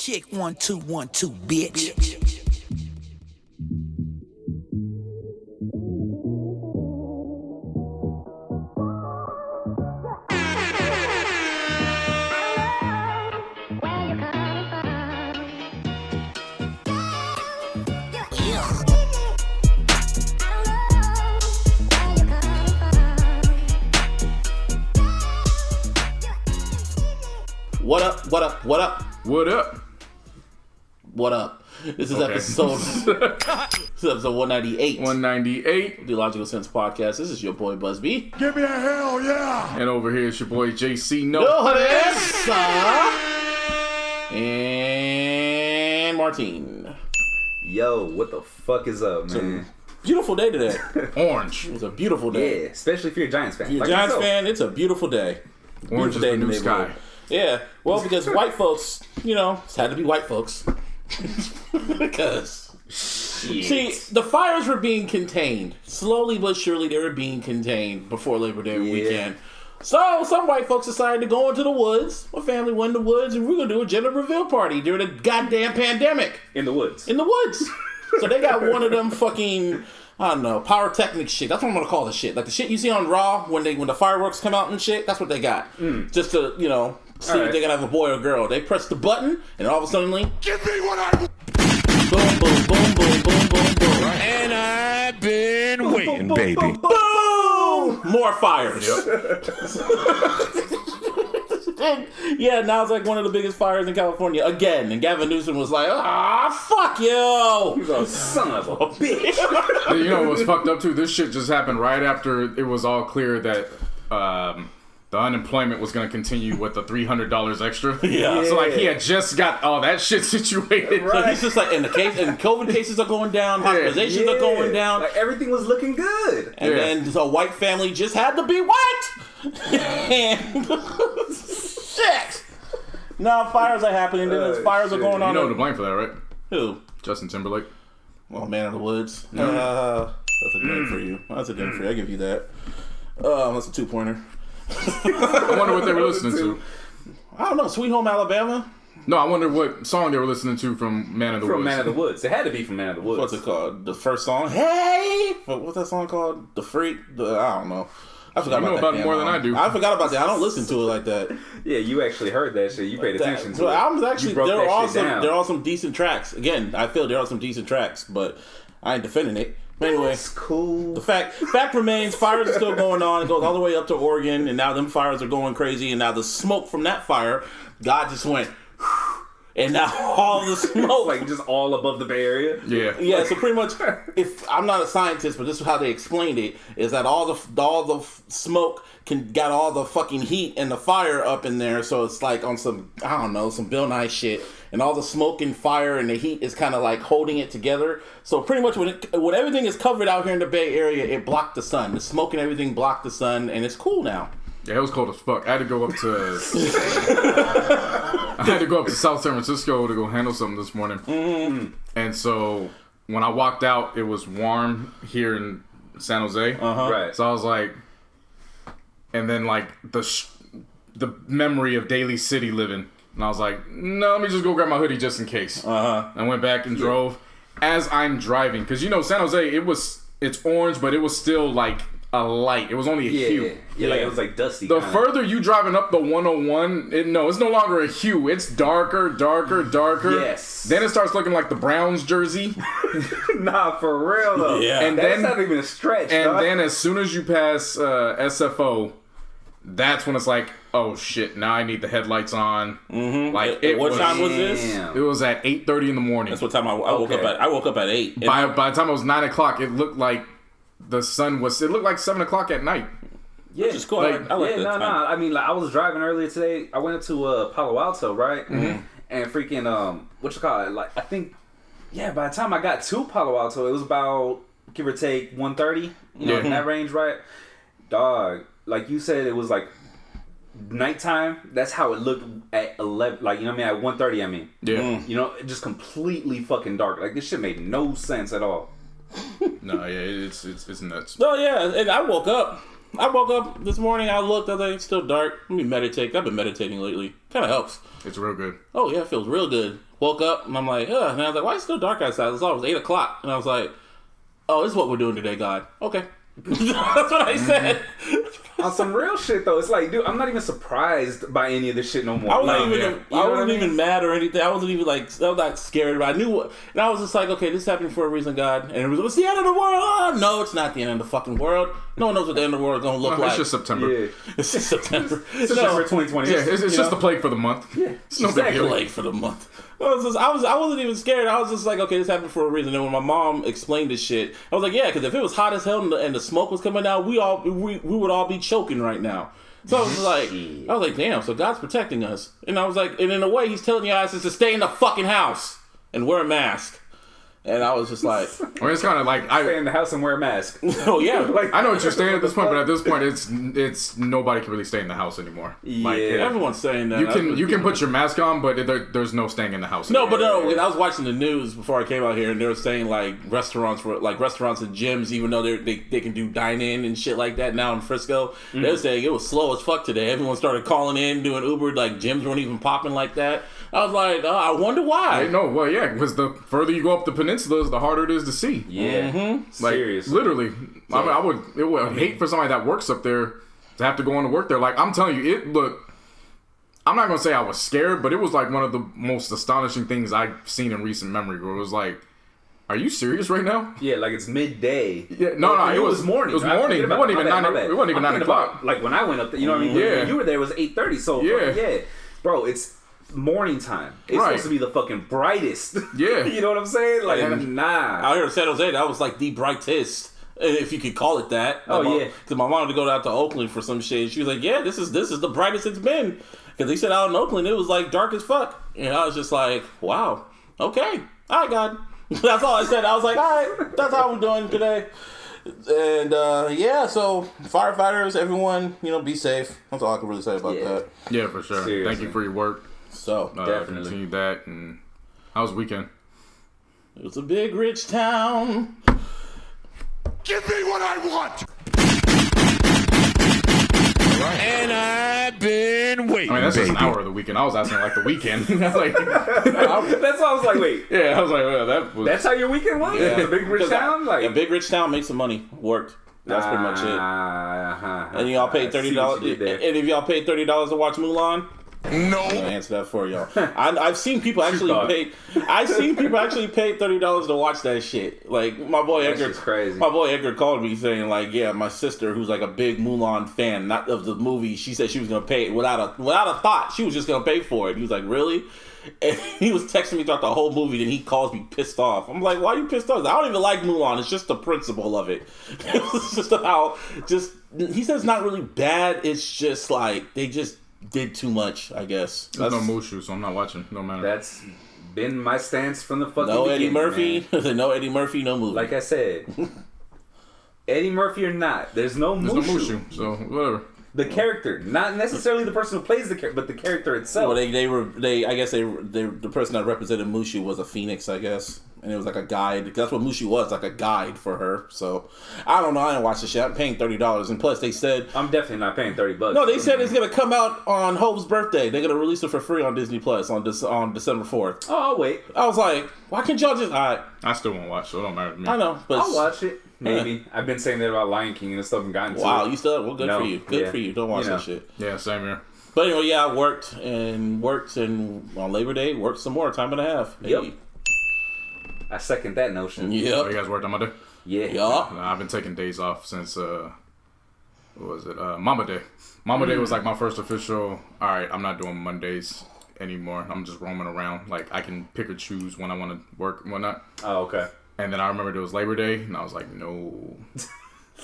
Check 1 2 1 2, bitch. What up? What up? What up? What up? What up? This is episode 198. 198. The iLLogical Sense Podcast. This is your boy Busby. Give me a hell yeah! And over here is your boy JC and Martine. Yo, what the fuck is up, man? Beautiful day today. Orange. It was a beautiful day. Yeah, especially if you're a Giants fan. If you're a Giants fan, it's a beautiful day. Orange is the new sky. Yeah, well, because white folks, it's had to be white folks. Because, see, the fires were being contained. Slowly but surely, they were being contained before Labor Day weekend. So, some white folks decided to go into the woods. My family went in the woods, and we're going to do a gender reveal party during the goddamn pandemic. In the woods. In the woods. So, they got one of them fucking, I don't know, pyrotechnic shit. That's what I'm going to call the shit. Like the shit you see on Raw when the fireworks come out and shit. That's what they got. Just to, see if they gotta have a boy or girl. They press the button, and all of a sudden, Give me what I want! boom, boom, boom, boom, boom, boom, boom. And I've been waiting, baby. Boom! More fires. Yep. Yeah, now it's like one of the biggest fires in California again. And Gavin Newsom was like, fuck you! He's a son of a bitch. You know what's fucked up too? This shit just happened right after it was all clear that the unemployment was going to continue with the $300 extra. Yeah. So like he had just got all that shit situated. So he's just like, and COVID cases are going down, hospitalizations are going down. Like everything was looking good. And then the white family just had to be white. And shit. Now fires are happening. Then fires are going on. You know who to blame for that, right? Who? Justin Timberlake. Well, Man of the Woods. That's a ding for you. That's a ding for you. I give you that. That's a 2-pointer. I wonder what they were listening to. I don't know. Sweet Home Alabama? No, I wonder what song they were listening to from Man of the Woods. From Man of the Woods. It had to be from Man of the Woods. What's it called? The first song? Hey! What's that song called? The Freak? I don't know. I forgot you know about it more than I do. I forgot about that. I don't listen to it like that. Yeah, you actually heard that shit. You paid attention to it. Albums actually, there are some decent tracks. Again, I feel there are some decent tracks, but I ain't defending it. But anyway, that's cool. The fact remains, fires are still going on. It goes all the way up to Oregon, and now them fires are going crazy. And now the smoke from that fire, God just went, and now all the smoke, like just all above the Bay Area. Yeah. So pretty much, if I'm not a scientist, but this is how they explained it: is that all the smoke got all the fucking heat and the fire up in there. So it's like on some some Bill Nye shit. And all the smoke and fire and the heat is kind of like holding it together. So pretty much when everything is covered out here in the Bay Area, it blocked the sun. The smoke and everything blocked the sun, and it's cool now. Yeah, it was cold as fuck. I had to go up to South San Francisco to go handle something this morning. Mm-hmm. And so when I walked out, it was warm here in San Jose. Right. So I was like, and then like the memory of daily city living. And I was like, no, let me just go grab my hoodie just in case. I went back and drove. As I'm driving, because San Jose, it's orange, but it was still like a light. It was only a hue. Yeah, like it was like dusty. The further you driving up the 101, it's no longer a hue. It's darker. Yes. Then it starts looking like the Browns jersey. Nah, for real though. Yeah. And that's then, not even a stretch. And then as soon as you pass SFO, that's when it's like, oh shit! Now I need the headlights on. Mm-hmm. Like, what time was this? It was at 8:30 in the morning. That's what time I woke up at. I woke up at 8. By the time it was 9 o'clock, it looked like the sun was. It looked like 7 o'clock at night. Yeah, which is cool. Like, I like that. No. I mean, like I was driving earlier today. I went to Palo Alto, right? Mm-hmm. And freaking what you call it? Like I think, by the time I got to Palo Alto, it was about give or take 1:30. In that range, right? Dog, like you said, it was like nighttime. That's how it looked at 11. Like at 1:30. I mean, just completely fucking dark. Like this shit made no sense at all. No, yeah, it's nuts. Oh yeah, and I woke up I woke up this morning, I looked, I was like, it's still dark. Let me meditate. I've been meditating lately. Kind of helps. It's real good. Oh, yeah, it feels real good. Woke up, and I'm like, ugh. And I was like, why is it still dark outside? It was 8 o'clock. And I was like, oh, this is what we're doing today, God. Okay. That's what I said. On some real shit though, it's like, dude, I'm not even surprised by any of this shit no more. I wasn't even mad or anything. I wasn't even like, I was not scared. But I knew, and I was just like, okay, this is happening for a reason, God. And it was, it's the end of the world. Oh, no, it's not the end of the fucking world. No one knows what the end of the world is going to look like. It's just September. Yeah. It's just September. September 2020. Yeah, it's just a plague for the month. Yeah, It's no big deal. Late for the month. I wasn't even scared. I was just like, okay, this happened for a reason. And when my mom explained this shit, I was like, yeah, because if it was hot as hell and the smoke was coming out, we would all be choking right now. So I was like, damn. So God's protecting us, and I was like, and in a way, He's telling your asses to stay in the fucking house and wear a mask. And I was just like, I mean, it's kind of like Stay in the house and wear a mask. oh yeah, Like, I know what you're saying at this point, but at this point, it's nobody can really stay in the house anymore. Like, Yeah. everyone's saying that. you can put your mask on, but there's no staying in the house. No, anymore. but no, I was watching the news before I came out here, and they were saying like restaurants and gyms, even though they can do dine in and shit like that now in Frisco, they were saying it was slow as fuck today. Everyone started calling in, doing Uber, like gyms weren't even popping like that. I was like, I wonder why. No, well, yeah, because the further you go up the peninsulas, the harder it is to see. Yeah. Mm-hmm. Like, Seriously. literally. I mean, I would hate for somebody that works up there to have to go on to work there. Like, I'm telling you, I'm not going to say I was scared, but it was like one of the most astonishing things I've seen in recent memory, where it was like, are you serious right now? Yeah, like it's midday. Yeah, no, it was morning. It was morning. It wasn't even 9 o'clock. About, like when I went up there, you know what I mean? Yeah. When you were there, it was 8:30. So yeah, bro, it's morning time. It's Right. supposed to be the fucking brightest. Yeah. You know what I'm saying? Like, And nah. Out here in San Jose, that was like the brightest, if you could call it that. Yeah. Because my mom wanted to go out to Oakland for some shit. She was like, yeah, this is the brightest it's been. Because they said out in Oakland, it was like dark as fuck. And I was just like, wow, okay. All right, God. That's all I said. I was like, all right, that's how we're doing today. And yeah, so firefighters, everyone, be safe. That's all I can really say about that. Yeah, for sure. Seriously. Thank you for your work. So Definitely. Continue that. And how was the weekend? it was a big rich town. Give me what I want. And I've been waiting. I mean, that's just an hour of the weekend. I was asking like the weekend. Like, That's why I was like, wait. yeah, I was like, well, that was. That's how your weekend was? Yeah. The big rich town? Like, A big rich town makes some money. Worked. That's pretty much it. And y'all paid $30. And if y'all paid $30 to watch Mulan, No. I'm gonna answer that for y'all. I've seen people actually dog. pay. I've seen people actually pay $30 to watch that shit. Like my boy That Edgar. shit's crazy. My boy Edgar called me saying like, yeah, my sister, who's like a big Mulan fan, not of the movie, she said she was gonna pay it without a thought. She was just gonna pay for it. He was like, really? And he was texting me throughout the whole movie. Then he calls me pissed off. I'm like, why are you pissed off? I don't even like Mulan. It's just the principle of it. It's just how he says it's not really bad. It's just like they just did too much, I guess. There's no Mushu, so I'm not watching. No matter. That's been my stance from the fucking No Eddie beginning, Murphy. man. No Eddie Murphy. No movie. Like I said, Eddie Murphy or not, there's no There's Mushu. no Mushu, so whatever. The character, not necessarily the person who plays the character, but the character itself. Well, I guess the person that represented Mushu was a phoenix, I guess, and it was like a guide. That's what Mushu was, like a guide for her. So I don't know. I didn't watch the shit. I'm paying $30, and plus they said I'm definitely not paying $30. no. They said it's gonna come out on Hope's birthday. They're gonna release it for free on Disney Plus on December 4th. Oh, I'll wait. I was like, why can't y'all just? I still won't watch, so it don't matter to me. I know, but I'll watch it. Maybe. I've been saying that about Lion King and stuff and gotten to wow, it. you still well, good No, for you. Good yeah. for you. Don't watch You know. that shit. Yeah, same here. But anyway, yeah, I worked and on Labor Day worked some more, time and a half. Hey. Yep. I second that notion. So you Yep. guys worked on Monday? Yeah. Yup. I've been taking days off since what was it? Mama Day. Mama Day was like my first official. All right, I'm not doing Mondays anymore. I'm just roaming around. Like I can pick or choose when I want to work and whatnot. Oh, okay. And then I remembered it was Labor Day, and I was like, no,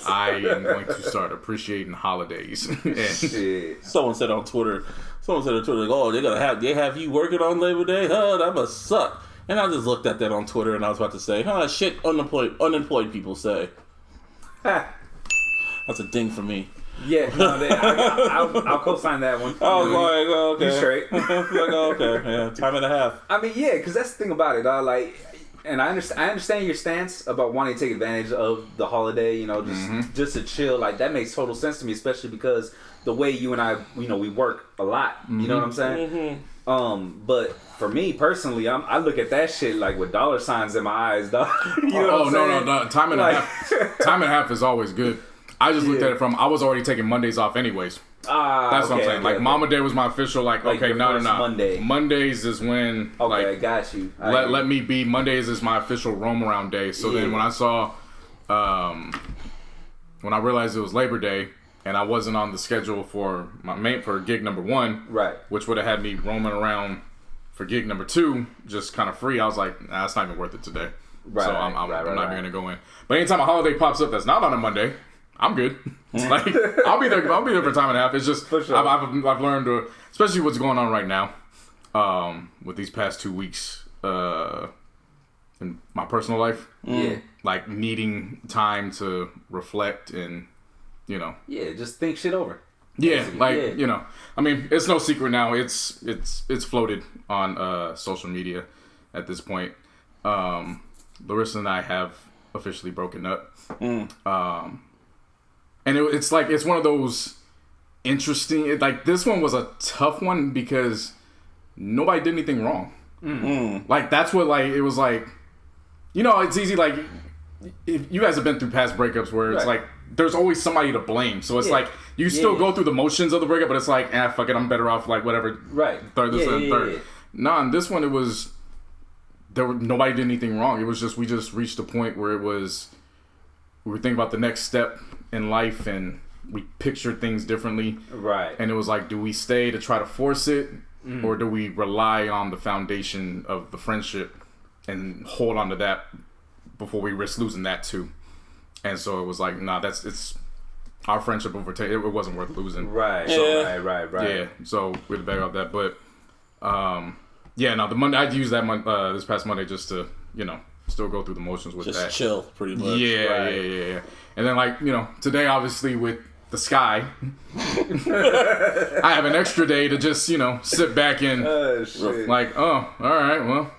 I am going to start appreciating holidays. And Shit. Someone said on Twitter, like, oh, they have you working on Labor Day? Huh, that must suck. And I just looked at that on Twitter, and I was about to say, shit unemployed people say. Ha. That's a ding for me. Yeah, no, I'll co-sign that one. I was like, okay. You straight. Like, okay, yeah, time and a half. I mean, yeah, because that's the thing about it. Like, And I understand your stance about wanting to take advantage of the holiday, you know, just to chill. Like, that makes total sense to me, especially because the way you and I, you know, we work a lot. You know what I'm saying? But for me personally, I look at that shit like with dollar signs in my eyes, dog. You know what I'm saying? No. Time and a half is always good. I just looked at it from, I was already taking Mondays off anyways. That's what I'm saying. Like, Mama Day was my official, like okay, no. Monday. Mondays is when, okay, like, got you. Let me be, Mondays is my official roam around day. So then when I saw, when I realized it was Labor Day, and I wasn't on the schedule for for gig number 1, right, which would have had me roaming around for gig number 2, just kind of free. I was like, nah, it's not even worth it today. Right, so I'm not even gonna go in. But anytime a holiday pops up that's not on a Monday, I'm good. Like, I'll be there for time and a half. It's just for sure. I've learned to, especially what's going on right now, with these past 2 weeks in my personal life. Like, needing time to reflect and, you know. Yeah, just think shit over. Yeah, like, you know. I mean, it's no secret now. It's floated on social media at this point. Larissa and I have officially broken up. And it's like, it's one of those interesting, like, this one was a tough one because nobody did anything wrong. Like, that's what, like, it was like, you know, it's easy, like, if you guys have been through past breakups where it's like, there's always somebody to blame. So it's like, you still go through the motions of the breakup, but it's like, fuck it, I'm better off, like, whatever. Third. No, in this one, it was, nobody did anything wrong. It was just, we just reached a point where it was, we were thinking about the next step in life, and we pictured things differently. Right. And it was like, do we stay to try to force it, or do we rely on the foundation of the friendship and hold on to that before we risk losing that too? And so it was like, nah, it's our friendship over. It wasn't worth losing. Right. So, right. Yeah. So we had to back off that, but the Monday I'd use that this past Monday just to, you know, still go through the motions with that. Just chill, pretty much. Yeah. And then, like, you know, today, obviously, with the sky, I have an extra day to just, you know, sit back and, like, all right, well,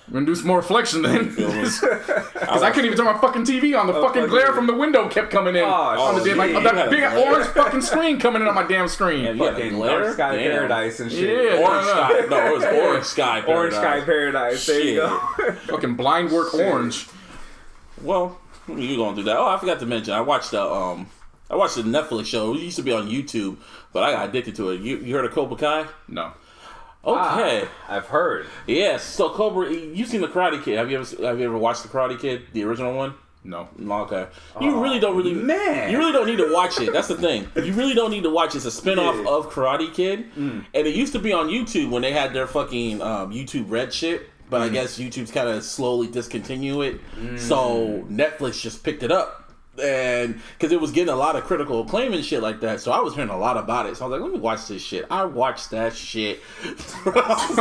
we're going to do some more reflection then. Because I couldn't even turn my fucking TV on. The fucking glare from the window kept coming in. On the like, that big orange fucking screen coming in on my damn screen. Yeah, fucking Dark Sky Paradise and shit. Yeah, Orange Sky. No, it was Orange Sky Paradise. Orange Sky Paradise. There you go. Fucking blind work orange. Well, you're going to do that. Oh, I forgot to mention, I watched the Netflix show. It used to be on YouTube, but I got addicted to it. You heard of Cobra Kai? No. Okay, I've heard. Yes, so Cobra. You've seen the Karate Kid? Have you ever watched the Karate Kid, the original one? No. Okay. You really don't need to watch it. That's the thing. You really don't need to watch it. It's a spinoff of Karate Kid, and it used to be on YouTube when they had their fucking YouTube Red shit. But I guess YouTube's kind of slowly discontinue it. So Netflix just picked it up. And because it was getting a lot of critical acclaim and shit like that, so I was hearing a lot about it. So I was like, let me watch this shit. I watched that shit. I was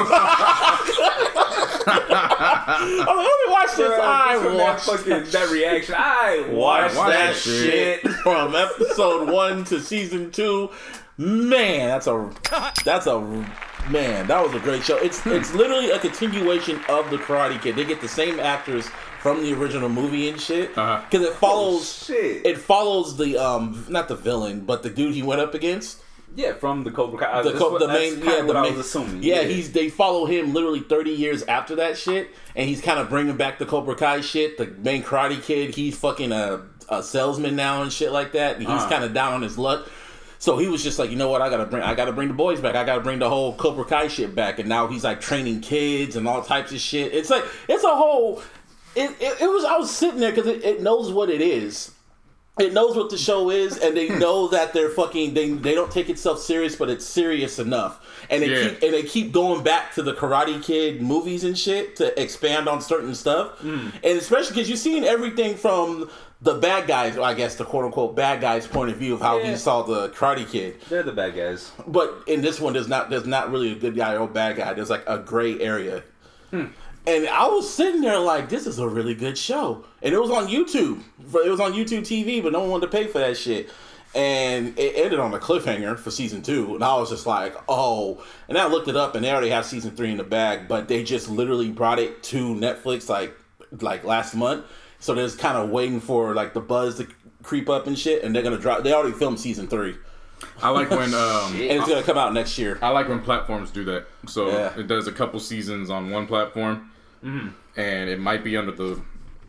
like, let me watch this. I watched that reaction. I watched that shit from episode 1 to season 2. Man, that was a great show. It's literally a continuation of the Karate Kid. They get the same actors from the original movie and shit, because it follows the not the villain, but the dude he went up against. Yeah, from the Cobra Kai. I was assuming. Yeah, they follow him literally 30 years after that shit, and he's kind of bringing back the Cobra Kai shit. The main Karate Kid, he's fucking a salesman now and shit like that, and he's kind of down on his luck. So he was just like, you know what, I gotta bring the boys back. I gotta bring the whole Cobra Kai shit back, and now he's like training kids and all types of shit. It's like it's a whole. I was sitting there because it knows what it is. It knows what the show is, and they know that they're fucking. They don't take itself serious, but it's serious enough. And they keep going back to the Karate Kid movies and shit to expand on certain stuff. And especially because you've seen everything from the bad guys, I guess the quote unquote bad guys' point of view of how he saw the Karate Kid. They're the bad guys. But in this one, there's not really a good guy or bad guy. There's like a gray area. And I was sitting there like, this is a really good show. And it was on YouTube. It was on YouTube TV, but no one wanted to pay for that shit. And it ended on a cliffhanger for season 2, and I was just like, oh. And I looked it up, and they already have season 3 in the bag, but they just literally brought it to Netflix like last month. So they're just kind of waiting for like the buzz to creep up and shit, and they're gonna drop. They already filmed season 3. I like when and it's gonna come out next year. I like when platforms do that. So it does a couple seasons on one platform, and it might be under the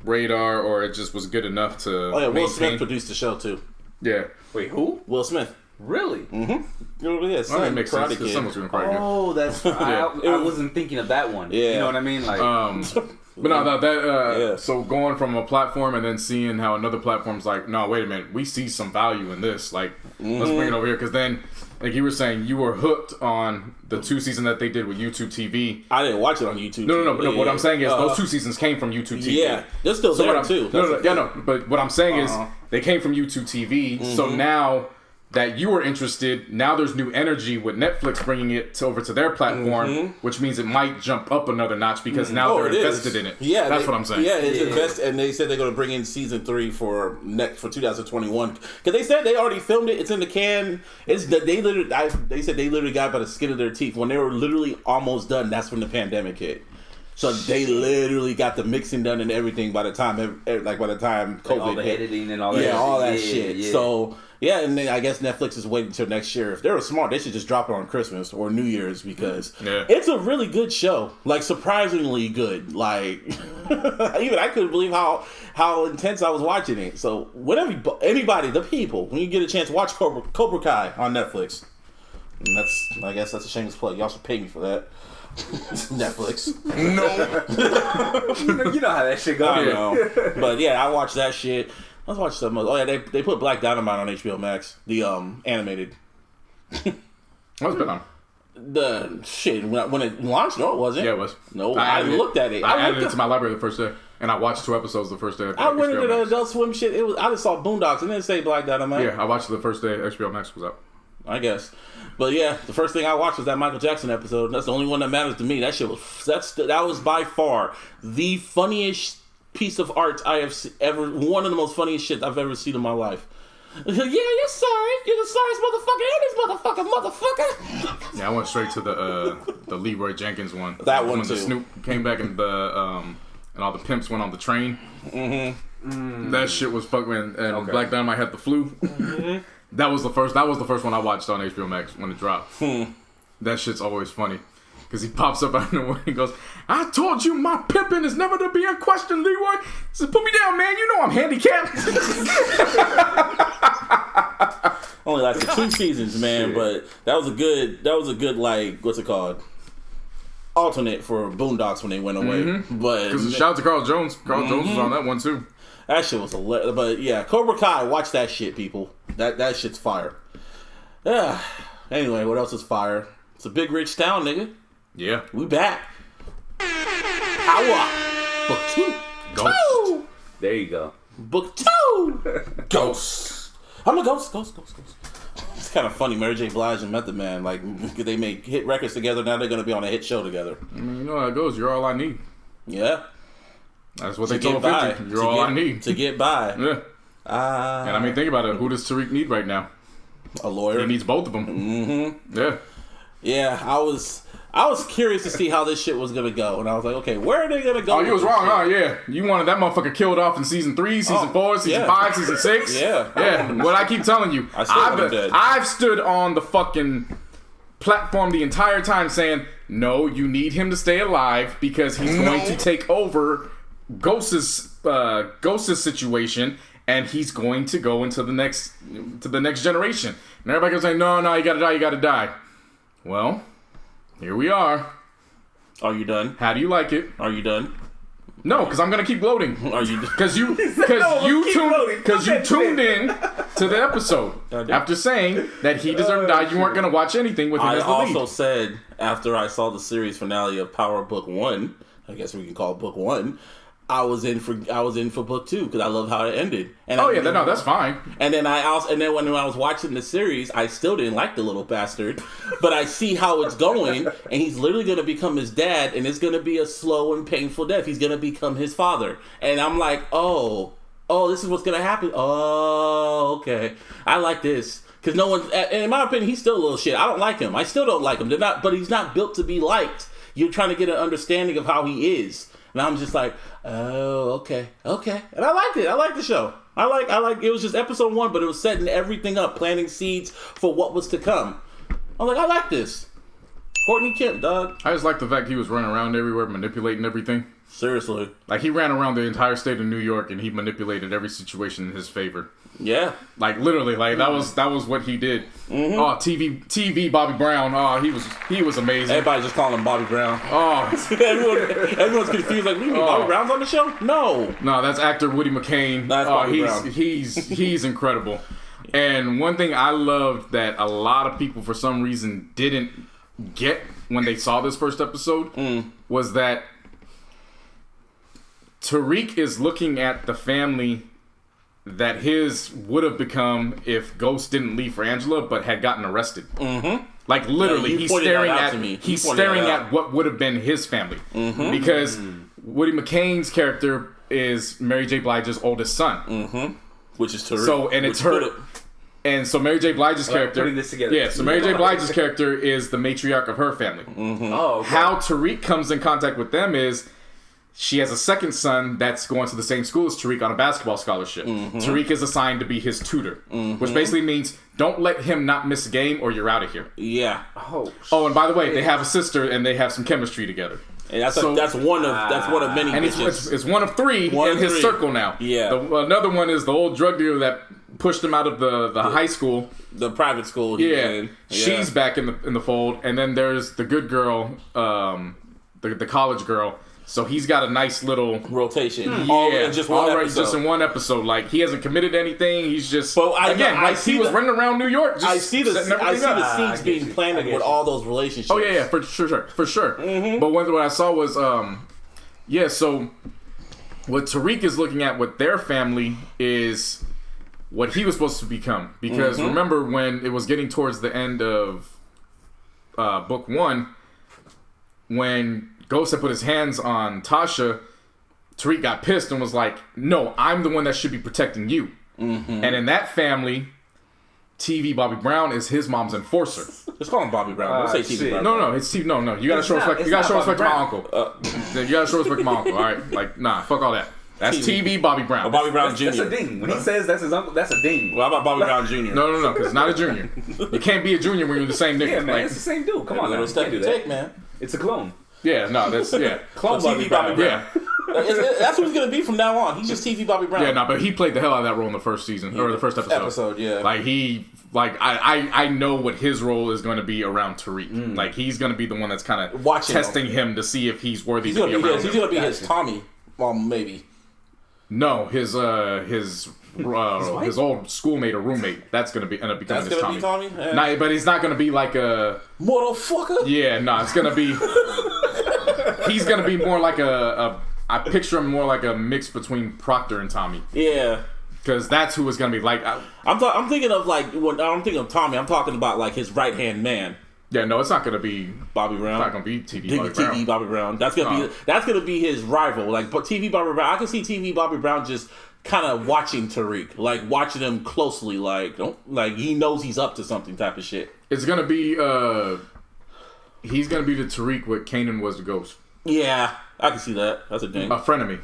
radar, or it just was good enough to. Oh yeah, Will Smith produced the show too. Yeah. Wait, who? Will Smith. Really? Mm-hmm. Yeah, Well, that makes sense. Because someone's doing quite good. Oh, that's. I wasn't thinking of that one. Yeah. You know what I mean? Like. But no, that so going from a platform and then seeing how another platform's like, no, wait a minute, we see some value in this. Like, let's bring it over here. Because then, like you were saying, you were hooked on the 2 seasons that they did with YouTube TV. I didn't watch it on YouTube. No. What I'm saying is those 2 seasons came from YouTube TV. Yeah, they're still there too. No. But what I'm saying is they came from YouTube TV. So now that you were interested, now there's new energy with Netflix bringing it over to their platform, which means it might jump up another notch because now they're invested in it. Yeah, that's what I'm saying. Yeah, it's invested, and they said they're going to bring in season 3 for 2021 because they said they already filmed it. It's in the can. They said they literally got by the skin of their teeth when they were literally almost done. That's when the pandemic hit. So they literally got the mixing done and everything by the time COVID like all the hit. editing and all that. Yeah, all that shit. Yeah. So. Yeah, and then I guess Netflix is waiting until next year. If they were smart, they should just drop it on Christmas or New Year's because it's a really good show. Like, surprisingly good. Like, even I couldn't believe how intense I was watching it. So, whenever anybody, the people, when you get a chance, watch Cobra Kai on Netflix. And I guess that's a shameless plug. Y'all should pay me for that. Netflix. No. You know how that shit goes. I know. But yeah, I watched that shit. Let's watch some other. Oh yeah, they put Black Dynamite on HBO Max, the animated. That was good on. The shit when it launched, no, it wasn't. Yeah, it was. No, I looked at it. I added it to my library the first day, and I watched 2 episodes the first day. I went into the Adult Swim shit. It was. I just saw Boondocks and then say Black Dynamite. Yeah, I watched it the first day HBO Max was out. I guess, but yeah, the first thing I watched was that Michael Jackson episode. That's the only one that matters to me. That shit was. That was by far the funniest piece of art I have ever. One of the most funniest shit I've ever seen in my life. Yeah, you're sorry. You're the sorriest motherfucker. Yeah, I went straight to the Leroy Jenkins one. That one when too. The Snoop came back and and all the pimps went on the train. That shit was fucking. And Black Dynamite had the flu. That was the first one I watched on HBO Max when it dropped. That shit's always funny. Because he pops up out of nowhere and goes, I told you my pimping is never to be in question, Leroy. He says, put me down, man. You know I'm handicapped. Only lasted 2 seasons, man. But that was a good like, what's it called? Alternate for Boondocks when they went away. But shout out to Carl Jones. Carl Jones was on that one too. That shit was hilarious. But yeah, Cobra Kai, watch that shit, people. That shit's fire. Yeah. Anyway, what else is fire? It's a big rich town, nigga. Yeah. We back. Power. Book 2. Ghost. There you go. Book 2. Ghost. I'm a ghost. It's kind of funny. Mary J. Blige and Method Man, like, they make hit records together. Now they're going to be on a hit show together. I mean, you know how it goes. You're all I need. Yeah. That's what they told 50. You're all I need. To get by. Yeah. And I mean, think about it. Who does Tariq need right now? A lawyer. He needs both of them. Mm-hmm. Yeah. Yeah, I was curious to see how this shit was gonna go, and I was like, okay, where are they gonna go? Oh, you was wrong, huh? Yeah, you wanted that motherfucker killed off in season 3, season 4, season 5, season 6. Yeah. What I keep telling you, I've stood on the fucking platform the entire time saying, no, you need him to stay alive because he's going to take over Ghost's situation, and he's going to go into the next generation. And everybody goes saying, no, you gotta die. Well, here we are. Are you done? How do you like it? Are you done? No, because I'm gonna keep gloating. Are you? Because you tuned in to the episode after saying that he deserved to die. You weren't gonna watch anything with him as the lead. I also said after I saw the series finale of Power Book 1, I guess we can call it Book 1. I was in for Book 2 because I love how it ended. And that's fine. And then when I was watching the series, I still didn't like the little bastard, but I see how it's going, and he's literally going to become his dad, and it's going to be a slow and painful death. He's going to become his father, and I'm like, oh, oh, this is what's gonna happen. Oh, okay. I like this. Because no one, in my opinion, he's still a little shit. I don't like him. I still don't like him. But he's not built to be liked. You're trying to get an understanding of how he is. And I'm just like, oh, okay. And I liked it. I liked the show. I like. It was just episode 1, but it was setting everything up, planting seeds for what was to come. I'm like, I like this. Courtney Kemp, dog. I just like the fact he was running around everywhere, manipulating everything. Seriously. Like, he ran around the entire state of New York, and he manipulated every situation in his favor. Yeah. Like, literally, like, that was what he did. Mm-hmm. Oh, TV Bobby Brown. Oh, he was amazing. Everybody just calling him Bobby Brown. Oh. Everyone's confused. Like, Bobby Brown's on the show? No, that's actor Woody McCain. That's Bobby Brown. He's incredible. And one thing I loved that a lot of people, for some reason, didn't get when they saw this first episode was that Tariq is looking at the family that his would have become if Ghost didn't leave for Angela, but had gotten arrested. Mm-hmm. Like, literally, he's staring at what would have been his family. Mm-hmm. Because Woody McCain's character is Mary J. Blige's oldest son. Mm-hmm. Which is Tariq. So, and it's her... And so Mary J. Blige's character... Putting this together. Yeah, so Mary J. Blige's character is the matriarch of her family. Mm-hmm. Oh, okay. How Tariq comes in contact with them is... She has a second son that's going to the same school as Tariq on a basketball scholarship. Mm-hmm. Tariq is assigned to be his tutor, which basically means don't let him not miss a game or you're out of here. Yeah. Oh, and by the way, they have a sister and they have some chemistry together. And that's one of many. And it's one of three in his circle now. Yeah. Another one is the old drug dealer that pushed him out of the high school, the private school. She's back in the fold, and then there's the good girl, the college girl. So he's got a nice little rotation. Just in one episode. Like, he hasn't committed anything. He's just he was running around New York. Just I see the seeds being planted with all those relationships. Oh yeah, for sure. Mm-hmm. But what I saw was so what Tariq is looking at with their family is what he was supposed to become. Because remember when it was getting towards the end of book 1, when Ghost had put his hands on Tasha, Tariq got pissed and was like, no, I'm the one that should be protecting you. Mm-hmm. And in that family, TV Bobby Brown is his mom's enforcer. Let's call him Bobby Brown. Let's say TV Brown. No, it's TV. No. You gotta show respect. You gotta show respect to my uncle. You gotta show respect to my uncle. All right, like, nah, fuck all that. That's TV Bobby Brown. Or Bobby Brown Jr. That's a ding. When he says that's his uncle, that's a ding. Well, how about Bobby Brown Jr.? No, because it's not a junior. You can't be a junior when you're the same nigga. Yeah, man, it's the same dude. Come on, let's take that, man. It's a clone. Yeah, that's clone Bobby Brown. Yeah. That's what he's gonna be from now on. He's just TV Bobby Brown. Yeah, but he played the hell out of that role in the first season or the first episode. I know what his role is going to be around Tariq. Like, he's going to be the one that's kind of testing him to see if he's worthy to be around. He's going to be his Tommy. Well, maybe. No, his old schoolmate or roommate. That's going to end up becoming his Tommy. Be Tommy? Yeah. Nah, but he's not going to be like a motherfucker. Yeah, no, it's going to be. He's going to be more like I picture him more like a mix between Proctor and Tommy. Yeah. Because that's who it's going to be. Like, I'm thinking of, like, when I'm thinking of Tommy, I'm talking about, like, his right-hand man. Yeah, no, it's not going to be Bobby Brown. It's not going to be TV Bobby Brown. That's gonna be his rival. Like, but TV Bobby Brown, I can see TV Bobby Brown just kind of watching Tariq, like watching him closely, like he knows he's up to something type of shit. It's gonna be he's gonna be the Tariq what Kanan was to Ghost. Yeah, I can see that. That's a thing. A frenemy.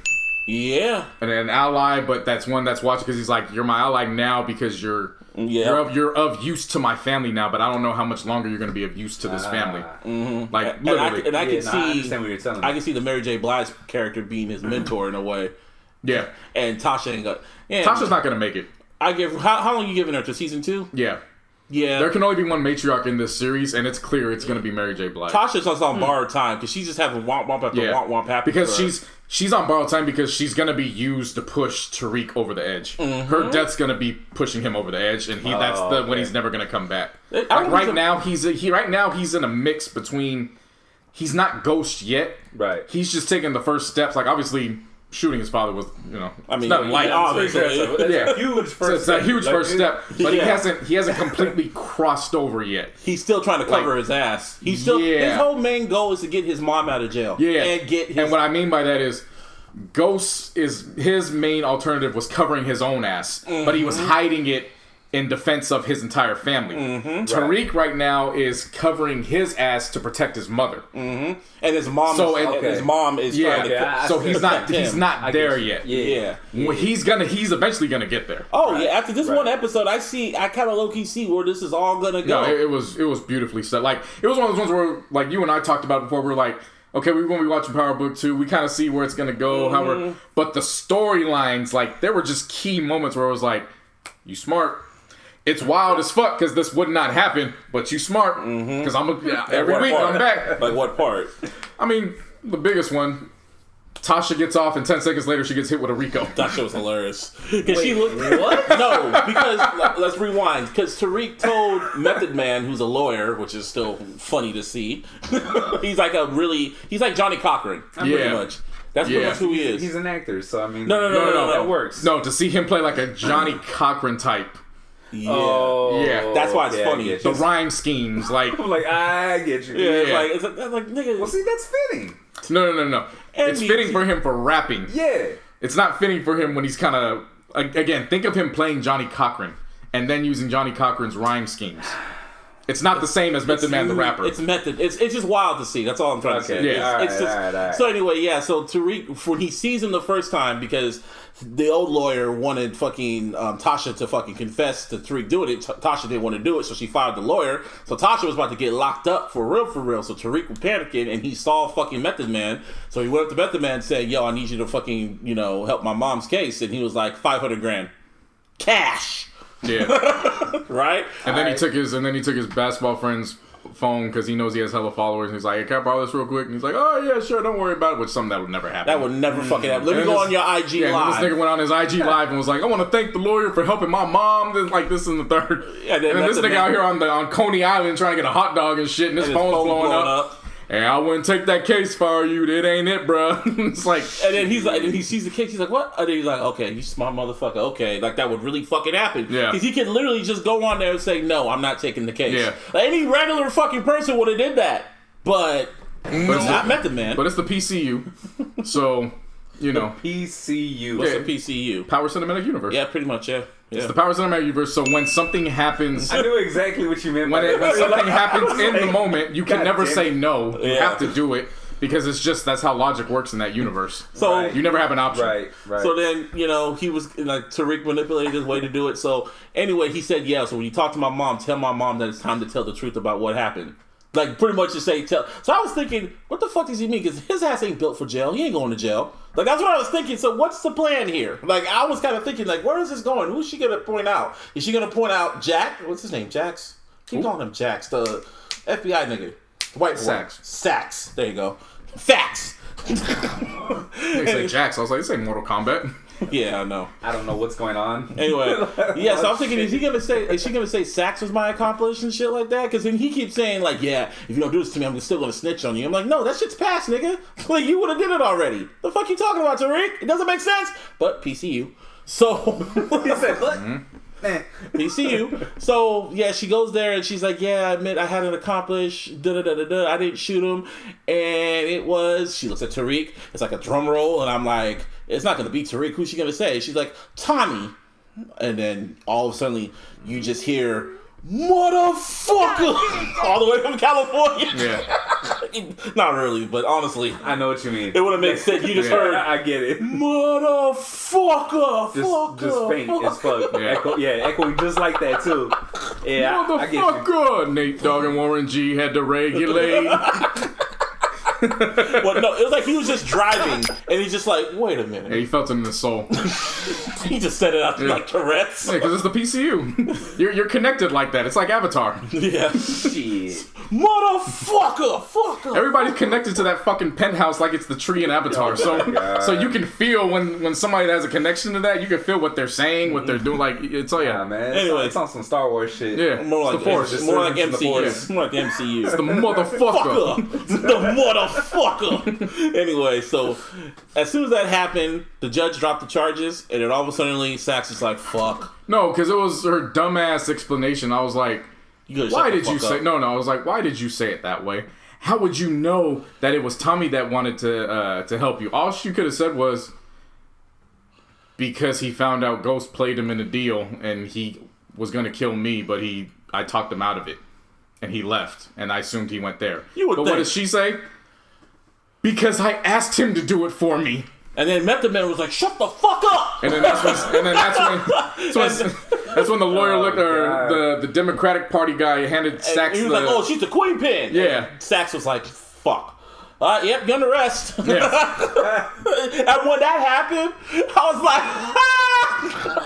Yeah, and an ally, but that's one that's watching because he's like, you're my ally now because you're of use to my family now, but I don't know how much longer you're going to be of use to this family. Mm-hmm. Like, literally. I can see. I understand what you're telling me. I can see the Mary J. Blige character being his mentor in a way. Yeah, and Tasha ain't got. Yeah, Tasha's not going to make it. I give. How long are you giving her to season 2? Yeah. Yeah, there can only be one matriarch in this series, and it's clear it's going to be Mary J. Blige. Tasha's just on borrowed time because she's just having womp after womp happen. Because she's on borrowed time because she's going to be used to push Tariq over the edge. Mm-hmm. Her death's going to be pushing him over the edge, and when he's never going to come back. Right now he's in a mix between he's not Ghost yet. Right. He's just taking the first steps. Like, obviously, shooting his father was, I mean, nothing light. Obviously, it's a huge first step. It's a huge first step, but he hasn't completely crossed over yet. He's still trying to cover his ass. He's still his whole main goal is to get his mom out of jail. Yeah, and get his. And what I mean by that is, Ghost is his main alternative was covering his own ass, but he was hiding it in defense of his entire family. Tariq right now is covering his ass to protect his mother, and his mom. His mom is trying to. So he's not there yet. Yeah. He's eventually gonna get there. Oh yeah. After this one episode, I kind of low key see where this is all gonna go. No, it was beautifully set. Like it was one of those ones where like you and I talked about before. We're like, okay, we're going to be watching Power Book 2. We kind of see where it's going to go. But the storylines, like, there were just key moments where it was like, you smart. It's wild as fuck because this would not happen, but you smart. Because every week I'm back. Like what part? I mean, the biggest one. Tasha gets off, and 10 seconds later, she gets hit with a Rico. That shit was hilarious. She looked, what? No, because, let's rewind. Because Tariq told Method Man, who's a lawyer, which is still funny to see. he's like Johnny Cochran, pretty much. That's pretty much who he is. He's an actor, so I mean... No. That works. No, to see him play like a Johnny Cochran type. Yeah. Oh, yeah. That's why it's funny. The rhyme schemes, like... I'm like, I get you. Yeah. It's like, nigga... Well, see, that's fitting. No. It's fitting for him for rapping. Yeah. It's not fitting for him when he's kind of... Again, think of him playing Johnny Cochran and then using Johnny Cochran's rhyme schemes. It's not the same as Method Man the rapper. It's Method. It's just wild to see. That's all I'm trying to say. Yeah. All right. So anyway, yeah. So Tariq, when he sees him the first time, because the old lawyer wanted fucking Tasha to fucking confess to Tariq doing it. Tasha didn't want to do it, so she fired the lawyer. So Tasha was about to get locked up for real. So Tariq was panicking, and he saw fucking Method Man. So he went up to Method Man and said, "Yo, I need you to fucking help my mom's case." And he was like, $500,000 cash. Yeah. Right? And then he took his basketball friend's phone because he knows he has hella followers. And he's like, hey, can I borrow this real quick? And he's like, oh yeah, sure, don't worry about it. Which is something that would never happen. That would never fucking happen. Let me go on your IG live. And this nigga went on his IG live and was like, I want to thank the lawyer for helping my mom. Then like this and the third. Yeah, and then this nigga out here on Coney Island trying to get a hot dog and shit, and his phone's blowing up. And I wouldn't take that case if I were you. That ain't it, bro. It's like, and then he's like, and he sees the case. He's like, what? And then he's like, okay, you smart motherfucker. Okay, like that would really fucking happen. Yeah, because he could literally just go on there and say, no, I'm not taking the case. Yeah, like, any regular fucking person would have did that, but not Method Man. But it's the PCU, so PCU. What's the PCU? Power Cinematic Universe. Yeah, pretty much. Yeah. It's the Power Cinematic Universe, so when something happens... I knew exactly what you meant. When something happens in the moment, you can never say no. You have to do it, because it's just, that's how logic works in that universe. So you never have an option. Right. So then, he was, like, Tariq manipulated his way to do it. So anyway, he said, yeah, so when you talk to my mom, tell my mom that it's time to tell the truth about what happened. Like, pretty much just say, tell. So I was thinking, what the fuck does he mean? Because his ass ain't built for jail. He ain't going to jail. Like, that's what I was thinking. So what's the plan here? Like, I was kind of thinking, like, where is this going? Who's she going to point out? Is she going to point out Jack? What's his name? Jax? Keep calling him Jax. The FBI nigga. The white Sax. Sax. There you go. Facts. They say Jax. I was like, this ain't Mortal Kombat. Yeah, I know. I don't know what's going on. Anyway, yeah. So I'm thinking, is she gonna say Sax was my accomplice and shit like that? Because then he keeps saying like, yeah, if you don't do this to me, I'm still gonna snitch on you. I'm like, no, that shit's past, nigga. Like you would have did it already. The fuck you talking about, Tariq? It doesn't make sense. But PCU. So he said, what? PCU. So yeah, she goes there and she's like, yeah, I admit I had an accomplice. I didn't shoot him, and it was. She looks at Tariq. It's like a drum roll, and I'm like, it's not gonna be Tariq. Who's she gonna say? She's like, Tommy, and then all of a sudden you just hear, motherfucker, all the way from California. Yeah. Not really, but honestly, I know what you mean. It would have made sense. You just heard, I get it. Motherfucker, just faint as fuck. Yeah. Echoing just like that too. Yeah, motherfucker. Nate Dogg and Warren G had to regulate. Well, no, it was like he was just driving, and he's just like, wait a minute. Yeah, he felt it in his soul. He just said it out like Tourette's. Yeah, because it's the PCU. You're connected like that. It's like Avatar. Yeah. Shit. Motherfucker, fucker. Everybody's connected to that fucking penthouse like it's the tree in Avatar. So you can feel when somebody has a connection to that, you can feel what they're saying, what they're doing. Like it's man. Anyway, it's on some Star Wars shit. Yeah, more like the Force. More like MCU. More like MCU. It's the motherfucker. The motherfucker. Anyway, so as soon as that happened, the judge dropped the charges, and then all of a sudden, Sax is like, "Fuck." No, because it was her dumbass explanation. I was like, "Why did you say?" No, I was like, "Why did you say it that way?" how would you know that it was Tommy that wanted to help you? All she could have said was, because he found out Ghost played him in a deal and he was going to kill me, but I talked him out of it. And he left. And I assumed he went there. But what did she say? Because I asked him to do it for me. And then Method Man was like, "Shut the fuck up!" And then that's when the lawyer looked, or the Democratic Party guy handed Sax. He was like, "Oh, she's the queen pin." Yeah. And Sax was like, "Fuck." Yep, you're under arrest. Yeah. And when that happened, I was like,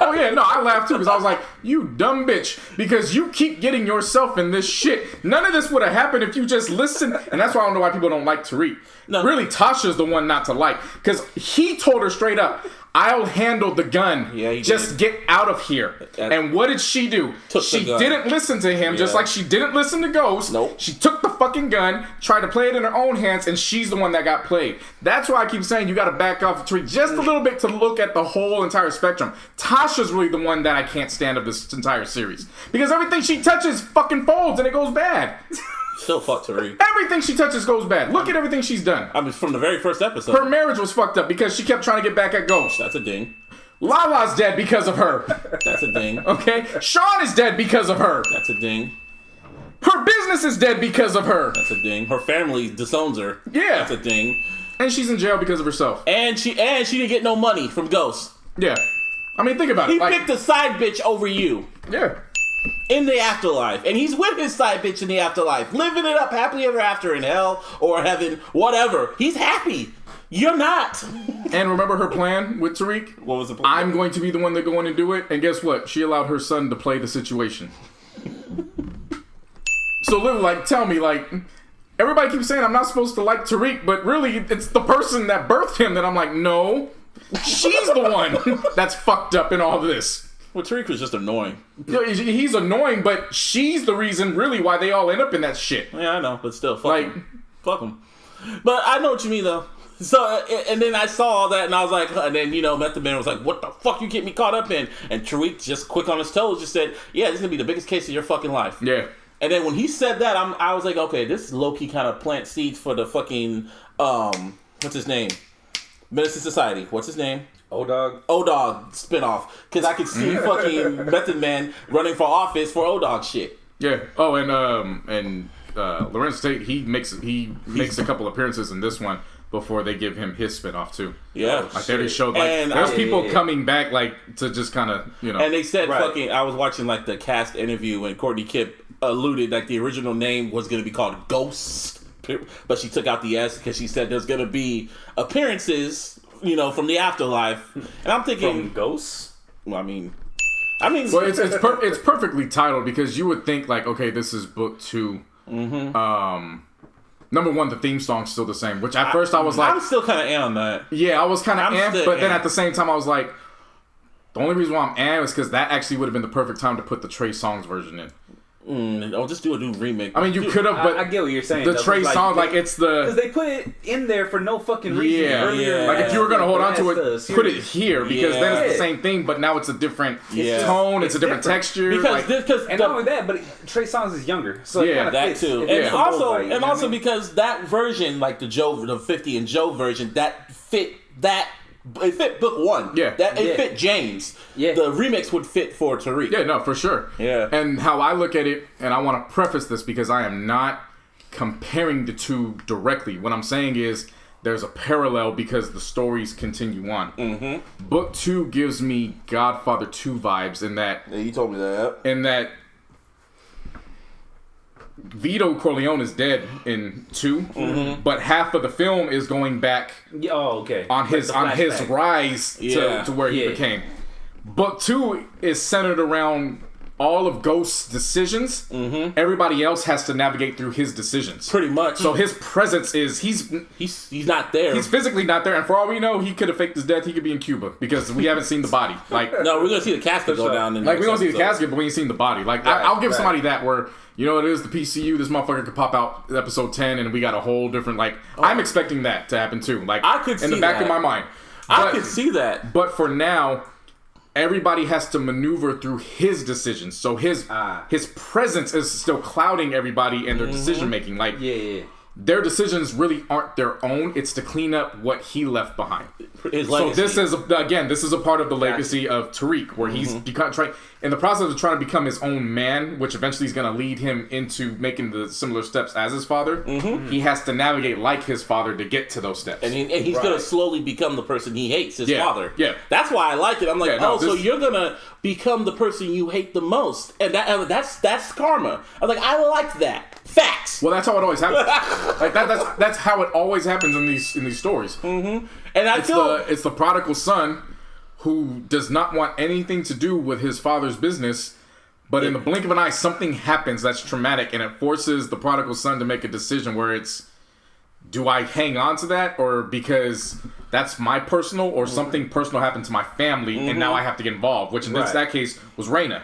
oh yeah, no, I laughed too because I was like, "You dumb bitch," because you keep getting yourself in this shit. None of this would have happened if you just listened, and that's why I don't know why people don't like Tariq. No. Really, Tasha's the one not to like because he told her straight up, "I'll handle the gun. Yeah, he just did. Get out of here." And what did she do? She didn't listen to him, just like she didn't listen to Ghost. Nope. She took the fucking gun, tried to play it in her own hands, and she's the one that got played. That's why I keep saying you got to back off the Tariq just a little bit to look at the whole entire spectrum. Tasha's really the one that I can't stand of this entire series because everything she touches fucking folds and it goes bad. Still fuck Tariq. Everything she touches goes bad. Look at everything she's done. I mean, from the very first episode. Her marriage was fucked up because she kept trying to get back at Ghost. That's a ding. Lala's dead because of her. That's a ding. Okay? Sean is dead because of her. That's a ding. Her business is dead because of her. That's a ding. Her family disowns her. Yeah. That's a ding. And she's in jail because of herself. And she didn't get no money from Ghost. Yeah. I mean, think about it. He picked a side bitch over you. Yeah. In the afterlife. And he's with his side bitch in the afterlife. Living it up happily ever after in hell or heaven. Whatever. He's happy. You're not. And remember her plan with Tariq? What was the plan? I'm going to be the one to go in and do it. And guess what? She allowed her son to play the situation. So, Lil, like, tell me, like, everybody keeps saying I'm not supposed to like Tariq, but really, it's the person that birthed him that I'm like, no. She's the one that's fucked up in all this. Well, Tariq was just annoying. He's annoying, but she's the reason, really, why they all end up in that shit. Yeah, I know, but still, fuck him. Fuck him. But I know what you mean, though. So, and then I saw all that, and I was like, and then, Method Man was like, "What the fuck you get me caught up in?" And Tariq, just quick on his toes, just said, "Yeah, this is gonna be the biggest case of your fucking life." Yeah. And then when he said that, I was like, okay, this low-key kind of plant seeds for the fucking, what's his name? Medicine Society. What's his name? O-Dog spinoff. Because I could see fucking Method Man running for office for O-Dog shit. Yeah. Oh, and Lorenz Tate, he makes a couple appearances in this one before they give him his spinoff too. Yeah. Like they showed like there's people coming back like to just kind of And they said fucking. I was watching like the cast interview and Courtney Kipp alluded like the original name was going to be called Ghost, but she took out the S because she said there's going to be appearances, from the afterlife. And I'm thinking from Ghosts. Well, I mean, well, it's perfectly titled because you would think like, okay, this is book 2. Mm-hmm. Number 1, the theme song's still the same. Which at first I was like, I'm still kind of amped on that. Yeah, I was kind of amped, but then at the same time I was like, the only reason why I'm amped is because that actually would have been the perfect time to put the Trey Songz version in. I'll just do a new remake. I mean, you could have, but I get what you're saying. The Trey song, like it's the because they put it in there for no fucking reason. Yeah. Like if you were gonna hold on to it, put it here because then it's the same thing, but now it's a different tone, it's a different texture. Because and not only that, but Trey Songz is younger, so that too. And also because that version, like the 50 and Joe version, that fit that. It fit book 1. Yeah. It fit James. Yeah. The remix would fit for Tariq. Yeah, no, for sure. Yeah. And how I look at it, and I want to preface this because I am not comparing the two directly. What I'm saying is there's a parallel because the stories continue on. Mm-hmm. Book 2 gives me Godfather 2 vibes in that... Yeah, you told me that. In that... Vito Corleone is dead in 2, but half of the film is going back on his rise to where he became. Book 2 is centered around all of Ghost's decisions. Everybody else has to navigate through his decisions. Pretty much. So his presence is he's not there. He's physically not there, and for all we know, he could have faked his death. He could be in Cuba because we haven't seen the body. Like no, we're gonna see the casket go down. Like we're gonna see the casket, but we ain't seen the body. Like I'll give somebody that where. You know what it is? The PCU, this motherfucker could pop out episode 10 and we got a whole different, like, I'm expecting that to happen too. Like, I could see in the back of my mind. I could see that. But for now, everybody has to maneuver through his decisions. So his presence is still clouding everybody in their decision making. Like, their decisions really aren't their own. It's to clean up what he left behind. His So legacy. this is a part of the legacy of Tariq, where he's trying in the process of trying to become his own man, which eventually is going to lead him into making the similar steps as his father. He has to navigate like his father to get to those steps. And he's going to slowly become the person he hates, his father. Yeah. That's why I like it. I'm like, so you're going to become the person you hate the most. And that's karma. I was like, I like that. Facts. Well, that's how it always happens. Like that's how it always happens in these stories. And It's the prodigal son who does not want anything to do with his father's business, but in the blink of an eye, something happens that's traumatic, and it forces the prodigal son to make a decision where it's, do I hang on to that, or because that's my personal, or something personal happened to my family, and now I have to get involved, which in that case was Raina.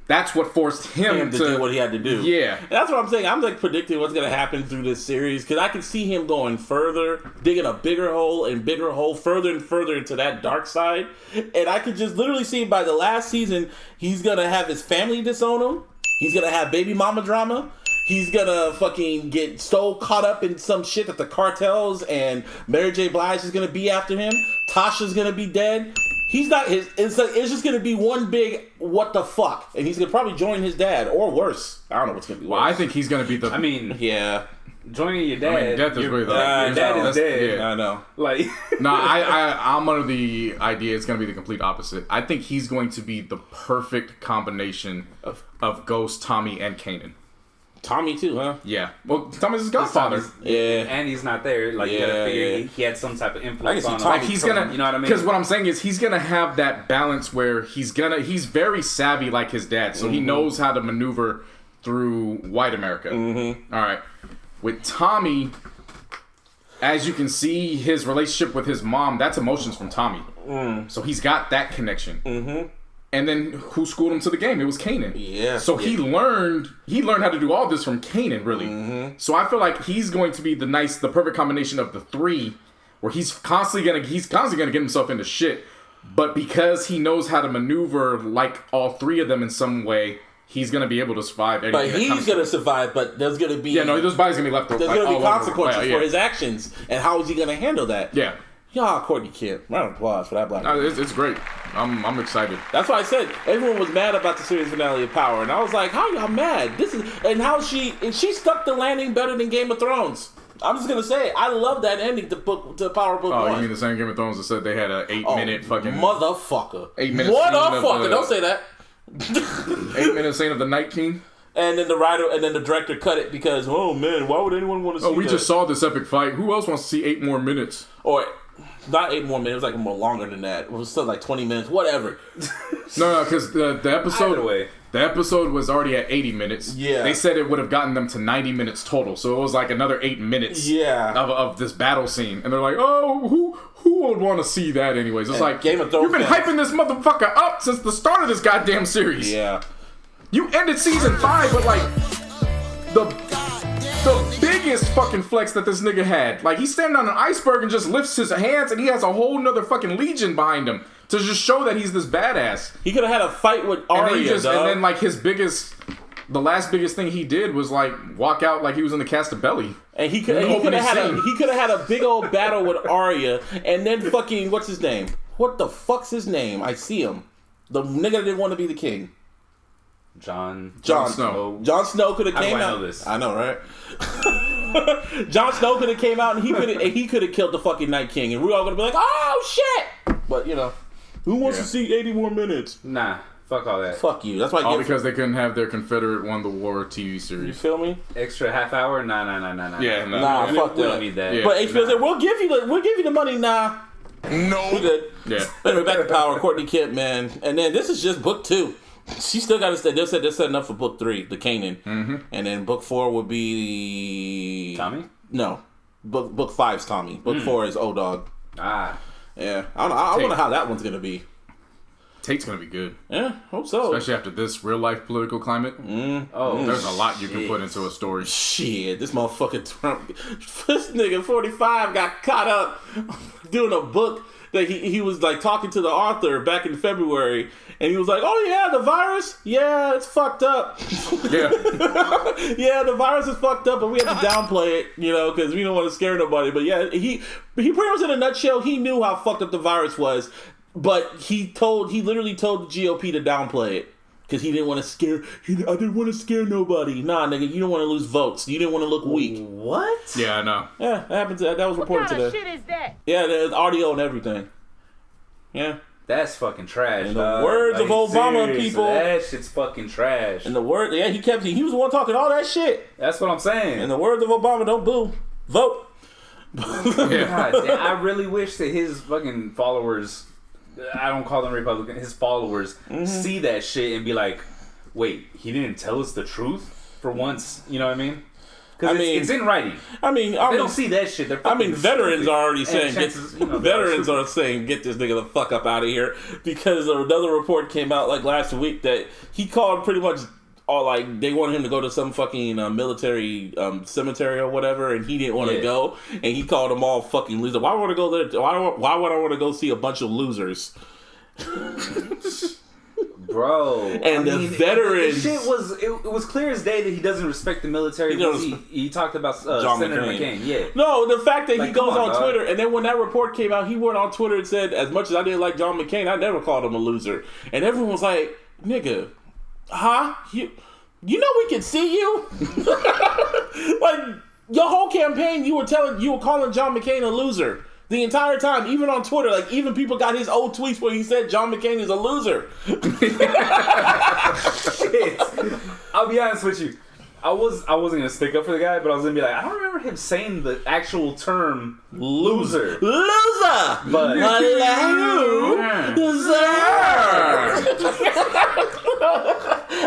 That's what forced him to do what he had to do. Yeah. And that's what I'm saying. I'm like predicting what's going to happen through this series, because I can see him going further, digging a bigger hole, further and further into that dark side. And I could just literally see by the last season, he's going to have his family disown him. He's going to have baby mama drama. He's gonna fucking get so caught up in some shit that the cartels and Mary J. Blige is gonna be after him. Tasha's gonna be dead. He's not his. It's just gonna be one big what the fuck, and he's gonna probably join his dad or worse. I don't know what's gonna be worse. Well, I think he's gonna be the. I mean, yeah. Joining your dad. I mean, death is really the. Your dad is dead. Yeah. I know. Like. No, I'm under the idea it's going to be the complete opposite. I think he's going to be the perfect combination of Ghost, Tommy, and Kanan. Tommy too, huh? Yeah. Well, Tommy's his godfather. Yeah. And he's not there. Like, you gotta figure he had some type of influence on him. Like, he's gonna, you know what I mean? Because what I'm saying is he's gonna have that balance where he's very savvy like his dad, so he knows how to maneuver through white America. All right. With Tommy, as you can see, his relationship with his mom, that's emotions from Tommy. So he's got that connection. And then who schooled him to the game? It was Kanan. Yeah. So he learned how to do all this from Kanan, really. So I feel like he's going to be the perfect combination of the three, where he's constantly gonna get himself into shit, but because he knows how to maneuver like all three of them in some way, he's gonna be able to survive. But he's gonna survive. But there's gonna be those bodies gonna be left. There's gonna be consequences for his actions, and how is he gonna handle that? Yeah. Y'all, Courtney Kemp. Round of applause for that black man. It's great. I'm excited. That's why I said everyone was mad about the series finale of Power, and I was like, "How y'all mad? She stuck the landing better than Game of Thrones." I'm just gonna say, I love that ending to Power Book 1. Oh, you mean the same Game of Thrones that said they had an 8-minute fucking motherfucker? 8 minutes. Motherfucker! Don't say that. 8-minute scene of the Night King. And then the director cut it because, oh man, why would anyone want to see that? We just saw this epic fight. Who else wants to see 8 more minutes? Or not 8 more minutes. It was like more longer than that. It was still like 20 minutes. Whatever. No, because the episode. Either way. The episode was already at 80 minutes. Yeah. They said it would have gotten them to 90 minutes total. So it was like another 8 minutes of this battle scene. And they're like, oh, who would want to see that anyways? It's like, Game of Thrones you've been hyping this motherfucker up since the start of this goddamn series. Yeah. You ended season 5 with like the biggest fucking flex that this nigga had. Like, he's standing on an iceberg and just lifts his hands and he has a whole nother fucking legion behind him to just show that he's this badass. He could have had a fight with Arya, and then like the last biggest thing he did was like walk out like he was in the cast of Belly. And he could have had a big old battle with Arya, and then fucking what's his name? What the fuck's his name? I see him. The nigga that didn't want to be the king. Jon Snow. Jon Snow could have came out. I know this. I know, right? Jon Snow could have came out and he could have killed the fucking Night King, and we're all gonna be like, oh shit! But you know, who wants to see 80 more minutes? Nah, fuck all that. Fuck you. That's why. All because they couldn't have their Confederate won the war TV series. You feel me? Extra half hour? Nah. Yeah, nah. Fuck we that. don't need that. Yeah. But HBO said we'll give you the money. Nah. No. We good. Yeah. Anyway, back to Power. Courtney Kemp, man, and then this is just book 2. She still got to stay. They said they're setting up for book 3, the Kanan, and then book 4 would be Tommy. No, book 5's Tommy. Book 4 is O-Dog. Ah, Yeah, I wonder how that one's gonna be. Tate's gonna be good. Yeah, hope so. Especially after this real life political climate. There's a lot you can put into a story. Shit, this motherfucking Trump, this nigga 45 got caught up doing a book that he was like talking to the author back in February, and he was like, "Oh yeah, the virus, yeah, it's fucked up. Yeah. Yeah, the virus is fucked up, but we have to downplay it, you know, because we don't want to scare nobody." But yeah, he pretty much in a nutshell, he knew how fucked up the virus was, but he literally told the GOP to downplay it. Because he didn't want to scare. I didn't want to scare nobody. Nah, nigga, you don't want to lose votes. You didn't want to look weak. What? Yeah, I know. Yeah, that happened. That was reported today. What kind of shit is that? Yeah, there's audio and everything. Yeah. That's fucking trash. In the words of Obama, seriously, people. that shit's fucking trash. And the word, yeah, he was the one talking all that shit. That's what I'm saying. In the words of Obama, don't boo, vote. Yeah. God, damn, I really wish that his fucking followers, I don't call them Republican, his followers see that shit and be like, wait, he didn't tell us the truth for once, you know what I mean? Because it's in writing. They don't see that shit. Veterans are already saying, veterans are saying, get this nigga the fuck up out of here, because another report came out like last week that he called pretty much all like they wanted him to go to some fucking military cemetery or whatever, and he didn't want to go, and he called them all fucking losers. Why would I want to go there? Why would I want to go see a bunch of losers? Bro, and the veterans. Shit it was clear as day that he doesn't respect the military. He talked about Senator McCain. Yeah. No, the fact that he goes on dog. Twitter, and then when that report came out, he went on Twitter and said, as much as I didn't like John McCain, I never called him a loser. And everyone was like, nigga, huh? You know we can see you? Like, your whole campaign, you were calling John McCain a loser. The entire time, even on Twitter, like even people got his old tweets where he said John McCain is a loser. Shit. I'll be honest with you. I wasn't gonna stick up for the guy, but I was gonna be like, I don't remember him saying the actual term loser. Loser! But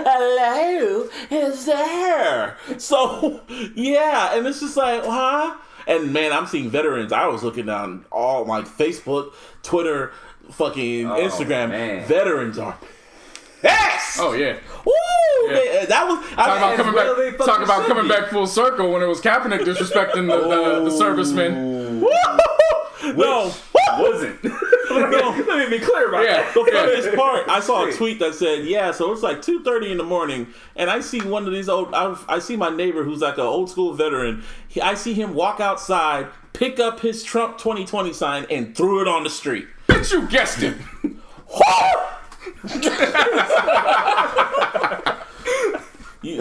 hello is there. So yeah, and it's just like, huh? And man, I'm seeing veterans. I was looking down all my Facebook, Twitter, fucking Instagram. Man. Veterans are pissed. Oh yeah. Woo! Yeah. That was talk about coming back full circle when it was Kaepernick disrespecting the servicemen. No, wasn't. Let me be clear about that. The funniest part, I saw a tweet that said, yeah, so it's like 2:30 in the morning, and I see one of these I see my neighbor who's like an old school veteran. I see him walk outside, pick up his Trump 2020 sign, and threw it on the street. Bitch, you guessed it.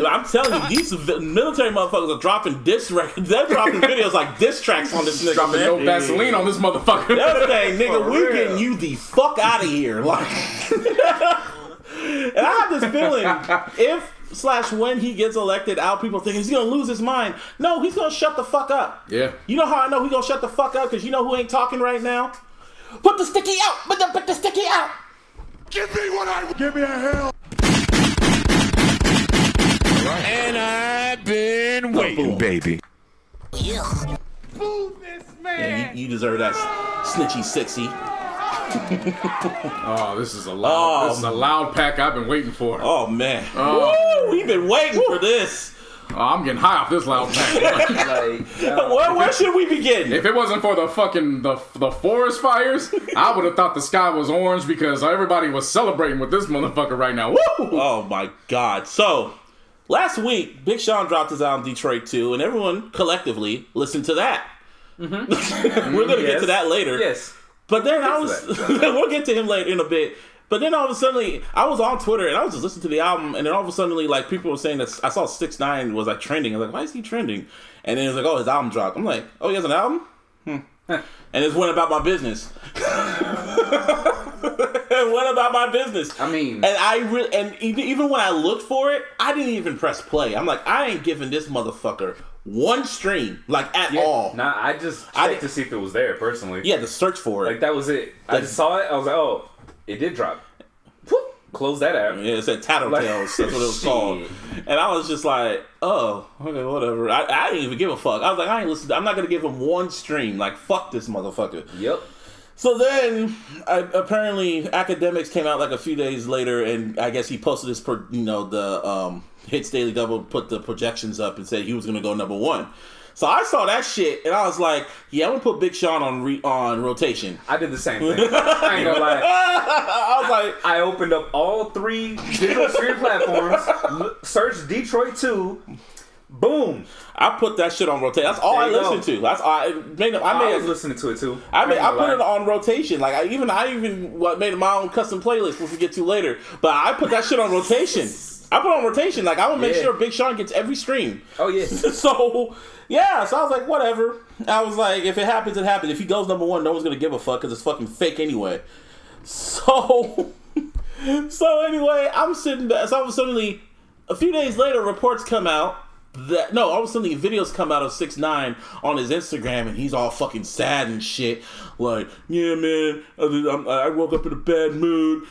I'm telling you, these military motherfuckers are dropping diss records. They're dropping videos like diss tracks on this nigga. Dropping man. no Vaseline on this motherfucker. The other thing, nigga, we're getting you the fuck out of here. Like, and I have this feeling if/when he gets elected out, people think he's gonna lose his mind. No, he's gonna shut the fuck up. Yeah. You know how I know he's gonna shut the fuck up? Because you know who ain't talking right now? Put the sticky out. Put the sticky out. Give me what I want. Give me a hell. And I've been waiting, baby. Boo this man. Yeah, you deserve that snitchy sexy. Oh, this is a loud pack I've been waiting for. Oh man. Woo, we've been waiting for this. Oh, I'm getting high off this loud pack. Where should we begin? If it wasn't for the fucking the forest fires, I would have thought the sky was orange because everybody was celebrating with this motherfucker right now. Woo! Oh my god. So last week, Big Sean dropped his album Detroit 2, and everyone collectively listened to that. Mm-hmm. We're going to get to that later. Yes. But then we'll get to him later in a bit. But then all of a sudden, I was on Twitter, and I was just listening to the album, and then all of a sudden, like, people were saying that I saw 6ix9ine was, like, trending. I was like, why is he trending? And then it was like, oh, his album dropped. I'm like, oh, he has an album? And it went about my business. It went about my business. I mean, and even when I looked for it, I didn't even press play. I'm like, I ain't giving this motherfucker one stream, like at all. Nah, I just checked to see if it was there personally. Yeah, to search for it. Like that was it. I just saw it. I was like, oh, it did drop. Whoop, close that app. Yeah, it said Tattletales. That's what it was called. And I was just like, oh, okay, whatever. I didn't even give a fuck. I was like, I ain't listening. I'm not gonna give him one stream. Like, fuck this motherfucker. Yep. So then, apparently, Academics came out like a few days later, and I guess he posted this, the Hits Daily Double put the projections up and said he was going to go number one. So I saw that shit, and I was like, yeah, I'm gonna put Big Sean on rotation. I did the same thing. I ain't gonna lie. I was like, I opened up all 3 digital streaming platforms, searched Detroit 2, boom. I put that shit on rotation. That's all I listened to. That's all I was listening to it too. I put it on rotation. Like I even made my own custom playlist, which we get to later. But I put that shit on rotation. I put it on rotation. Like I would make sure Big Sean gets every stream. Oh yeah. So yeah. So I was like, whatever. I was like, if it happens, it happens. If he goes number 1, no one's gonna give a fuck because it's fucking fake anyway. So anyway, I'm sitting there. So suddenly, a few days later, reports come out. All of a sudden videos come out of 6ix9ine on his Instagram, and he's all fucking sad and shit. Like, yeah, man, I woke up in a bad mood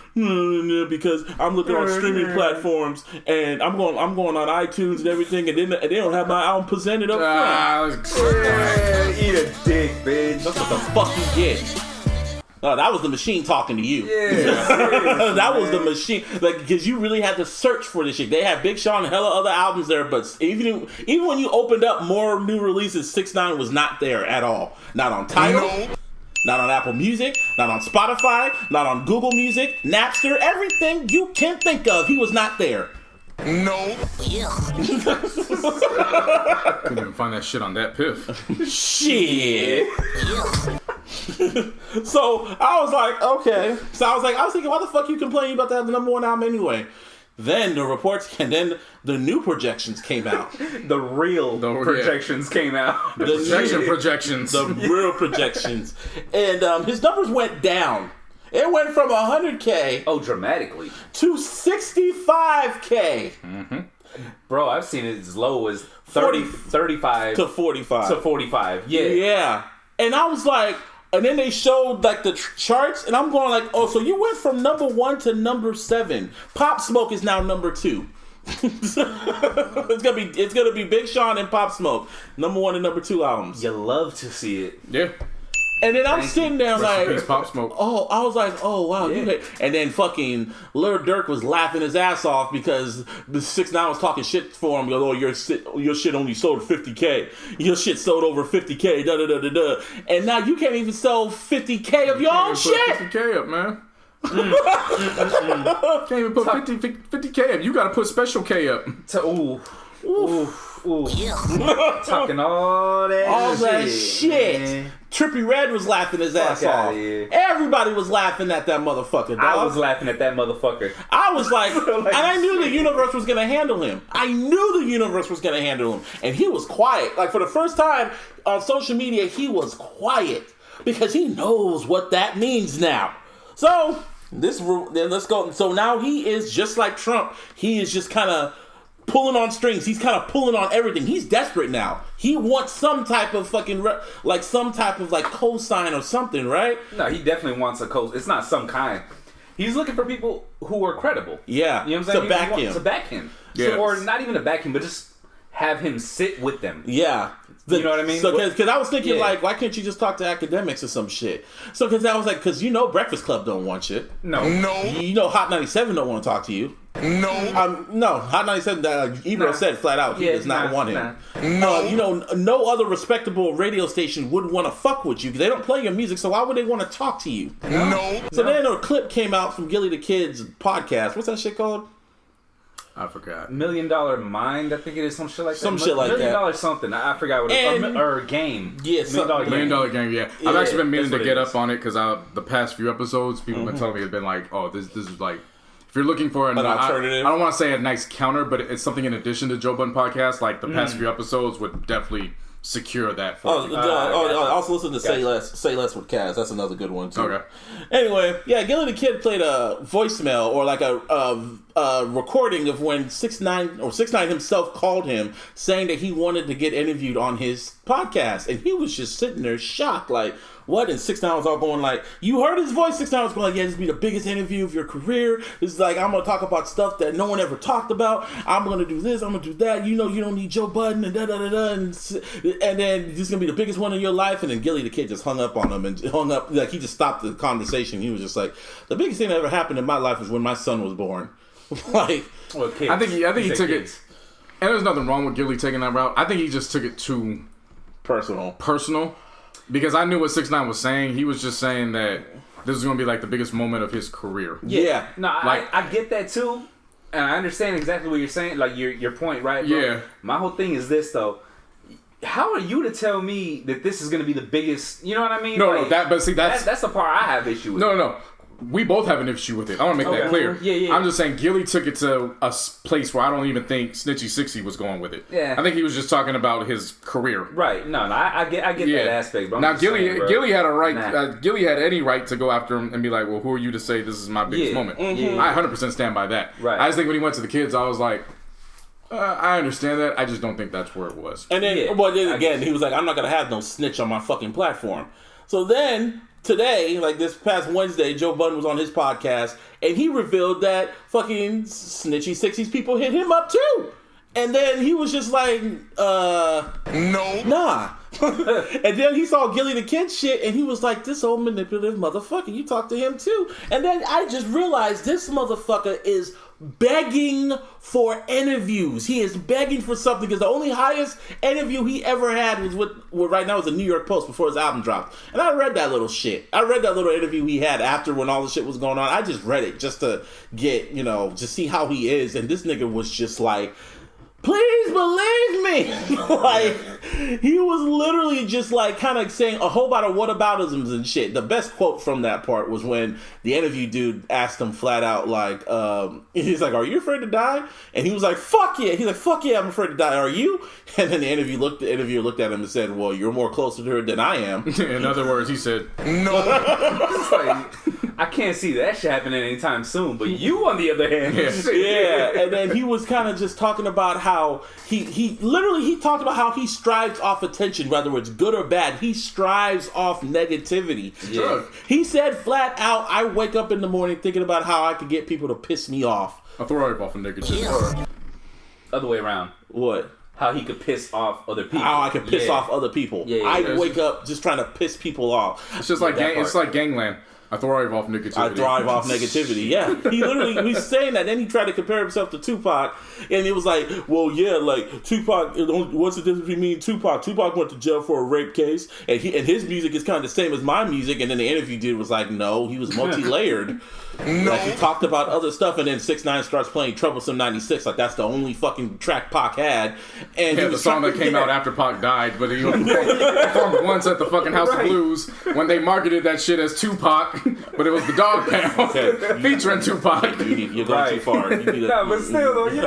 because I'm looking on streaming platforms, and I'm going on iTunes and everything, and they don't have my album presented up front. Eat a dick, bitch. That's what the fuck you get. No, that was the machine talking to you. Yeah, that was the machine. Like, because you really had to search for this shit. They had Big Sean and hella other albums there, but even when you opened up more new releases, 6ix9ine was not there at all. Not on Tidal, not on Apple Music, not on Spotify, not on Google Music, Napster, everything you can think of, he was not there. No. Couldn't even find that shit on that piff. Shit. So I was like, okay. So I was thinking, why the fuck you complaining about that the number 1 album anyway? Then the reports, and then the new projections came out. The real projections came out. The projections. The real projections. And his numbers went down. It went from 100K. Oh, dramatically. To 65K. Mm-hmm. Bro, I've seen it as low as 35 to 45. To 45. Yeah. Yeah. And I was like, and then they showed like the charts, and I'm going like, oh, so you went from number 1 to number 7. Pop Smoke is now number 2. It's gonna be Big Sean and Pop Smoke, number 1 and number 2 albums. You love to see it. Yeah. And then I'm sitting there like, Pop Smoke. Oh, I was like, oh wow, you hate. And then fucking Lil Durk was laughing his ass off because the 6ix9ine was talking shit for him. Oh, your shit only sold 50K. Your shit sold over 50K. Da da da da da. And now you can't even sell 50K of your own shit. 50K up, man. Can't even put 50K up. You gotta put special K up. Talking all that shit. Man. Trippie Redd was laughing his ass off. Everybody was laughing at that motherfucker, dog. I was laughing at that motherfucker. I was like, and I knew the universe was gonna handle him. And he was quiet. Like, for the first time on social media, he was quiet because he knows what that means now. So then let's go. So now he is just like Trump. He is just kind of pulling on strings. He's kind of pulling on everything. He's desperate now. He wants some type of fucking some type of like cosign or something, right? No, he definitely wants a It's not some kind. He's looking for people who are credible. Yeah, you know what I'm saying? To back him. Yeah. So, or not even to back him, but just have him sit with them. Yeah. You know what I mean? So, because I was thinking, like, why can't you just talk to academics or some shit? So, because I was like, because Breakfast Club don't want you. No. Hot 97 don't want to talk to you. No. No. Hot 97, Ebro said flat out, he does not want him. No. No other respectable radio station would want to fuck with you because they don't play your music, so why would they want to talk to you? No. So then a clip came out from Gilly the Kid's podcast. What's that shit called? I forgot. $1 Million Mind, I think it is, some shit like that. Some shit like that. $1 Million something. I forgot what it was. Or Game. Yeah, $1 Million Game, yeah. I've actually been meaning to get up on it because the past few episodes, people have been telling me, it's been like, oh, this is like, if you're looking for an alternative. I don't want to say a nice counter, but it's something in addition to Joe Budden podcast. Like the past few episodes would definitely secure that for you. Also listen to Say Less with Kaz. That's another good one too. Okay. Anyway, yeah, Gilly the Kid played a voicemail or like a recording of when 6ix9ine himself called him saying that he wanted to get interviewed on his podcast, and he was just sitting there shocked, like, what? And 6ix9ine was all going like, you heard his voice? 6ix9ine was going like, yeah, this will be the biggest interview of your career. It's like, I'm going to talk about stuff that no one ever talked about. I'm going to do this. I'm going to do that. You don't need Joe Budden and da-da-da-da. And then this is going to be the biggest one in your life. And then Gilly the Kid just hung up on him and like, he just stopped the conversation. He was just like, the biggest thing that ever happened in my life was when my son was born. Like, I think he took it. And there's nothing wrong with Gilly taking that route. I think he just took it too Personal. Because I knew what 6ix9ine was saying. He was just saying that this is going to be like the biggest moment of his career. Yeah. No, I get that too. And I understand exactly what you're saying, like your point, right? Bro? Yeah. My whole thing is this, though. How are you to tell me that this is going to be the biggest, you know what I mean? No, that's the part I have issue with. No. We both have an issue with it. I want to make that clear. Yeah. I'm just saying Gilly took it to a place where I don't even think Snitchy 60 was going with it. Yeah. I think he was just talking about his career. Right. No, I get that aspect. But now Gilly had a right. Nah. Gilly had any right to go after him and be like, "Well, who are you to say this is my biggest moment?" Mm-hmm. I 100% stand by that. Right. I just think when he went to the kids, I was like, I understand that. I just don't think that's where it was. And then, then again, he was like, I'm not going to have no snitch on my fucking platform. So then, today, like this past Wednesday, Joe Budden was on his podcast, and he revealed that fucking Snitchy 60s people hit him up too. And then he was just like, No. nah. And then he saw Gilly the Kid shit, and he was like, this old manipulative motherfucker, you talk to him too. And then I just realized this motherfucker is begging for interviews. He is begging for something, because the only highest interview he ever had was with right now is the New York Post before his album dropped. And I read that little shit. I read that little interview he had after when all the shit was going on. I just read it just to get, just see how he is. And this nigga was just like, please believe me. Like, he was literally just like kind of saying a whole lot of whataboutisms and shit. The best quote from that part was when the interview dude asked him flat out, like, he's like, are you afraid to die? And he was like, fuck yeah. He's like, fuck yeah, I'm afraid to die. Are you? And then the interviewer looked at him and said, well, you're more closer to her than I am. In other words, he said, No. It's like, I can't see that shit happening anytime soon. But you, on the other hand, Yeah, and then he was kind of just talking about how he literally talked about how he strives off attention, whether it's good or bad. He strives off negativity. Yeah. He said flat out, I wake up in the morning thinking about how I could get people to piss me off. I throw it off a negativity. Other way around. What? How he could piss off other people. How I could piss off other people. Yeah, I wake up just trying to piss people off. It's just like it's like gangland. I thrive off negativity. I thrive off negativity. Yeah, he literally he's saying that. Then he tried to compare himself to Tupac, and it was like, well, yeah, like Tupac. What's the difference between me and Tupac? Tupac went to jail for a rape case, and his music is kind of the same as my music. And then the interview dude was like, no, he was multi-layered. No. Like, he talked about other stuff, and then 6ix9ine starts playing Troublesome 96. Like, that's the only fucking track Pac had. And the song that came out after Pac died, but he performed once at the fucking House of Blues when they marketed that shit as Tupac, but it was the Dog Pound featuring Tupac. You're going too far. No, but still, though, you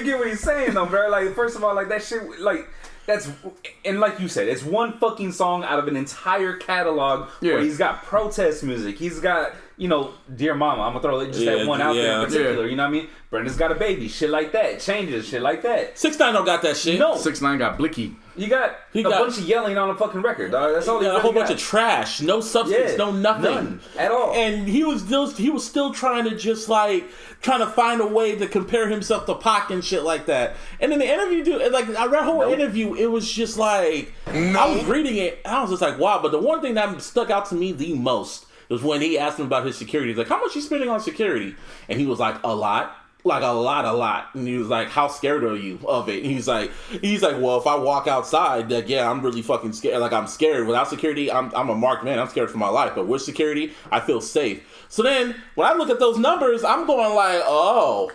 get what he's saying, though, bro. Like, first of all, like, that shit, like, that's, and like you said, it's one fucking song out of an entire catalog where he's got protest music. He's got, Dear Mama. I'm gonna throw just that one out there in particular. You know what I mean? Brenda's Got a Baby. Shit like that. Changes. Shit like that. 6ix9ine don't got that shit. No. 6ix9ine got blicky. He got a bunch of yelling on a fucking record, dog. That's all he got. A whole bunch of trash. No substance. No nothing. None at all. And he was still trying to just like trying to find a way to compare himself to Pac and shit like that. And then the interview, dude, like I read the whole interview, it was just like I was reading it, and I was just like, wow. But the one thing that stuck out to me the most was when he asked him about his security. He's like, how much you spending on security? And he was like, a lot. Like a lot. And he was like, how scared are you of it? And he's like, well, if I walk outside, like, yeah, I'm really fucking scared. Like, I'm scared. Without security, I'm a marked man. I'm scared for my life. But with security, I feel safe. So then, when I look at those numbers, I'm going like, oh.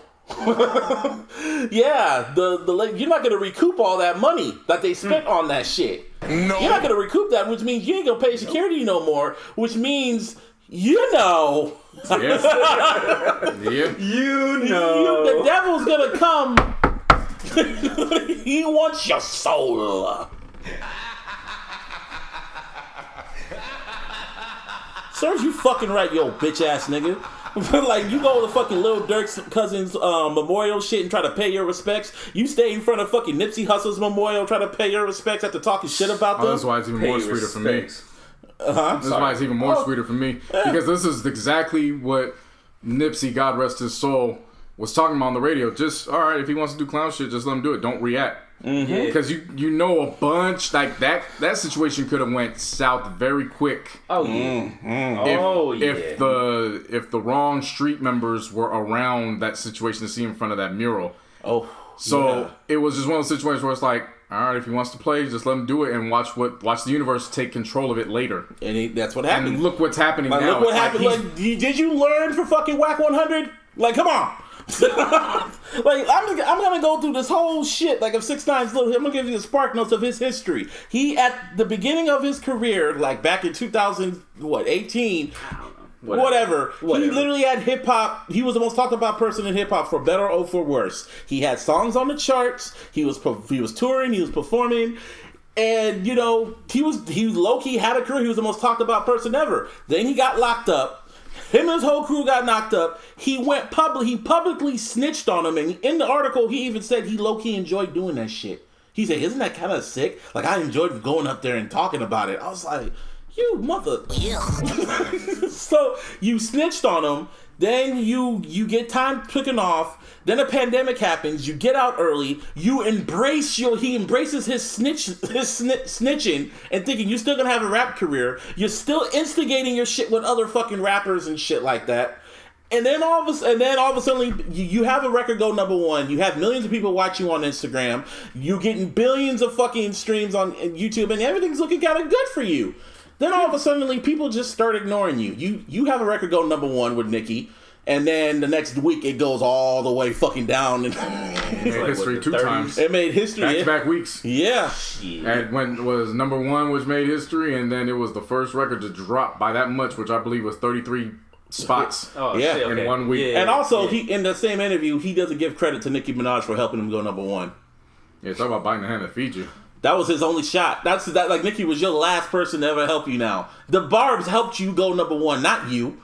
Yeah, you're not going to recoup all that money that they spent on that shit. No. You're not going to recoup that, which means you ain't going to pay security no more, which means, Yeah. the devil's gonna come. He wants your soul. Serves you fucking right, yo bitch ass nigga. Like, you go to the fucking Lil Durk's cousin's memorial shit and try to pay your respects. You stay in front of fucking Nipsey Hussle's memorial, try to pay your respects after talking shit about them. That's why it's even more sweeter for me. That's Sorry. why it's even more sweeter for me, because this is exactly what Nipsey, God rest his soul, was talking about on the radio. Just, all right, if he wants to do clown shit, just let him do it. Don't react. Because you know a bunch, like that situation could have went south very quick. Oh yeah. If the wrong street members were around that situation to see in front of that mural. Oh. So it was just one of those situations where it's like, all right, if he wants to play, just let him do it and watch the universe take control of it later. And that's what happened. And look what's happening now. Look what happened. Did you learn from fucking Whack 100? Like, come on. Like, I'm gonna go through this whole shit. Like, of 6ix9ine's little, I'm gonna give you the spark notes of his history. He, at the beginning of his career, like back in 2018. Whatever. He literally had hip hop. He was the most talked about person in hip hop, for better or for worse. He had songs on the charts. He was touring. He was performing, and he low key had a career. He was the most talked about person ever. Then he got locked up. Him and his whole crew got knocked up. He went public. He publicly snitched on him, and in the article, he even said he low key enjoyed doing that shit. He said, "Isn't that kind of sick? Like, I enjoyed going up there and talking about it." I was like, you mother. So you snitched on him, then you get time clicking off, then a pandemic happens, you get out early, he embraces his snitching and thinking you're still gonna have a rap career, you're still instigating your shit with other fucking rappers and shit like that. And then all of a sudden, you have a record go #1. You have millions of people watching you on Instagram. You're getting billions of fucking streams on YouTube, and everything's looking kind of good for you. Then all of a sudden, people just start ignoring you. You have a record go #1 with Nicki, and then the next week it goes all the way fucking down. And it made history 2 times. It made history. Back-to-back weeks. Yeah. And when it was #1, which made history, and then it was the first record to drop by that much, which I believe was 33 spots in 1 week. Yeah, and also, he in the same interview, he doesn't give credit to Nicki Minaj for helping him go #1. Yeah, talk about biting the hand that feeds you. That was his only shot. Like, Nicki was your last person to ever help you now. The Barbs helped you go #1, not you.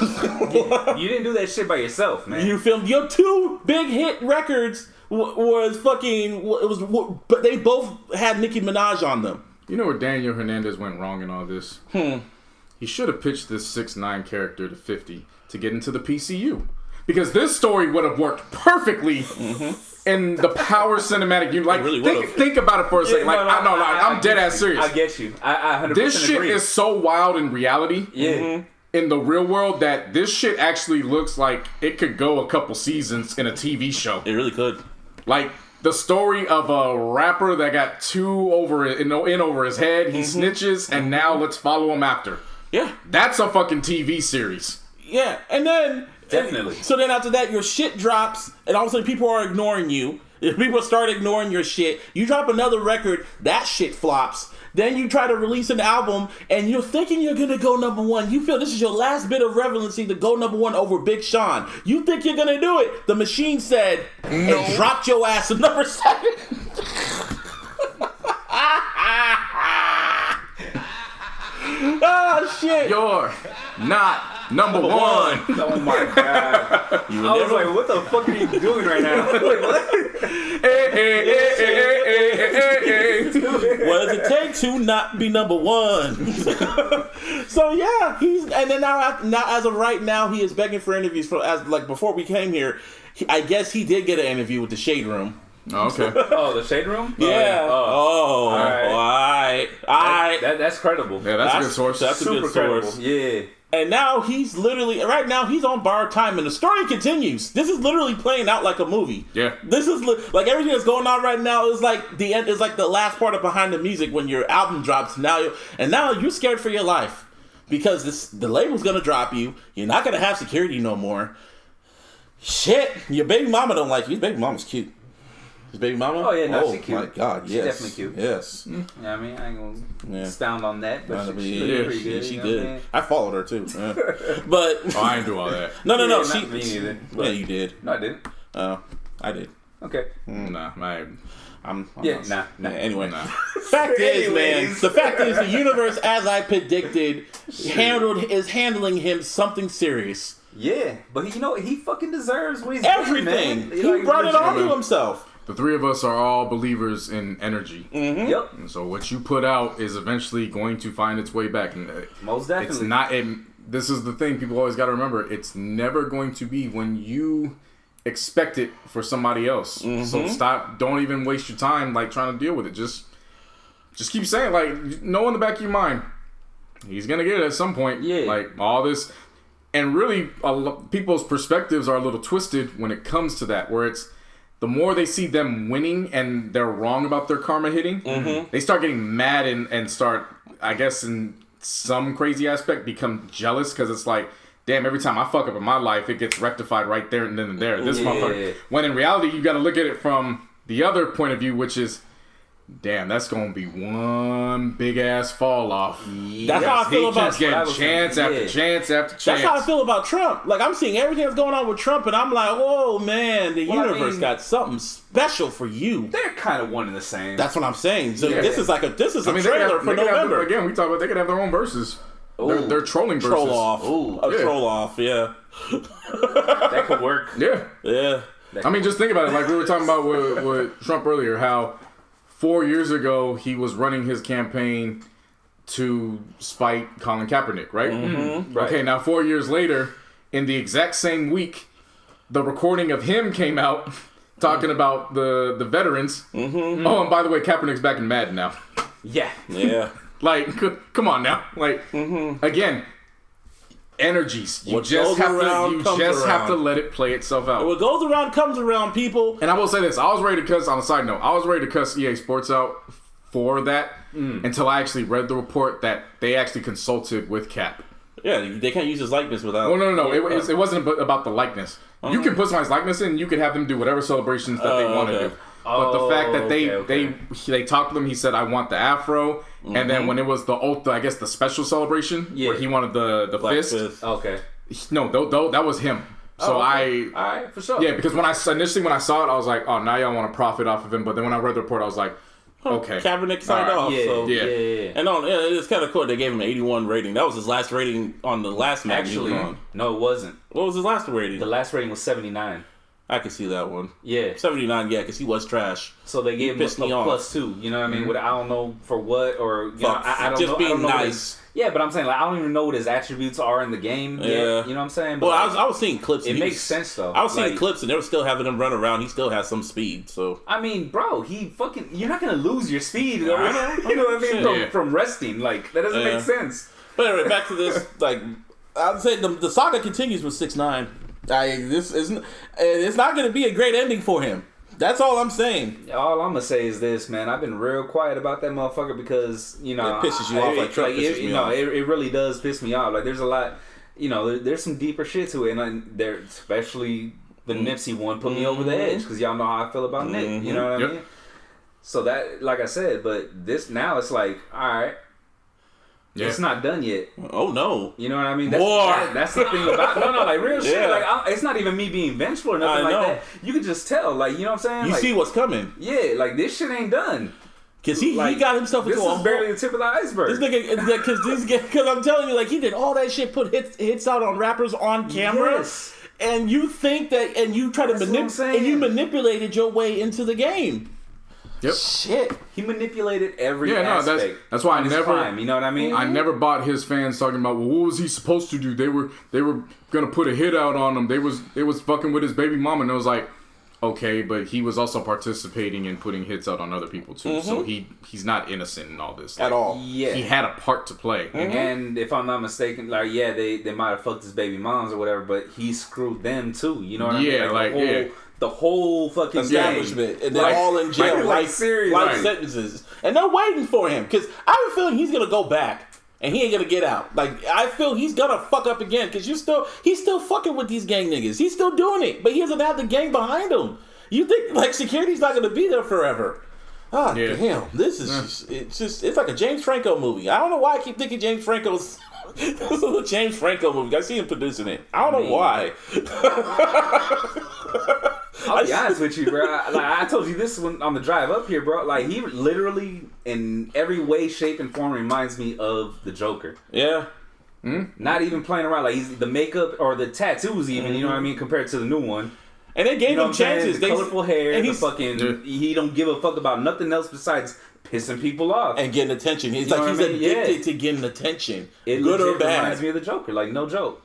You didn't do that shit by yourself, man. You filmed your 2 big hit records but they both had Nicki Minaj on them. You know where Daniel Hernandez went wrong in all this? He should have pitched this 6ix9ine character to 50 to get into the PCU. Because this story would have worked perfectly in the Power Cinematic Universe. Like, really think about it for a second. I'm dead ass serious. I get you. I 100% This shit agree. is so wild in reality. Yeah. In the real world, that this shit actually looks like it could go a couple seasons in a TV show. It really could. Like, the story of a rapper that got 2 over his head, he snitches, and now let's follow him after. Yeah. That's a fucking TV series. Yeah, and then... Definitely. So then after that, your shit drops, and all of a sudden people are ignoring you. If people start ignoring your shit, you drop another record, that shit flops. Then you try to release an album, and you're thinking you're gonna go #1. You feel this is your last bit of relevancy to go #1 over Big Sean. You think you're gonna do it. The machine said, no. And dropped your ass to #7. Oh, shit. You're not #1. Oh my god. I was like, what the fuck are you doing right now? Like, what? What does it take to not be #1? So yeah, and then now as of right now, he is begging for interviews before we came here. I guess he did get an interview with the Shade Room. Oh, okay. Oh, the Shade Room? Yeah. All right. That's credible. Yeah, that's a good source. That's super a good source. credible. Yeah. And now he's right now he's on borrowed time, and the story continues. This is literally playing out like a movie. Yeah. This is like everything that's going on right now is like the end. Is like the last part of behind the music when your album drops. Now you're scared for your life because the label's gonna drop you. You're not gonna have security no more. Shit, your baby mama don't like you. His baby mama's cute. His baby mama? Oh, yeah, no, she's cute. Oh, my God, yes. She's definitely cute. Yes. Yeah, I mean, I ain't gonna expound on that, but she's pretty good. She good. I followed her, too. But... Oh, I didn't do all that. No. Me neither. Yeah, you did. No, I didn't. I did. Okay. Nah, I'm nah. Anyway. Nah. Fact is, man, the fact is the universe, as I predicted, is handling him something serious. Yeah, but he fucking deserves what he's everything. Getting, man. He brought it on to himself. The 3 of us are all believers in energy. Mm-hmm. Yep. And so what you put out is eventually going to find its way back. And most definitely. It's not. This is the thing people always got to remember. It's never going to be when you expect it for somebody else. Mm-hmm. So don't even waste your time like trying to deal with it. Just keep saying, like, know in the back of your mind, he's gonna get it at some point. Yeah. Like all this, and really, people's perspectives are a little twisted when it comes to that. Where it's the more they see them winning and they're wrong about their karma hitting, they start getting mad and start, I guess, in some crazy aspect, become jealous because it's like, damn, every time I fuck up in my life, it gets rectified right there and then and there. This motherfucker. When in reality, you got to look at it from the other point of view, which is, damn, that's gonna be one big ass fall off. That's how I feel about getting chance after chance after chance. That's how I feel about Trump. Like, I'm seeing everything that's going on with Trump, and I'm like, oh man, the universe got something special for you. They're kind of one and the same. That's what I'm saying. So this is a trailer for November. Again, we talk about they could have their own verses. They're trolling verses. Troll off. Troll off. Yeah. That could work. Yeah. I mean, just think about it. Like we were talking about with Trump earlier, how 4 years ago he was running his campaign to spite Colin Kaepernick, right? Right. Okay, now 4 years later, in the exact same week, the recording of him came out talking about the veterans. Oh, and by the way, Kaepernick's back in Madden now. Yeah. Like, come on now. Like, again, energies. You just have to let it play itself out. What goes around comes around, people. And I will say this: I was ready to cuss. On a side note, I was ready to cuss EA Sports out for that until I actually read the report that they actually consulted with Cap. Yeah, they can't use his likeness without. Oh no! It wasn't about the likeness. You can put somebody's likeness in. You can have them do whatever celebrations that they want to do. But the fact that they talked to them, he said, "I want the afro," and then when it was the special celebration where he wanted the fist. Okay. No, that was him. So all right, for sure. Yeah, because when I saw it, I was like, oh, now y'all want to profit off of him. But then when I read the report, I was like, okay, Kaepernick signed off. Yeah. And it's kind of cool. They gave him an 81 rating. That was his last rating on the last match. Actually, no, it wasn't. What was his last rating? The last rating was 79. I can see that one. Yeah. 79, yeah, because he was trash. So they gave him a +2. You know what I mean? I don't know for what, or you know, I don't just know. Being nice. Yeah, but I'm saying, like, I don't even know what his attributes are in the game. Yet, you know what I'm saying? But well, I was seeing clips. It makes sense though. I was seeing clips, and they were still having him run around. He still has some speed. So I mean, bro, you're not gonna lose your speed. You know what I mean? From resting, like that doesn't make sense. But anyway, back to this. Like, I'd say the saga continues with 6ix9ine. It's not going to be a great ending for him. That's all I'm saying. All I'm gonna say is this, man. I've been real quiet about that motherfucker because it pisses you off. Like Trump pisses me off. It really does piss me off. Like there's a lot, there's some deeper shit to it, and there, especially the Nipsey one, put me over the edge because y'all know how I feel about Nip. You know what I mean? So that, like I said, but this now it's like, all right. Yeah. It's not done yet. Oh no! You know what I mean? That's the thing about like real shit. Like it's not even me being vengeful or nothing like that. You can just tell, like, you know what I'm saying? You see what's coming. Yeah, like this shit ain't done. Cause he got himself into this is barely the tip of the iceberg. This nigga, because I'm telling you, like, he did all that shit, put hits out on rappers on camera, and you think that, and you try to manipulate, and you manipulated your way into the game. Yep. Shit. He manipulated every aspect. That's why I never. Crime, you know what I mean? I never bought his fans talking about, well, what was he supposed to do? They were gonna put a hit out on him. They was fucking with his baby mama, and it was like, okay, but he was also participating in putting hits out on other people too. So he's not innocent in all this at all. Yeah, he had a part to play. And if I'm not mistaken, like they might have fucked his baby moms or whatever, but he screwed them too. You know what I mean? The whole fucking establishment, and they're all in jail, life sentences, and they're waiting for him. Because I have a feeling he's gonna go back, and he ain't gonna get out. Like, I feel he's gonna fuck up again, because he's still fucking with these gang niggas. He's still doing it, but he doesn't have the gang behind him. You think like security's not gonna be there forever? Damn, this is it's like a James Franco movie. I don't know why I keep thinking James Franco's. This is a James Franco movie. I see him producing it. I don't know why. I'll be honest with you, bro. I told you this one on the drive up here, bro. Like, he literally, in every way, shape, and form, reminds me of the Joker. Yeah. Not even playing around. Like, he's the makeup or the tattoos, even. You know what I mean? Compared to the new one. And they gave him chances. The colorful hair, and he don't give a fuck about nothing else besides pissing people off and getting attention. He's addicted to getting attention. Good or bad. Reminds me of the Joker. Like, no joke.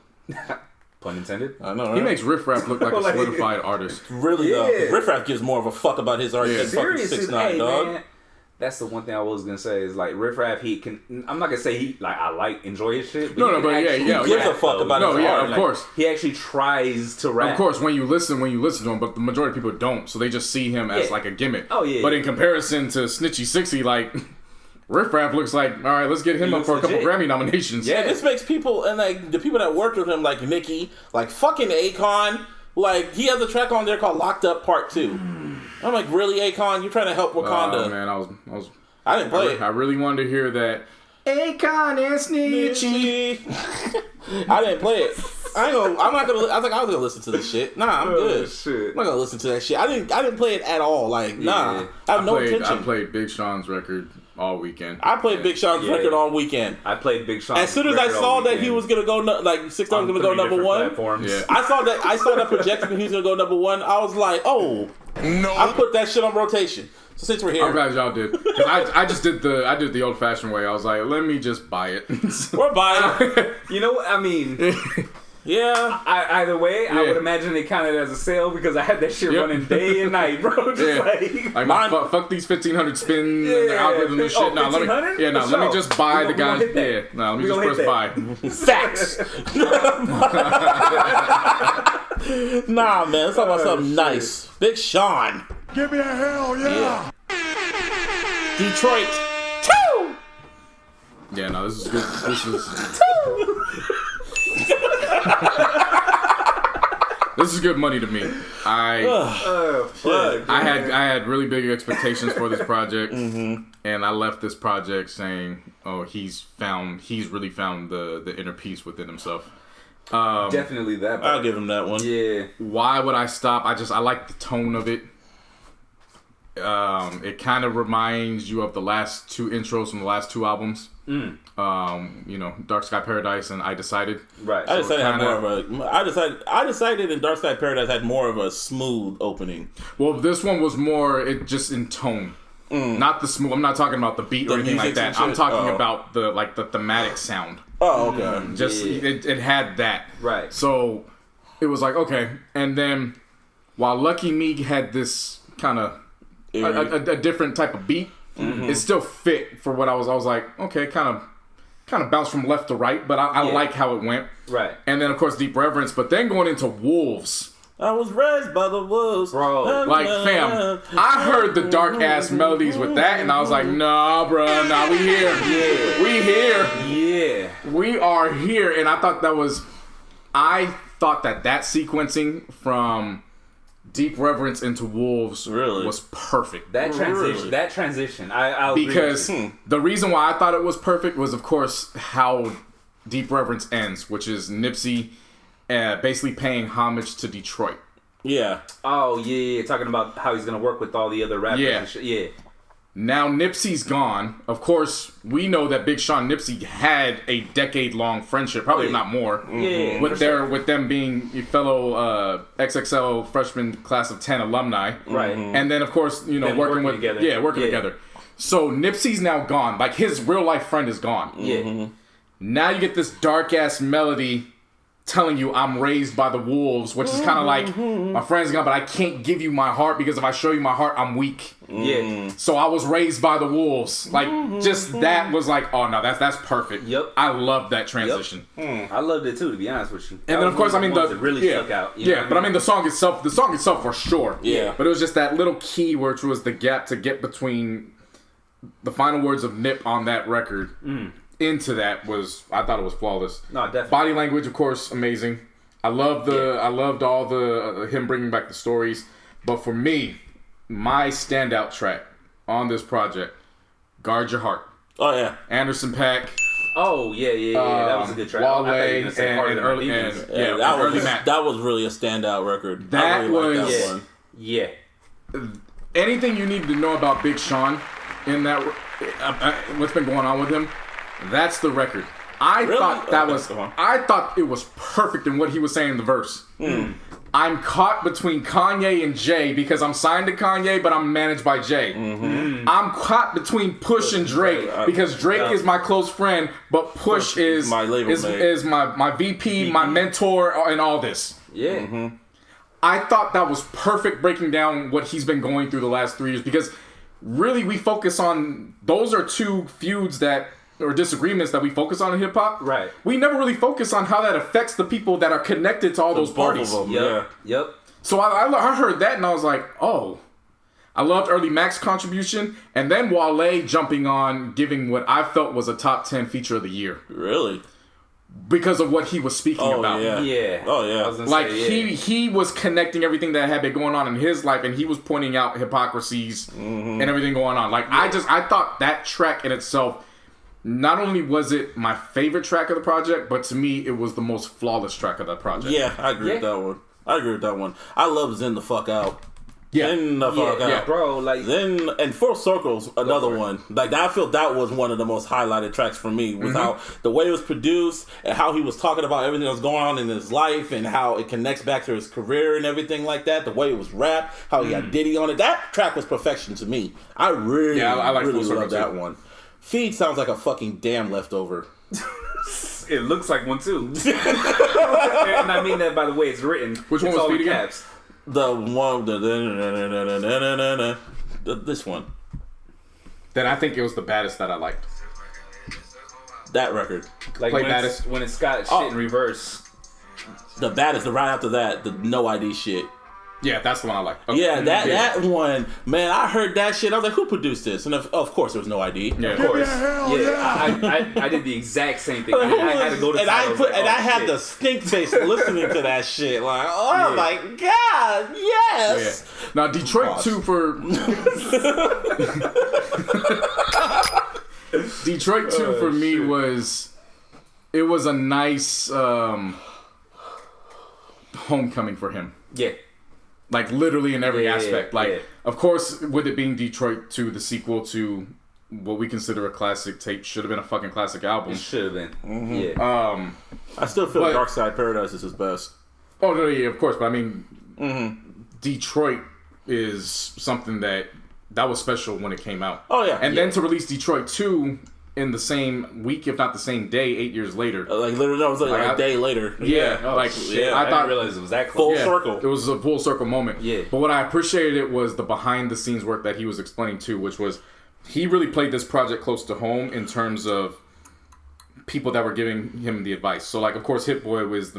Pun intended. I know, right? He makes Riff Raff look like a solidified artist. Really, though. Riff Raff gives more of a fuck about his art than fucking 6ix9ine, dog. Man, That's the one thing I was gonna say is like Riff Raff. He can. I'm not gonna say he like enjoy his shit. But he gives a fuck about his art. Of course. He actually tries to rap. Of course, when you listen to him, but the majority of people don't, so they just see him as like a gimmick. Oh yeah. But in comparison to Snitchy 60, like Riff Raff looks like, all right, let's get him up for a couple Grammy nominations. Yeah, this makes people and like the people that worked with him, like Nicki, like fucking Akon. Like he has a track on there called "Locked Up Part 2." I'm like, really, Akon? You're trying to help Wakanda? Oh man, I didn't play it. I really wanted to hear that. Akon and Snitchy. I didn't play it. I'm not gonna. I was like, I was gonna listen to this shit. Nah, I'm good. Shit. I'm not gonna listen to that shit. I didn't play it at all. Like, nah, I have no intention. I played Big Sean's record all weekend. I played Big Sean's record all weekend. I played Big Sean's. As soon as I saw that he was gonna go, like 6 was gonna go number one. Platforms. I saw that projection that he was gonna go number one. I was like, oh no! I put that shit on rotation. So since we're here, I'm glad y'all did. Cause I just did the old fashioned way. I was like, let me just buy it. We're buying. You know what I mean? Yeah. Either way, I would imagine it counted as a sale because I had that shit running day and night, bro. Just like fuck these 1,500 spins and the algorithm and shit. No, let me just buy the guys. Let me just press buy. Facts. Nah, man, let's talk about something nice. Big Sean. Give me a hell yeah. Detroit. 2. Yeah, no, this is good. This is good money to me. I had really big expectations for this project, and I left this project saying, "Oh, he's really found the inner peace within himself." Definitely that part. I'll give him that one. Yeah. Why would I stop? I like the tone of it. It kind of reminds you of the last 2 intros from the last 2 albums. Dark Sky Paradise and I Decided. Right. I decided and Dark Sky Paradise had more of a smooth opening. Well, this one was more just in tone. Not the smooth. I'm not talking about the beat or anything like that. I'm talking about the thematic sound. Oh, okay. It had that. Right. So it was like, okay. And then while Lucky Me had this kind of a different type of beat, it still fit for what I was like, okay, kind of bounced from left to right, but I like how it went. Right. And then of course Deep Reverence, but then going into Wolves. I was raised by the wolves. Bro. Like, fam, I heard the dark ass melodies with that, and I was like, nah, bro, we here. Yeah. We here. Yeah. We are here. And I thought that sequencing from Deep Reverence into Wolves was perfect. That transition. I'll because the reason why I thought it was perfect was, of course, how Deep Reverence ends, which is Nipsey basically paying homage to Detroit. Yeah. Oh, yeah. Talking about how he's going to work with all the other rappers and shit. Yeah. Now Nipsey's gone. Of course, we know that Big Sean and Nipsey had a decade-long friendship, probably not more. Yeah. With them being fellow XXL freshman class of 10 alumni. Right. And then, of course, working together. Yeah, working together. So Nipsey's now gone. Like, his real-life friend is gone. Yeah. Now you get this dark-ass melody telling you I'm raised by the wolves, which is kind of like, my friend's gone, but I can't give you my heart because if I show you my heart, I'm weak. Yeah. So I was raised by the wolves. Like, just that was like, oh no, that's perfect. Yep. I love that transition. I loved it too, to be honest with you. And then of course, I mean, that really stuck out. But I mean, the song itself for sure. Yeah. But it was just that little key which was the gap to get between the final words of Nip on that record. Into that I thought it was flawless. No, definitely. Body language, of course, amazing. I loved all the him bringing back the stories. But for me, my standout track on this project, "Guard Your Heart." Oh yeah, Anderson .Paak. Oh yeah. That was a good track. Wale and early Matt. That was really a standout record. That really was that one. Yeah. Anything you needed to know about Big Sean in that what's been going on with him. That's the record. I thought it was perfect in what he was saying in the verse. I'm caught between Kanye and Jay because I'm signed to Kanye, but I'm managed by Jay. I'm caught between Push and Drake because Drake is my close friend, but Push is my label is my VP, my mentor, and all this. Yeah. I thought that was perfect breaking down what he's been going through the last 3 years because really we focus on, those are two feuds or disagreements that we focus on in hip hop. Right. We never really focus on how that affects the people that are connected to all those both parties. of them, Yep. Yep. So I heard that and I was like, oh. I loved early Mac's contribution, and then Wale jumping on, giving what I felt was a top 10 feature of the year. Really? Because of what he was speaking about. Yeah. Yeah. Oh, yeah. I was gonna Like, say, he was connecting everything that had been going on in his life, and he was pointing out hypocrisies and everything going on. Like, I thought that track in itself, not only was it my favorite track of the project, but to me, it was the most flawless track of the project. Yeah, I agree with that one. I love Zen the fuck out. Yeah. Zen the fuck out. bro, like Then and Full Circle's another one. Like I feel that was one of the most highlighted tracks for me with how the way it was produced and how he was talking about everything that was going on in his life and how it connects back to his career and everything like that. The way it was rapped, how he got Diddy on it. That track was perfection to me. I really, I like really Full Circle love that too. one. Feed sounds like a fucking damn leftover. it looks like one too. And I mean that by the way it's written. Which one it's was all Feed in again? caps. The one, this one, Then I think it was the baddest that I liked. that record, Like Play when baddest. when it's got shit in reverse. the baddest. The right after that, the no ID shit. Yeah, that's the one I liked. Okay. Yeah, that one, man. I heard that shit. I was like, who produced this? And of course, there was no ID. Yeah, Of course. hell I did the exact same thing. I had to go to and I titles, put like, and oh, I had shit. the stink face listening to that shit. Like, oh Yeah. my god, yes. Yeah. Now Detroit 2 for Detroit 2 for me was a nice homecoming for him. Yeah. Like literally in every Yeah, aspect. Like yeah. of course with it being Detroit 2, the sequel to what we consider a classic tape, should have been a fucking classic album. It should have been. Yeah. I still feel But- Dark Side Paradise is his best. Oh no, yeah, of course, but I mean Detroit is something that was special when it came out. Oh, yeah. And Yeah. then to release Detroit 2 in the same week, if not the same day, 8 years later. Like literally, that was like Like, a day later. Yeah, Oh, like shit. I I thought didn't realize it was that Full close. circle. it was a full circle moment. Yeah. But what I appreciated it was the behind the scenes work that he was explaining too, which was he really played this project close to home in terms of people that were giving him the advice. So like, of course, Hit Boy was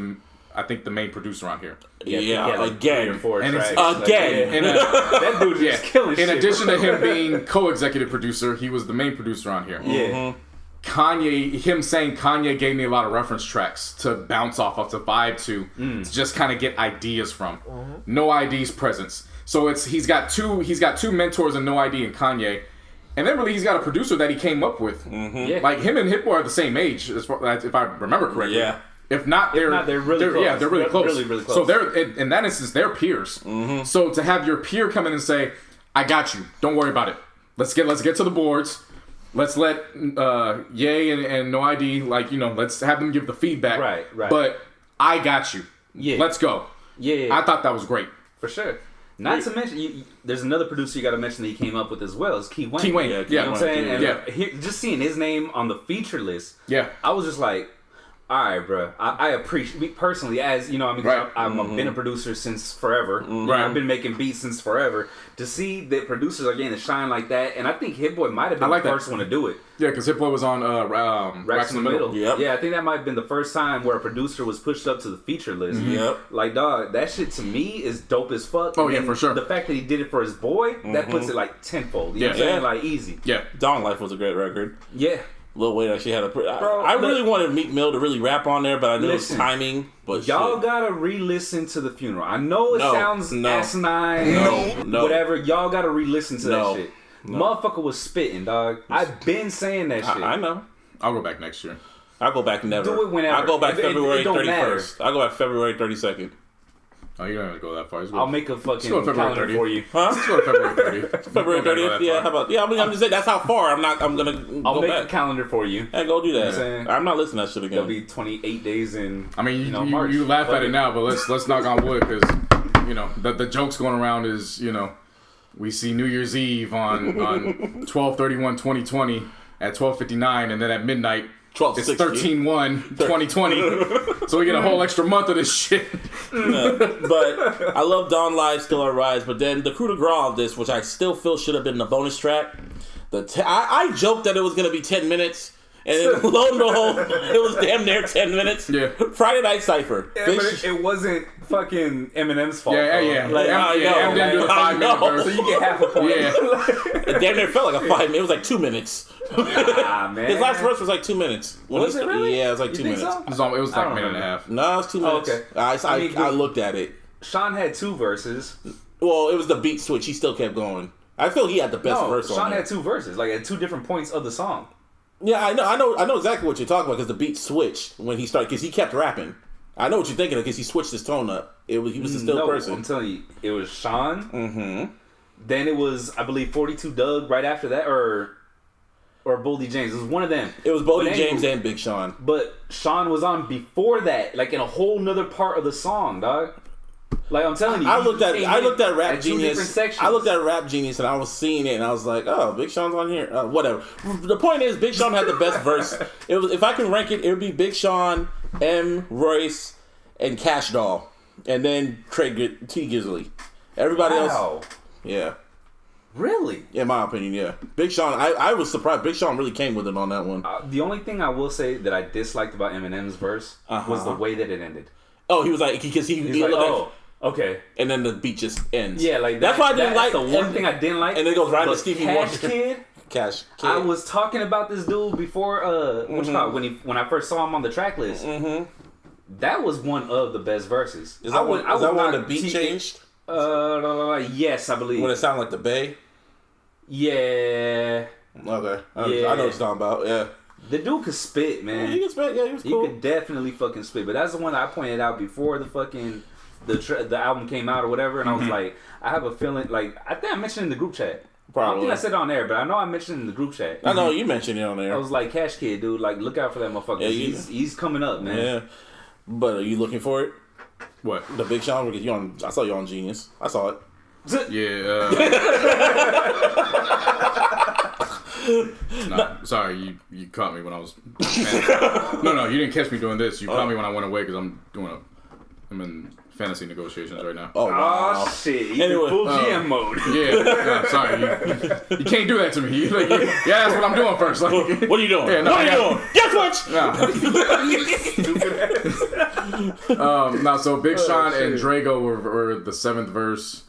I think the main producer on here. Yeah, like again. 3 or 4 And it's- tracks. again. Like, And that dude yeah, just killing in shit. addition to him being co-executive producer, he was the main producer on here. Yeah. Him saying Kanye gave me a lot of reference tracks to bounce off of, to vibe to just kind of get ideas from. No ID's presence. So he's got two mentors in No ID and Kanye. And then really he's got a producer that he came up with. Yeah. Like him and Hit Boy are the same age, as far, if I remember correctly. Yeah. If not, they're really close. Yeah, they're really close. Really, really close. So they're in that instance, they're peers. So to have your peer come in and say, "I got you. Don't worry about it. Let's get to the boards. Let's let Ye and No ID, like, you know, let's have them give the feedback. Right. But I got you. Yeah. Let's go." Yeah. I thought that was great. For sure. Not to mention, there's another producer you got to mention that he came up with as well. Is Key Wayne. Key Wayne. Yeah, Yeah. Key You know what I'm saying? And Yeah. just seeing his name on the feature list, Yeah. I was just like, all right, bro. I appreciate me personally, as you know. I mean, Right. I've been a producer since forever. Right. I've been making beats since forever. To see that producers are getting to shine like that, and I think Hit Boy might have been I like the that. first one to do it. Yeah, because Hit Boy was on Racks in the Middle. Yep. Yeah, I think that might have been the first time where a producer was pushed up to the feature list. Yep. Like, dog, that shit to me is dope as fuck. Oh, yeah, And for sure. The fact that he did it for his boy, that puts it like tenfold. You know what I'm Yeah. saying? Like, easy. Yeah. Dong Life was a great record. Yeah. Lil Wayne actually had Bro, I really look- wanted Meek Mill to really rap on there, but I knew Listen, it was timing. But Y'all shit. gotta re-listen to the funeral. I know it No, sounds no, asinine, no. whatever. Y'all gotta re-listen to No, that shit. Motherfucker was spitting, dog. I've been saying that shit. I know. I'll go back next year. I'll go back never. Do it whenever. I'll go back It February don't 31st. I'll go back February 32nd. Oh, you don't have to go that far. Just go- I'll make a fucking go to February calendar 30th. for you. Huh? Let's go to February 30th. February Don't gotta go 30th? that Yeah, far. how about? Yeah, I'm just saying that's how far. I'm gonna I'll go make back. a calendar for you. Hey, go do that. I'm saying? I'm not listening to that shit It'll again. be 28 days in. I mean, March. you laugh Fuck at it now, but let's knock on wood, because you know the jokes going around is, you know, we see New Year's Eve on 12/31/2020 at 12:59, and then at midnight It's 13/1, 2020. So we get a whole extra month of this shit. But I love Dawn Live, Still I Rise. But then the coup de grace of this, which I still feel should have been the bonus track. I joked that it was going to be 10 minutes. And then lo and behold, it was damn near 10 minutes. Yeah. Friday Night Cypher. Yeah, but it wasn't fucking Eminem's fault. Yeah. Like, Eminem didn't do the 5 minute verse. So you get half a point. Yeah. It damn near felt like a 5 minute. It was like 2 minutes. Ah, man. His last verse was like 2 minutes. Was it really? Yeah, it was like You 2 think minutes. so? It was like a minute and a half. No, it was 2 minutes. Okay. I looked at it. Sean had 2 verses. Well, it was the beat switch. He still kept going. I feel he had the best verse on Sean there. had 2 verses, like at 2 different points of the song. Yeah, I know exactly what you're talking about because the beat switched when he started because he kept rapping. I know what you're thinking of because he switched his tone up. He was a still person. I'm telling you, it was Sean. Mm-hmm. Then it was, I believe, 42 Doug right after that, or Boldy James. It was one of them. It was Boldy James and Big Sean. But Sean was on before that, like in a whole nother part of the song, dog. Like I'm telling you, I looked at Rap two Genius. different sections. I looked at Rap Genius and I was seeing it and I was like, oh, Big Sean's on here. Whatever. The point is, Big Sean had the best verse. It was if I can rank it, it would be Big Sean, M, Royce, and Cash Doll, and then Craig T. Gizzley. Everybody else, yeah. Really? In my opinion, yeah. Big Sean, I was surprised. Big Sean really came with it on that one. The only thing I will say that I disliked about Eminem's verse was the way that it ended. Oh, he was like, because he like, like, okay. And then the beat just ends. Yeah, like that's why I didn't like the one thing I didn't like. And then it goes right to Stevie Cash Wonder. Kid. Cash Kid. I was talking about this dude before. What's called when I first saw him on the track list. Mm-hmm. That was one of the best verses. Is that when the beat changed? Yes, I believe. When it sounded like the Bay. Yeah. Okay. I know what you're talking about. Yeah. The dude could spit, man. Yeah, he could spit. Yeah, he was cool. He could definitely fucking spit. But that's the one that I pointed out before the fucking the album came out or whatever. And I was like, I have a feeling like I think I mentioned it in the group chat. Probably. I don't think I said it on there, but I know I mentioned it in the group chat. I know you mentioned it on there. I was like, Cash Kid, dude, like look out for that motherfucker. Yeah, he's coming up, man. Yeah. But are you looking for it? What? The Big Sean? Because I saw you on Genius. I saw it. Yeah. No, sorry, you caught me when I was. No, you didn't catch me doing this. You caught me when I went away because I'm in fantasy negotiations right now. Oh, wow. Oh shit! He's Anyway, in full GM mode. Yeah, sorry, you can't do that to me. That's what I'm doing first. Like, what are you doing? Yeah, no, what are you doing? Guess what? No, so Big Sean and Drago were the 7th verse.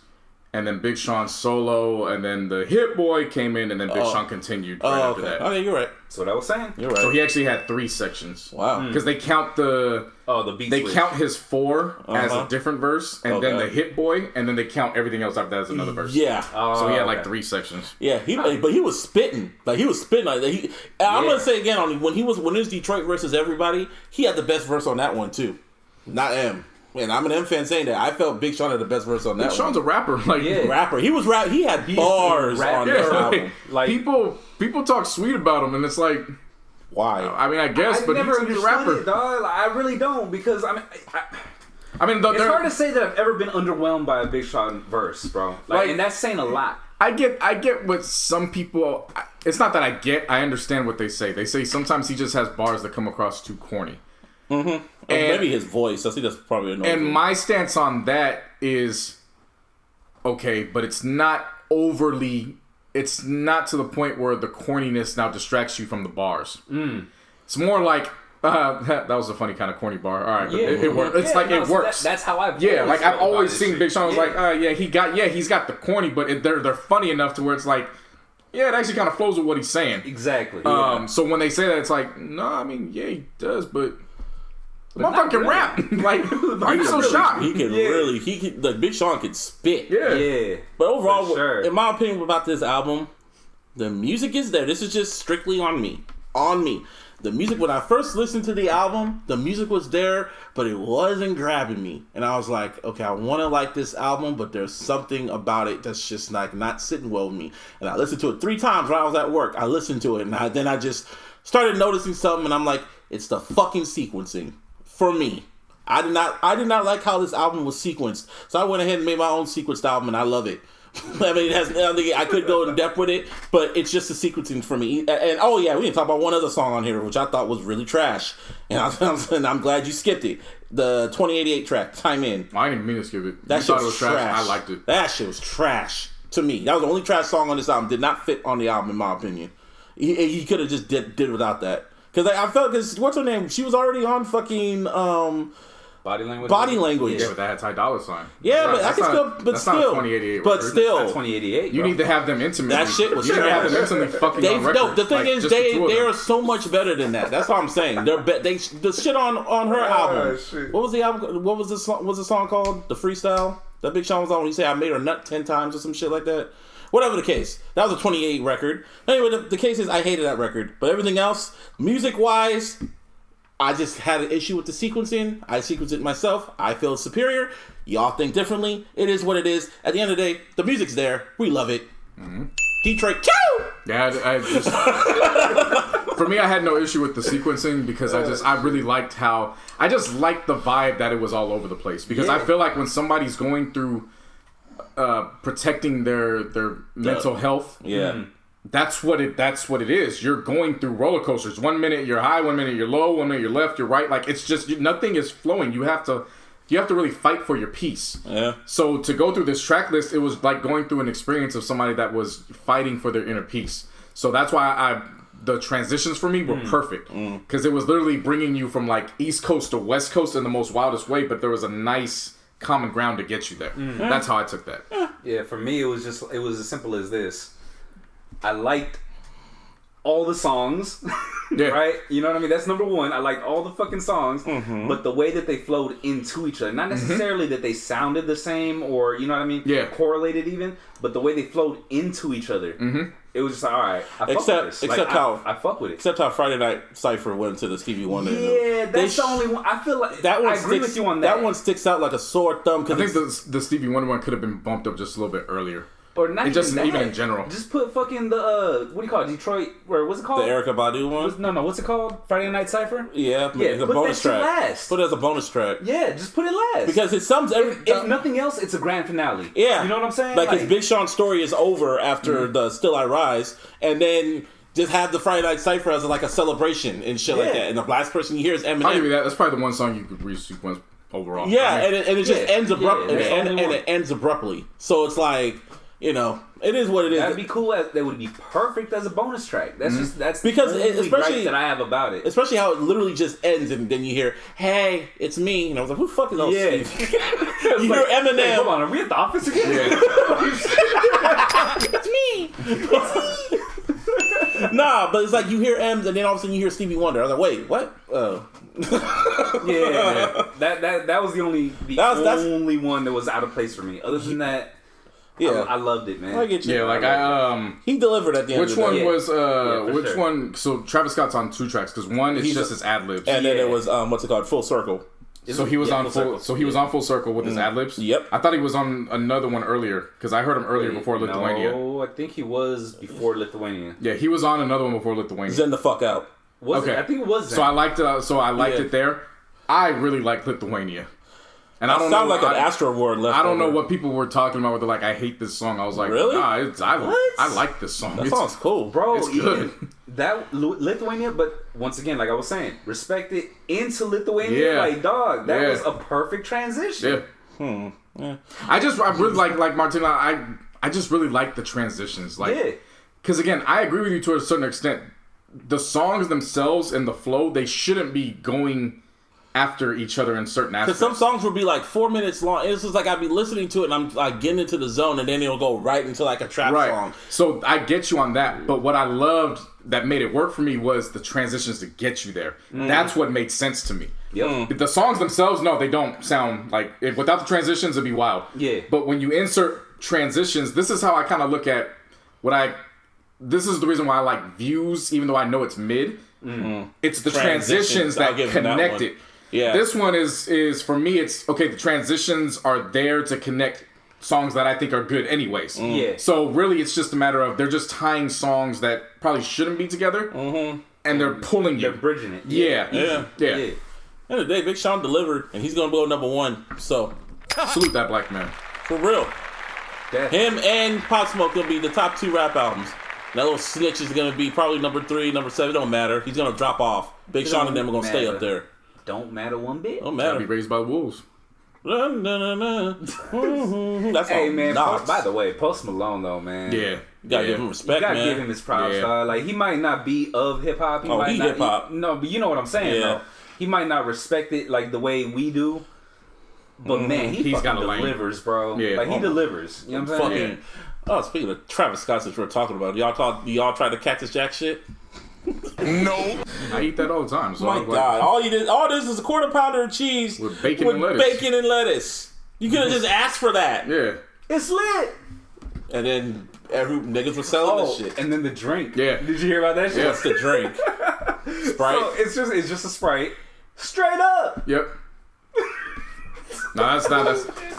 And then Big Sean solo, and then the Hit Boy came in, and then Big Sean continued right after that. Okay, you're right. That's what I was saying. You're right. So he actually had 3 sections. Wow. Because they count the beat they switch. count his 4 as a different verse, and then the Hit Boy, and then they count everything else after that as another verse. Yeah. So he had like 3 sections. Yeah, but he was spitting. Like he was spitting. Like I'm gonna say again when it was Detroit versus everybody, he had the best verse on that one too. Not M. Man, I'm an M fan saying that. I felt Big Sean had the best verse on that. Big Sean's a rapper. Like rapper. He was rap. He had bars on this album. Like people talk sweet about him, and it's like, why? I mean, I guess, I but never he's a understood rapper. it, dog. I really don't because I mean, it's it's hard to say that I've ever been underwhelmed by a Big Sean verse, bro. Like, and that's saying a lot. I get what some people. It's not that I understand what they say. They say sometimes he just has bars that come across too corny. Mm-hmm. And maybe his voice. I think that's probably annoying. And my stance on that is okay, but it's not overly. It's not to the point where the corniness now distracts you from the bars. It's more like that was a funny kind of corny bar. All right, but it works. It's it works. That's how I've like I've always seen Big Sean. I was like, he's got the corny, but they're funny enough to where it's like. Yeah, it actually kind of flows with what he's saying. Exactly. So when they say that, it's like, no, I mean, yeah, he does, but the motherfucker can rap. Like, why are you so shocked? He can like Big Sean could spit. Yeah. But overall, in my opinion about this album, the music is there. This is just strictly on me. On me. The music, when I first listened to the album, the music was there, but it wasn't grabbing me. And I was like, okay, I want to like this album, but there's something about it that's just like not sitting well with me. And I listened to it 3 times when I was at work. I listened to it, and then I just started noticing something, and I'm like, it's the fucking sequencing for me. I did not like how this album was sequenced. So I went ahead and made my own sequenced album, and I love it. I mean, I could go in depth with it, but it's just the sequencing for me. And oh yeah, we didn't talk about one other song on here, which I thought was really trash, and I'm glad you skipped it. The 2088 track, Time In. I didn't even mean to skip it. That You shit thought it was was trash. I liked it. That shit was trash to me. That was the only trash song on this album. Did not fit on the album, in my opinion. He could have just did without that. Because I felt, because what's her name? She was already on fucking Body Language. Yeah, but that had Ty Dolla $ign. Yeah, but I can still, but that's still, not 2088. but record. still, 2088. You need to have them intimately. That shit was You need to have trash. them intimately fucking on record. No, the thing Like, is, just the two of they them. are so much better than that. That's what I'm saying. The shit on her album. shit. What was the album? What was the song? What's the song called? The Freestyle that Big Sean was on. When he said, "I made her nut 10 times" or some shit like that. Whatever the case, that was a 28 record. Anyway, the case is, I hated that record, but everything else, music wise, I just had an issue with the sequencing. I sequenced it myself. I feel it's superior. Y'all think differently. It is what it is. At the end of the day, the music's there. We love it. Mm-hmm. Detroit, choo! Yeah, I just for me, I had no issue with the sequencing because I really liked how I just liked the vibe that it was all over the place. Because I feel like when somebody's going through protecting their mental health, that's what it is. You're going through roller coasters. 1 minute you're high, 1 minute you're low, 1 minute you're left, you're right. Like, it's just nothing is flowing. You have to really fight for your peace. Yeah. So to go through this track list, it was like going through an experience of somebody that was fighting for their inner peace. So that's why the transitions for me were perfect, because it was literally bringing you from like East Coast to West Coast in the most wildest way, but there was a nice common ground to get you there. That's how I took that. Yeah, for me, it was as simple as this. I liked all the songs, right? You know what I mean? That's number one. I liked all the fucking songs, but the way that they flowed into each other, not necessarily that they sounded the same or, you know what I mean? Yeah. Correlated even, but the way they flowed into each other. It was just like, all right, I fuck with this. I fuck with it. Except how Friday Night Cypher went to the Stevie Wonder. Yeah, that's the only one. I feel like that one I agree with you on that. That one sticks out like a sore thumb. I think the Stevie Wonder one could have been bumped up just a little bit earlier. Or not even in general. Just put fucking the what do you call it? Detroit, or what's it called? The Erykah Badu one? No, what's it called? Friday Night Cypher? Yeah, it's a bonus track. Last. Put it as a bonus track. Yeah, just put it last. Because it sums if nothing else, it's a grand finale. Yeah. You know what I'm saying? Like his Big Sean story is over after the Still I Rise, and then just have the Friday Night Cypher as like a celebration and shit like that. And the last person you hear is Eminem. I'll give you that. That's probably the one song you could resequence overall. Yeah, I mean, and it just ends abruptly. Yeah, and it ends abruptly. So it's like, you know, it is what it is. That'd be cool. That would be perfect as a bonus track. That's because the only especially gripe that I have about it. Especially how it literally just ends, and then you hear, "Hey, it's me," and I was like, "Who the fuck is all Steve?" You hear Eminem. Hey, come on, are we at the office again? Yeah. It's me. Nah, but it's like you hear M's, and then all of a sudden you hear Stevie Wonder. I was like, "Wait, what?" Oh. Yeah. That was the only one that was out of place for me. Other than that. Yeah, I loved it, man. I get you. Yeah, like he delivered at the end. Which of the one day. was which one? So Travis Scott's on 2 tracks because one is just his ad libs, and then it was what's it called, Full Circle. So he was on full. So he was on Full Circle with his ad libs. Yep. I thought he was on another one earlier because I heard him earlier before Lithuania. No, I think he was before Lithuania. Yeah, he was on another one before Lithuania. Zen the fuck out. Was it? I think it was. Zen. So I liked it. So I liked it there. I really liked Lithuania. And I don't sound know, like an Astro Award left. I don't know what people were talking about. Where they're like, "I hate this song." I was like, "Really? Nah, I like this song. That song's cool, bro. It's good." That Lithuania, but once again, like I was saying, respect it into Lithuania. Yeah. Like, dog, that was a perfect transition. Yeah. Yeah. I really like Martina. I just really like the transitions. Like, because again, I agree with you to a certain extent. The songs themselves and the flow, they shouldn't be going after each other in certain aspects. Because some songs will be like 4 minutes long. It's just like I'd be listening to it and I'm like getting into the zone, and then it'll go right into like a trap song. So I get you on that, but what I loved that made it work for me was the transitions to get you there. That's what made sense to me. Yep. The songs themselves, no, they don't sound like without the transitions, it'd be wild. Yeah. But when you insert transitions, this is how I kind of look at this is the reason why I like Views, even though I know it's mid. It's the transitions that connect it. Yeah. This one is for me, it's okay, the transitions are there to connect songs that I think are good anyways. Yeah. So really it's just a matter of they're just tying songs that probably shouldn't be together and they're pulling you. They're bridging it. Yeah. End of the day, Big Sean delivered and he's gonna blow #1. So salute that black man. For real. Him and Pop Smoke gonna be the top 2 rap albums. That little snitch is gonna be probably number 3, number 7. It don't matter. He's gonna drop off. Big Sean and them are gonna stay up there. Don't matter one bit. Don't Gotta matter. be raised by the wolves. That's Hey all man, Nas. by the way, Post Malone though, man. Yeah. You gotta give him respect, You gotta man. give him his props, Yeah. dog. Like he might not be of hip hop. Oh, he hip-hop. No, but you know what I'm saying, Yeah. though. He might not respect it like the way we do. But man, He's fucking got a lane. delivers, bro. Yeah. Like he delivers. You know what I'm saying? Fucking. Oh, speaking of Travis Scott, since we're talking about it, y'all try to Cactus Jack shit? No. I eat that all the time. So My I'm like, God, all this is a quarter pounder of cheese With bacon and lettuce. Bacon and lettuce. You could have just asked for that, Yeah. It's lit. and then niggas were selling this Oh, shit. and then the drink. Yeah. Did you hear about that shit? What's the drink? Sprite. So it's just a Sprite. Straight up. Yep. No,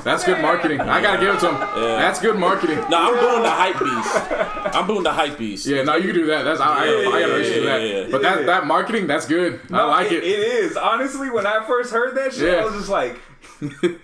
that's good marketing. I gotta give it to him. Yeah. That's good marketing. No, I'm doing the hype beast. I'm doing the hype beast. Yeah, no, you can do that. That's I got no issue with that. yeah. But that marketing, that's good. I like it. It is. Honestly, when I first heard that shit, Yeah. I was just like,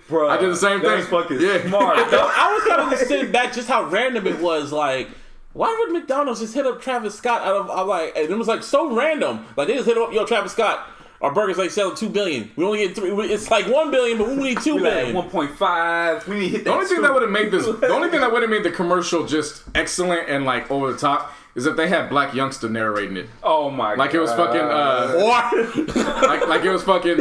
bro. I did the same That's thing. fucking Yeah. smart. I was kind of just sitting back, just how random it was. Like, why would McDonald's just hit up Travis Scott out of? I'm like, and it was like so random. Like they just hit up, yo, Travis Scott. Our burgers like selling $2 billion. We only get 3. It's like $1 billion, but we need $2 We like billion. 1.5. We need to hit that. The only thing two. that would have made the only thing that would have made the commercial just excellent and like over the top is if they had Black Youngster narrating it. Oh my god. Like it was fucking like it was fucking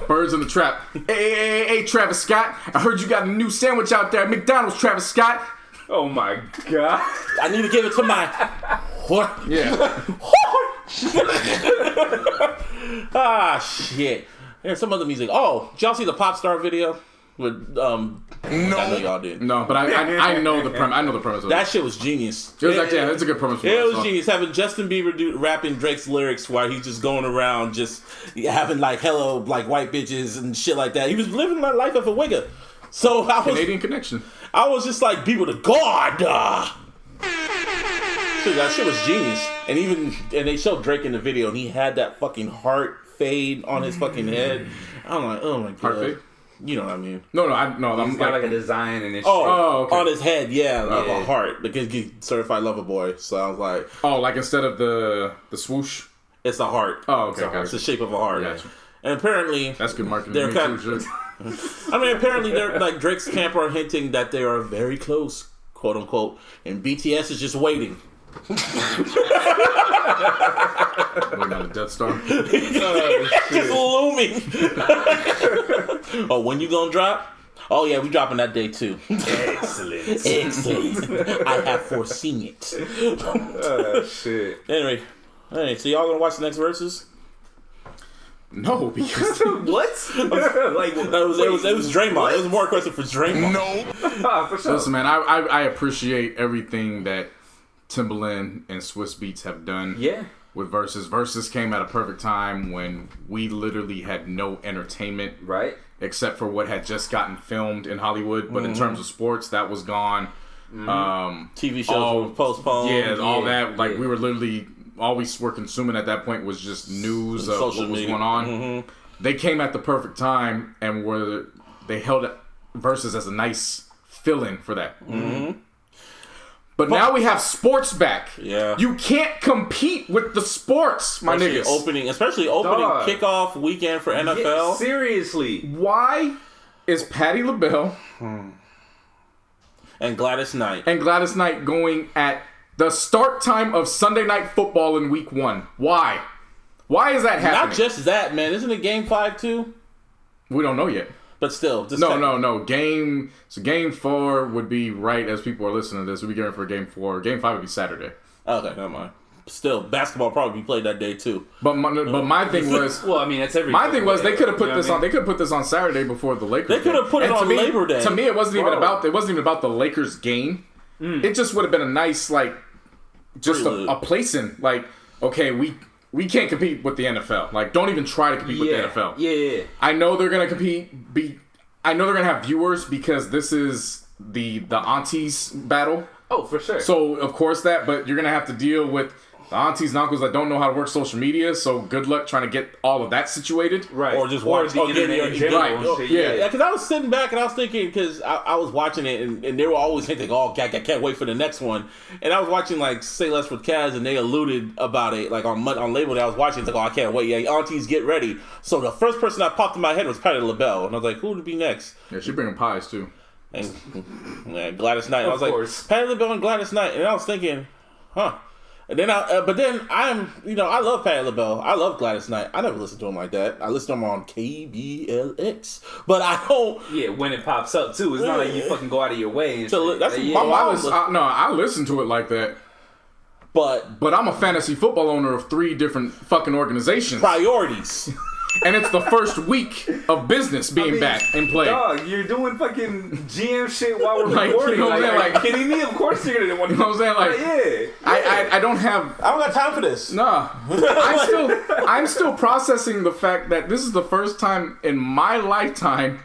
Birds in the Trap. Hey, Travis Scott. I heard you got a new sandwich out there at McDonald's, Travis Scott. Oh my god. I need to give it to my. Yeah. Shit. There's some other music. Oh, did y'all see the Pop Star video? With I know y'all did. No, but I know the premise. I know the premise of it. That shit was genius. It was actually, yeah, that's a good premise. It was genius having Justin Bieber rapping Drake's lyrics while he's just going around just having like hello like white bitches and shit like that. He was living that life of a wigger. So Canadian connection. I was just like, Bieber to God. Dude, that shit was genius. And they showed Drake in the video and he had that fucking heart fade on his fucking head. I'm like, oh my god. Heart fade? You know what I mean? No, I'm He's got like a design and it's Oh, okay. on his head, yeah, like Okay. a heart because he's certified lover boy. So I was like, like instead of the swoosh. it's a heart. Oh, okay, It's a heart. gotcha. It's the shape of a heart. Gotcha. And apparently, That's good marketing. They're Me kind too, of- shit. apparently they're like Drake's camp are hinting that they are very close, quote unquote, and BTS is just waiting. Waiting on the Death Star. Just looming. Oh, when you gonna drop? Oh yeah, we dropping that day too. excellent. Excellent. I have foreseen it. Shit. Anyway, so y'all gonna watch the next verses? No, because What? Like It was Draymond. It was more a question for Draymond. No. for sure. listen, man, I appreciate everything that Timbaland and Swiss Beats have done. Yeah. With Verzuz. Verzuz came at a perfect time when we literally had no entertainment. Right. Except for what had just gotten filmed in Hollywood. But in terms of sports, that was gone. TV shows were postponed. Yeah, all that. Like, yeah. we were literally... All we were consuming at that point was just news And of social what was media. going on. They came at the perfect time and they held Verzuz as a nice fill-in for that. But now we have sports back. Yeah. You can't compete with the sports, my Especially niggas. opening Dog. kickoff weekend for NFL. Yeah, seriously. Why is Patti LaBelle And Gladys Knight. and Gladys Knight going at the start time of Sunday Night Football in Week 1? Why? Why is that happening? Not just that, man. Isn't it Game 5 too? We don't know yet. But still, just No. Game 4 would be right as people are listening to this. We'd be getting for Game 4. Game 5 would be Saturday. Okay, never mind. Still, basketball probably be played that day too. But my thing was. Well, I mean, that's every. My thing was they could have put You know this what I on. They could have put this on Saturday before the Lakers. They could have game. put it And to on me- Labor Day. To me, it wasn't even Bro. about. It wasn't even about the Lakers game. It just would have been a nice just Prelude. a placing. Like, okay, we can't compete with the NFL. Like, don't even try to compete with the NFL. Yeah. I know they're gonna compete. I know they're gonna have viewers because this is the aunties battle. Oh, for sure. So of course but you're gonna have to deal with the aunties and uncles that don't know how to work social media, so good luck trying to get all of that situated. Right. Or just watch the internet in general. Right. and shit, Yeah. Yeah, because I was sitting back and I was thinking, because I was watching it and they were always hinting, oh, I can't wait for the next one. And I was watching, like, Say Less with Kaz, and they alluded about it, like, on Label Day. I was watching, it's like, oh, I can't wait. Yeah, aunties, get ready. So the first person that popped in my head was Patti LaBelle. And I was like, who would be next? Yeah, she bringing pies, too. And Gladys Knight. I was course. like, Patti LaBelle and Gladys Knight. And I was thinking, huh. And then I love Patti LaBelle. I love Gladys Knight. I never listened to him like that. I listen to him on KBLX, but I don't. Yeah, when it pops up too, it's not like you fucking go out of your way. And So shit. that's yeah. my mom. I listen to it like that. But I'm a fantasy football owner of 3 different fucking organizations. priorities. And it's the first week of business being back in play. Dog, you're doing fucking GM shit while we're Like, recording. you know what I'm saying? Are you kidding me? Of course you're gonna want to. You know what I'm saying? Like, yeah. I don't have. I don't got time for this. Nah. I'm still processing the fact that this is the first time in my lifetime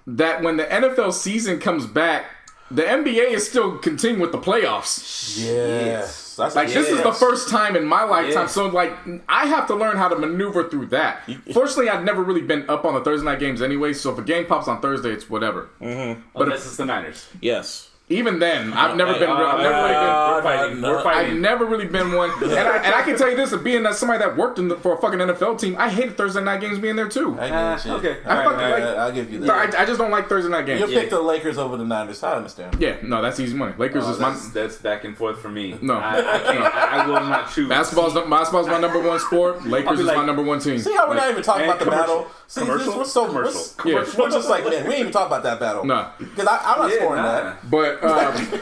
that when the NFL season comes back, the NBA is still continuing with the playoffs. Yes. That's Like, this is the first time in my lifetime, Yeah. so, like, I have to learn how to maneuver through that. Fortunately, I've never really been up on the Thursday night games anyway, so if a game pops on Thursday, it's whatever. But unless it's the Niners. Yes. Even then, I've never been We're fighting. no. We're I've fighting. never really been one, and I can tell you this: being that somebody that worked for a fucking NFL team, I hated Thursday night games being there too. I get you. Okay. I fucking like. I'll give you that. I just don't like Thursday night games. You picked the Lakers over the Niners. I understand. Yeah, no, that's easy money. Lakers is my That's back and forth for me. No. I can't. I will not choose. basketball's my number one sport. Lakers is like- my number one team. See how we're not even talking and about the commercial. battle? See, Commercial? we're so Commercial. We're just like, man, we ain't even talk about that battle. Nah. Because I'm not scoring that. But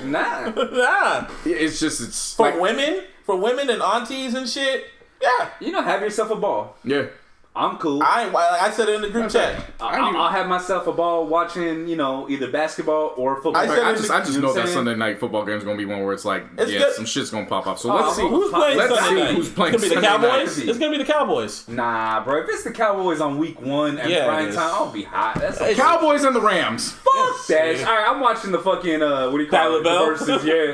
Nah. Nah. it's For like women and aunties and shit, yeah. You know, have yourself a ball. yeah. I'm cool. I said it in the group chat. I'll have myself a ball watching, either basketball or football. I said I just You know what I'm that saying? Sunday night football game is gonna be one where it's like, It's yeah, good. some shit's gonna pop off. So let's see. Who's playing Let's Sunday see night? who's playing It's gonna be the Sunday night. Cowboys. It's gonna be the Cowboys. Nah, bro. If it's the Cowboys on week 1 and Yeah, it prime is. time, I'll be hot. That's It's- Cowboys and the Rams. fuck that. All right, I'm watching the fucking what do you call it? The LaBelle? Versus, yeah.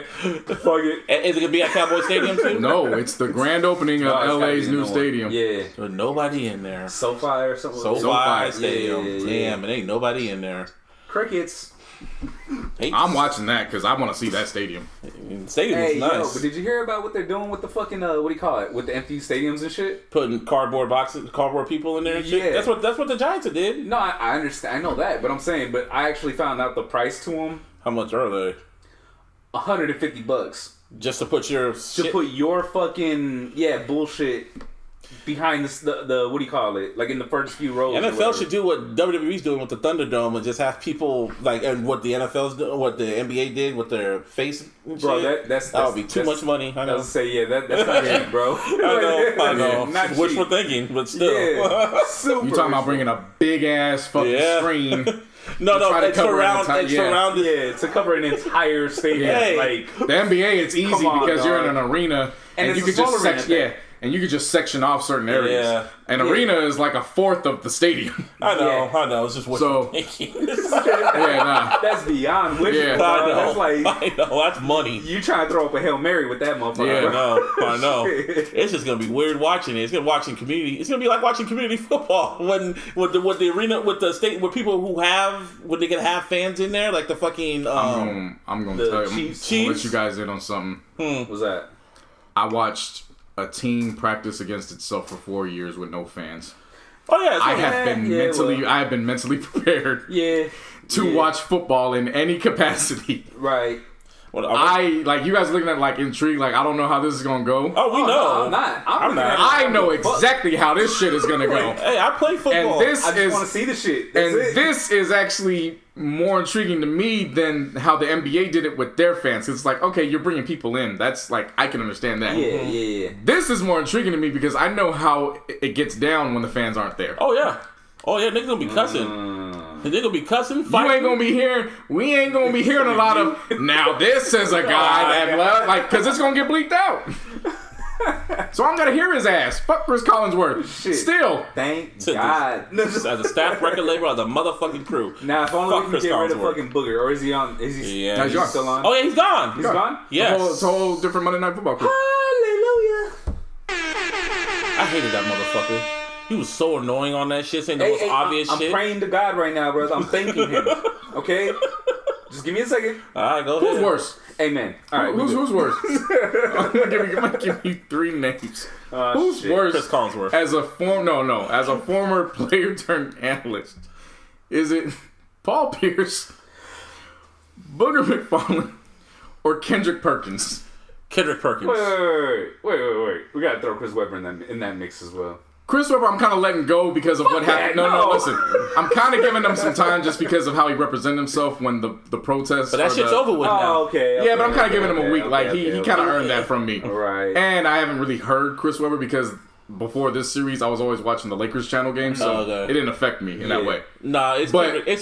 Fuck it. Is it gonna be at Cowboy Stadium too? No, it's the grand opening of Oh, it's gotta LA's be new the one. stadium. Yeah. With nobody in there. SoFi or something. SoFi SoFi. Stadium. Yeah. Damn, it ain't nobody in there. Crickets. I'm watching that because I want to see that stadium. Stadium Hey, is nice. yo, but did you hear about what they're doing with the fucking what do you call it? With the empty stadiums and shit? Putting cardboard people in there and shit. Yeah. That's what the Giants did. No, I understand. I know that, but I'm saying, but I actually found out the price to them. How much are they? $150 Just to put your to shit. put your fucking bullshit behind the what do you call it? Like in the first few rows. or NFL whatever. should do what WWE's doing with the Thunderdome and just have people like, and what the NFL's doing, what the NBA did with their face. And Bro, shit. that That would be too much money. I I know. was say that's not cheap, bro. I know. Not Wishful cheap. thinking, but still. Yeah, super. You talking about bringing a big ass fucking Yeah. screen? No, try to it's cover an around. entire- It's yeah. surrounded. Yeah, to cover an entire stadium. Hey. Like, The NBA, it's easy Come on, because you're in dog. an arena And and, it's you a can just small arena section, thing. and you can just section off certain areas. Yeah. An arena is like a fourth of the stadium. I know. Yeah. I know. It's just wishful So- thinking. Yeah, nah. that's beyond wishful. Yeah. Bro. I know. That's like I know. That's money. you trying to throw up a Hail Mary with that motherfucker. Yeah. bro. I know. It's just gonna be weird watching it. It's gonna watching community. It's gonna be like watching community football when with the arena with the state with people who have when they can have fans in there like the fucking. I'm gonna the tell you. Chiefs. I'm gonna let you guys in on something. What was that? I watched a team practice against itself for 4 years with no fans. Oh yeah, it's I gonna- have been mentally prepared Yeah. to watch football in any capacity. Right. What, You guys looking at like intrigued, like I don't know how this is gonna go. Oh, we know. No, I'm not. I'm not. I know exactly how this shit is gonna go. Hey, I play football. And this I just want to is see the shit. That's and it. this is actually more intriguing to me than how the NBA did it with their fans. 'Cause it's like, okay, you're bringing people in. That's like I can understand that. Yeah. This is more intriguing to me because I know how it gets down when the fans aren't there. Oh yeah, niggas gonna be cussing. They gonna be cussing. You Fighting. ain't gonna be hearing. We ain't gonna be hearing a lot of. Now this is a guy that because it's gonna get bleeped out. So I'm gonna hear his ass. Fuck Chris Collinsworth. Shit. Still. Thank To God. As a staff record label, as a motherfucking crew. Now, if only Fuck we can Chris get rid of Collinsworth. fucking Booger, or is he on? Is he? Yeah, Is he still on? Oh yeah, he's gone. He's gone. Yes. It's a whole different Monday Night Football crew. Hallelujah. hated that motherfucker. He was so annoying on that shit, saying the most obvious shit. I'm praying to God right now, brother. I'm thanking him. Okay? Just give me a second. All right, go ahead. Who's worse? Amen. All right. Who's worse? I'm gonna give you 3 names. Who's worse? Chris Collinsworth. As a former player turned analyst, is it Paul Pierce, Booger McFarlane, or Kendrick Perkins? Kendrick Perkins. Wait. We gotta throw Chris Webber in that mix as well. Chris Webber, I'm kind of letting go because of what happened. No, listen. I'm kind of giving him some time just because of how he represented himself when the protests. But that shit's over with now. Okay. Yeah, but I'm kind of giving him a week. He kind of earned that from me. Right. And I haven't really heard Chris Webber because before this series, I was always watching the Lakers channel games, so it didn't affect me in that way. Nah, it's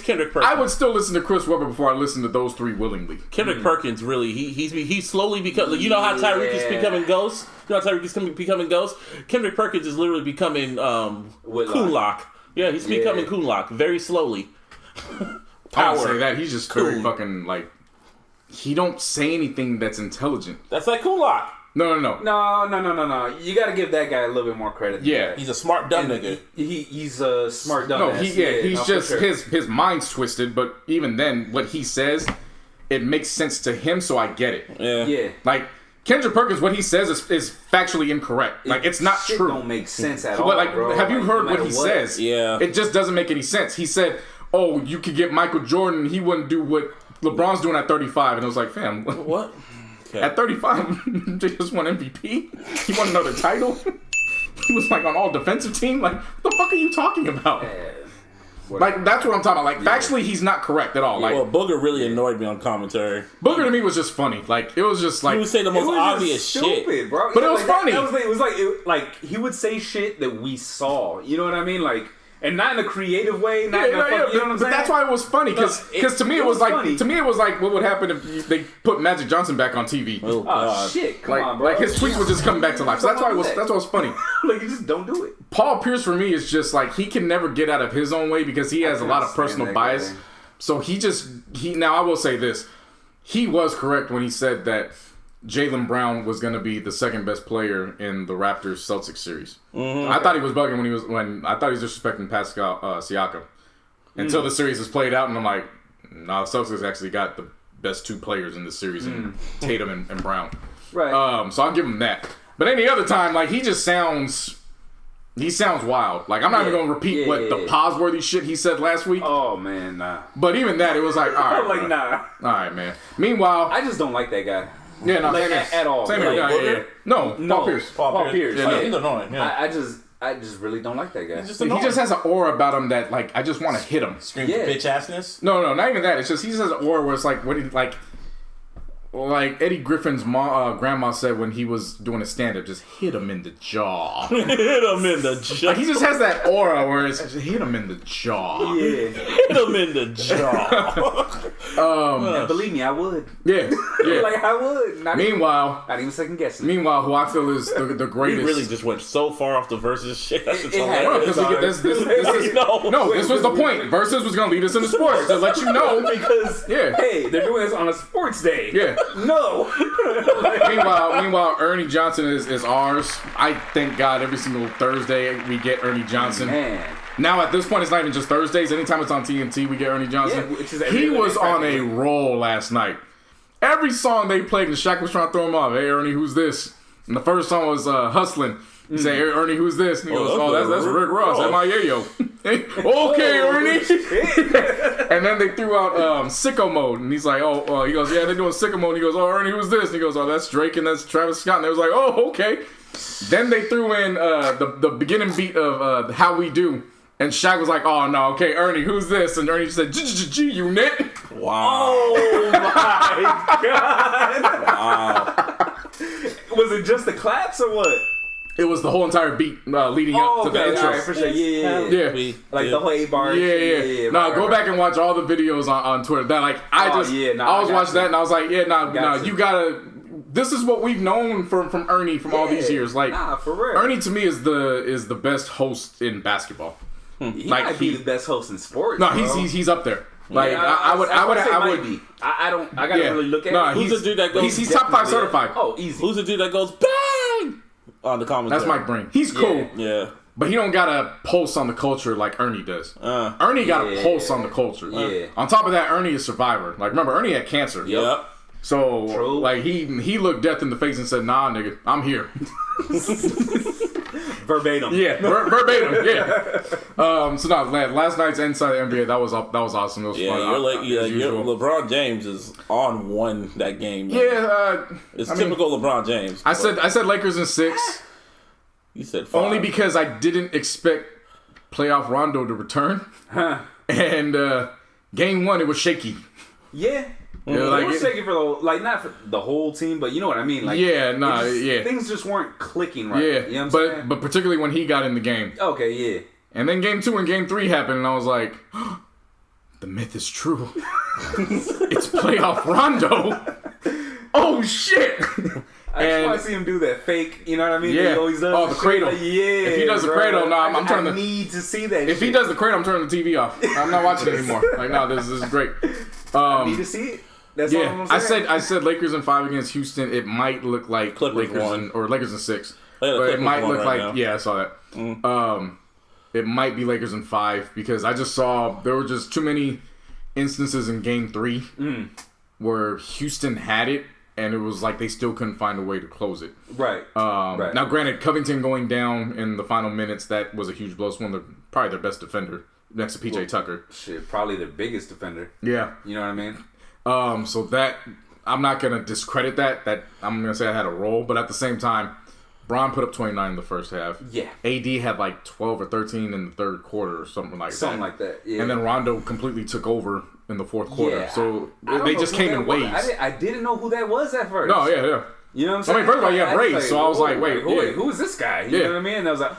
Kendrick Perkins. I would still listen to Chris Webber before I listen to those 3 willingly. Kendrick Perkins, really, he's slowly becoming. You know how Tyreek is becoming Ghost. You know how Tyreek is becoming Ghost. Kendrick Perkins is literally becoming Coonlock. Yeah, he's becoming Coonlock very slowly. I would say that he's just very fucking like. He don't say anything that's intelligent. That's like Coonlock. No. You gotta give that guy a little bit more credit. Yeah. He's a smart dumb nigga. He's a smart dumb. No, he's just his mind's twisted. But even then, what he says, it makes sense to him, so I get it. Yeah. Like Kendrick Perkins, what he says is factually incorrect. Like it's not shit true. Don't make sense at all. But like, bro. have you heard no what he says? Yeah. It just doesn't make any sense. He said, "Oh, you could get Michael Jordan. He wouldn't do what LeBron's doing at 35." And it was like, fam, what? Okay. At 35, they just won MVP. He won another title. He was like on all defensive team. Like, what the fuck are you talking about? Like, that's what I'm talking about. Like, factually, he's not correct at all. Like, well, Booger really annoyed me on commentary. Booger to me was just funny. Like, it was just like he would say the most obvious stupid, shit, bro. But it was funny. It was like he would say shit that we saw. You know what I mean? Like. And not in a creative way, you know what I'm saying? But that's why it was funny, because to me it was like what would happen if they put Magic Johnson back on TV. Oh shit! Come on, bro. Like his tweets would just come back to life. So that's why it was funny. Like you just don't do it. Paul Pierce for me is just like he can never get out of his own way because he has a lot of personal bias. So now I will say this: he was correct when he said that Jaylen Brown was going to be the second best player in the Raptors Celtics series. Mm-hmm. I thought he was bugging when I thought he was disrespecting Pascal Siakam until the series is played out, and I'm like, nah, the Celtics actually got the best 2 players in this series, in Tatum and Brown. Right. So I'll give him that. But any other time, like he sounds wild. Like I'm not even going to repeat what the pause-worthy shit he said last week. Oh man, nah. But even that, it was like, all right, like nah. All right, man. Meanwhile, I just don't like that guy. Yeah, no, like, at all. Same here. Yeah. No, Paul Pierce. Paul Pierce. Yeah, he's annoying. Yeah. I just really don't like that guy. He just has an aura about him that like I just want to hit him. Screams bitch assness. No, not even that. It's just he just has an aura where it's like what he like Eddie Griffin's grandma said when he was doing a stand-up, just hit him in the jaw. Hit him in the jaw. Like he just has that aura where it's just hit him in the jaw. Yeah. Hit him in the jaw. And believe me, I would. Yeah. Like I would. Not even second guessing. Meanwhile, who I feel is the greatest. We really just went so far off the Verzuz shit. That's just this was the point. Verzuz was going to lead us into sports to let you know because hey, they're doing this on a sports day. Yeah. No. Meanwhile, Ernie Johnson is ours. I thank God every single Thursday we get Ernie Johnson. Man. Now at this point, it's not even just Thursdays. Anytime it's on TNT, we get Ernie Johnson. Yeah, he was on a roll last night. Every song they played, and Shaq was trying to throw him off. Hey, Ernie, who's this? And the first song was Hustlin'. He said, hey, Ernie, who's this? And he goes, that's Rick Ross. That's my yayo. Okay, Ernie. And then they threw out Sicko Mode. And he's like, he goes, yeah, they're doing Sicko Mode. And he goes, oh, Ernie, who's this? And he goes, oh, that's Drake and that's Travis Scott. And they was like, oh, okay. Then they threw in the beginning beat of How We Do. And Shaq was like, oh, no, okay, Ernie, who's this? And Ernie said, G-Unit. Wow. Oh, my God. Wow. Was it just the claps or what? It was the whole entire beat leading up to the intro. Right, for sure. Yeah. Like the whole 8 bars. Yeah. No, go back and watch all the videos on Twitter. That I was watching that and I was like, you gotta. This is what we've known from Ernie from all these years. Like, for real. Ernie to me is the best host in basketball. He might be the best host in sports. No, he's up there. Like I would. I gotta really look at it. Who's the dude that goes? He's top 5 certified. Oh, easy. Who's the dude that goes bang? On the commentary. That's Mike Breen. He's cool. Yeah. But he don't got a pulse on the culture like Ernie does. Ernie got a pulse on the culture. Yeah. On top of that, Ernie is Survivor. Like, remember, Ernie had cancer. Yep. So, True. like, he looked death in the face and said, "Nah, nigga, I'm here." Verbatim. Yeah, verbatim. Yeah. So no, last night's Inside the NBA that was awesome. It was Yeah, fun. your LeBron James is on one that game. Yeah, It's typical LeBron James. I said Lakers in 6. You said 5. Only because I didn't expect playoff Rondo to return. Huh. And game 1, it was shaky. Yeah. Yeah, like it was shaky for not for the whole team, but you know what I mean. Like, things just weren't clicking right. Yeah, You know what I'm saying? but particularly when he got in the game. Okay, yeah. And then game 2 and game 3 happened, and I was like, the myth is true. It's playoff Rondo. Oh shit! I just want to see him do that fake. You know what I mean? Yeah. He always does. Oh, the cradle. Like, yeah. If he does the cradle, no, I'm turning I need to see that. If he does the cradle, I'm turning the TV off. I'm not watching it anymore. Like, no, this is great. I need to see it. That's all I'm saying. I said Lakers in 5 against Houston. It might look like Clippers Lakers won. or Lakers in 6. Yeah, But it might look right like now. I saw that. It might be Lakers in 5 because I just saw there were just too many instances in game 3 where Houston had it and it was like they still couldn't find a way to close it. Right. Right. Now, granted, Covington going down in the final minutes, that was a huge blow. It's probably their best defender next to PJ Tucker. Shit, probably the biggest defender. Yeah. You know what I mean? So that I'm not gonna discredit that. That I'm gonna say I had a role, but at the same time, Bron put up 29 in the first half. Yeah. AD had like 12 or 13 in the third quarter or something like that. Something like that. Yeah. And then Rondo completely took over in the fourth quarter. Yeah, So I don't they know just who came that in was. waves. I didn't know who that was at first. No, yeah. You know what I'm I saying? mean, first of all, you have was Brace, so I was like, wait, yeah. who is this guy? You know what I mean? And I was like,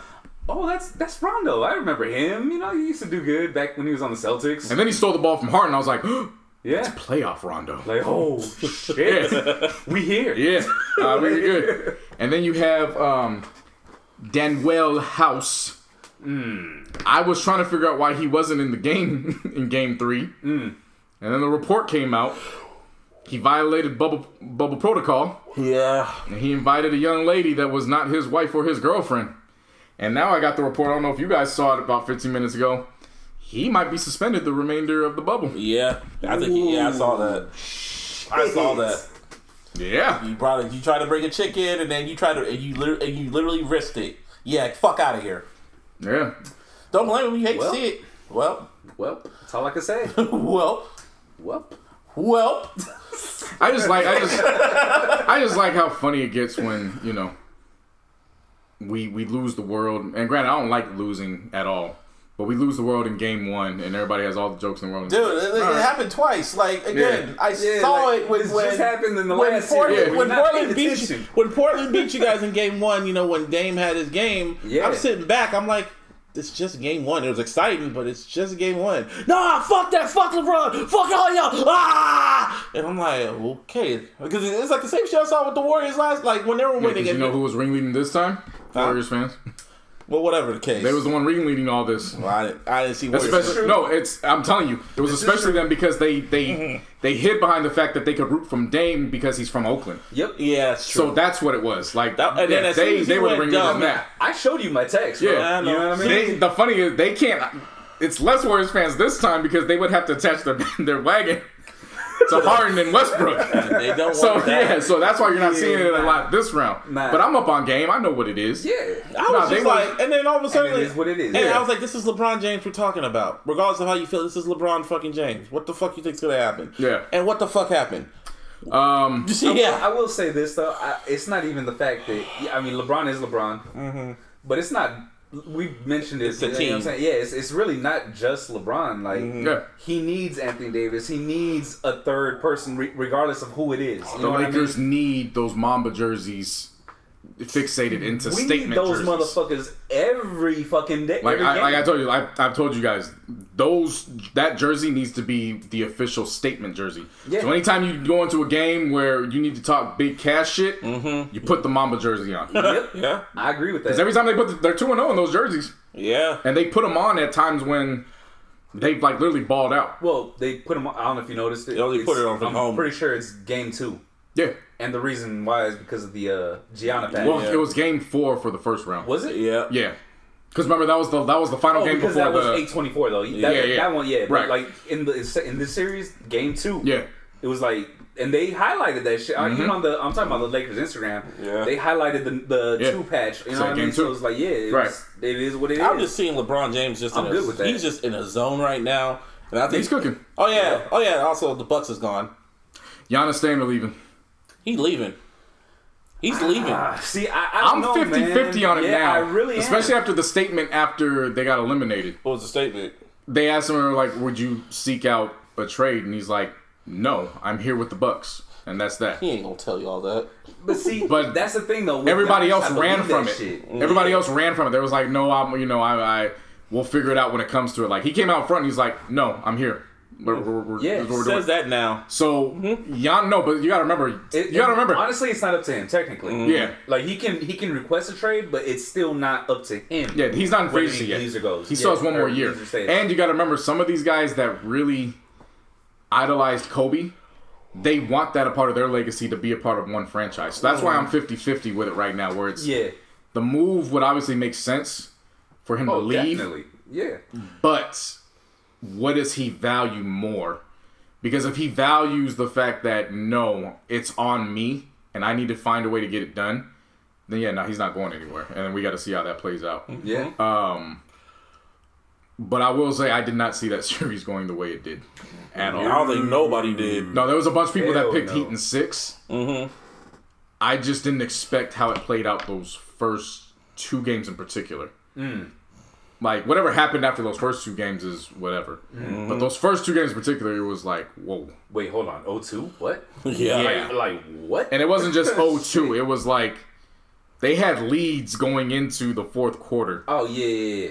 oh, that's Rondo. I remember him. You know, he used to do good back when he was on the Celtics. And then he stole the ball from Harden. I was like, yeah. it's playoff Rondo. Like, oh, shit. Yeah. We here. Yeah, really good. And then you have Danuel House. I was trying to figure out why he wasn't in the game in game 3. And then the report came out. He violated bubble protocol. Yeah. And he invited a young lady that was not his wife or his girlfriend. And now I got the report. I don't know if you guys saw it about 15 minutes ago. He might be suspended the remainder of the bubble. Yeah. I think I saw that. I saw that. Yeah. You tried to bring a chick in, and then you literally risked it. Yeah, fuck out of here. Yeah. Don't blame him. You hate to see it. Well, that's all I can say. well. I just like how funny it gets when, you know, we lose the world. And granted, I don't like losing at all. But we lose the world in game 1, and everybody has all the jokes in the world. Dude, it happened twice. Like, again, I saw it when just happened in the last series. When Portland beat you guys in game 1, you know, when Dame had his game, I'm sitting back, I'm like, it's just game 1. It was exciting, but it's just game 1. Nah, fuck that, fuck LeBron, fuck all y'all, ah! And I'm like, okay. Because it's like the same shit I saw with the Warriors when they were winning. You know who was ringleading this time? Warriors fans. Well, whatever the case. They was the one ringleading all this. Well, I didn't see Warriors. I'm telling you, it was especially them because they hid behind the fact that they could root from Dame because he's from Oakland. Yep. Yeah, that's true. So that's what it was. Like, they were the ringleaders that. I showed you my text. Bro. Yeah, you know what I mean. The funny is they can't. It's less Warriors fans this time because they would have to attach their wagon to Harden and Westbrook. They don't want that. So that's why you're not seeing it a lot this round. Nah. But I'm up on game. I know what it is. Yeah. I was just like, and then all of a sudden, it is what it is. And I was like, this is LeBron James we're talking about. Regardless of how you feel, this is LeBron fucking James. What the fuck you think's gonna happen? Yeah. And what the fuck happened? I will say this though. It's not even the fact that LeBron is LeBron, but it's not. We mentioned it. It's a you know team. what I'm saying? Yeah, it's really not just LeBron. Like he needs Anthony Davis. He needs a third person, regardless of who it is. You know Lakers need those Mamba jerseys fixated into we statement need those jerseys. motherfuckers every fucking day. Like every I game. told you, I've told you guys, that jersey needs to be the official statement jersey. Yeah. So anytime you go into a game where you need to talk big cash shit, you put the Mamba jersey on. Yep. Yeah. I agree with that. Because every time they're 2-0 in those jerseys. Yeah. And they put them on at times when they've like literally balled out. Well, they put them on. I don't know if you noticed it. They only put it on from home. I'm pretty sure it's game 2. Yeah. And the reason why is because of the Gianna patch. Well, it was game 4 for the first round. Was it? Yeah. Yeah. Because remember that was the final game because before that was the 824 though. Yeah. That one, yeah. Right. But like in this series, game 2. Yeah. It was like, and they highlighted that shit. Even on I'm talking about the Lakers Instagram. Yeah. They highlighted the 2 patch. You know what I mean? game 2. So it was like, it is what it is. I'm just seeing LeBron James just. I'm good with that. He's just in a zone right now, and I think he's cooking. Oh yeah. Also, the Bucks is gone. Giannis staying or leaving? He's leaving. He's leaving. See, I'm 50-50 on it now. I really am. Especially after the statement after they got eliminated. What was the statement? They asked him like, "Would you seek out a trade?" And he's like, "No, I'm here with the Bucks." And that's that. He ain't gonna tell you all that. But see, that's the thing though. Everybody else I ran believe from that it. shit. Everybody else ran from it. There was like, "No, I we'll figure it out when it comes to it." Like he came out front and he's like, "No, I'm here." We're Says that now. So no, but you gotta remember. Honestly, it's not up to him technically. Yeah, like he can request a trade, but it's still not up to him. Yeah, he's not in free agency yet. He still has one more year. And you gotta remember, some of these guys that really idolized Kobe, they want that a part of their legacy to be a part of one franchise. So that's why I'm 50-50 with it right now. Where it's the move would obviously make sense for him to leave. Definitely. Yeah, but what does he value more? Because if he values the fact that, no, it's on me and I need to find a way to get it done, then he's not going anywhere. And we got to see how that plays out. Yeah. But I will say I did not see that series going the way it did at all. I don't think nobody did. No, there was a bunch of people that picked Heat in 6. Mm-hmm. I just didn't expect how it played out those first 2 games in particular. Like, whatever happened after those first 2 games is whatever. Mm-hmm. But those first 2 games in particular, it was like, whoa. Wait, hold on. 0-2? What? Yeah. Like what? And it wasn't just 0-2. It was like, they had leads going into the 4th quarter. Oh, yeah.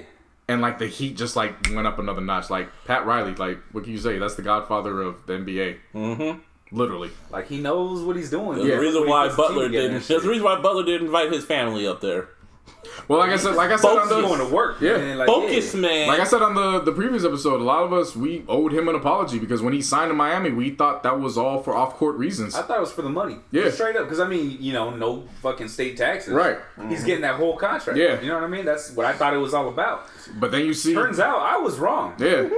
And, like, the Heat just, like, went up another notch. Like, Pat Riley, like, what can you say? That's the godfather of the NBA. Mm-hmm. Literally. Like, he knows what he's doing. There's a reason why Butler didn't invite his family up there. Well, like I said on the going to work. Yeah, man. Like, focus, man. Like I said on the previous episode, a lot of us, we owed him an apology because when he signed to Miami, we thought that was all for off-court reasons. I thought it was for the money. Yeah, straight up. Because I mean, no fucking state taxes. Right. He's getting that whole contract. Yeah. You know what I mean? That's what I thought it was all about. But then you see, turns out I was wrong. Yeah.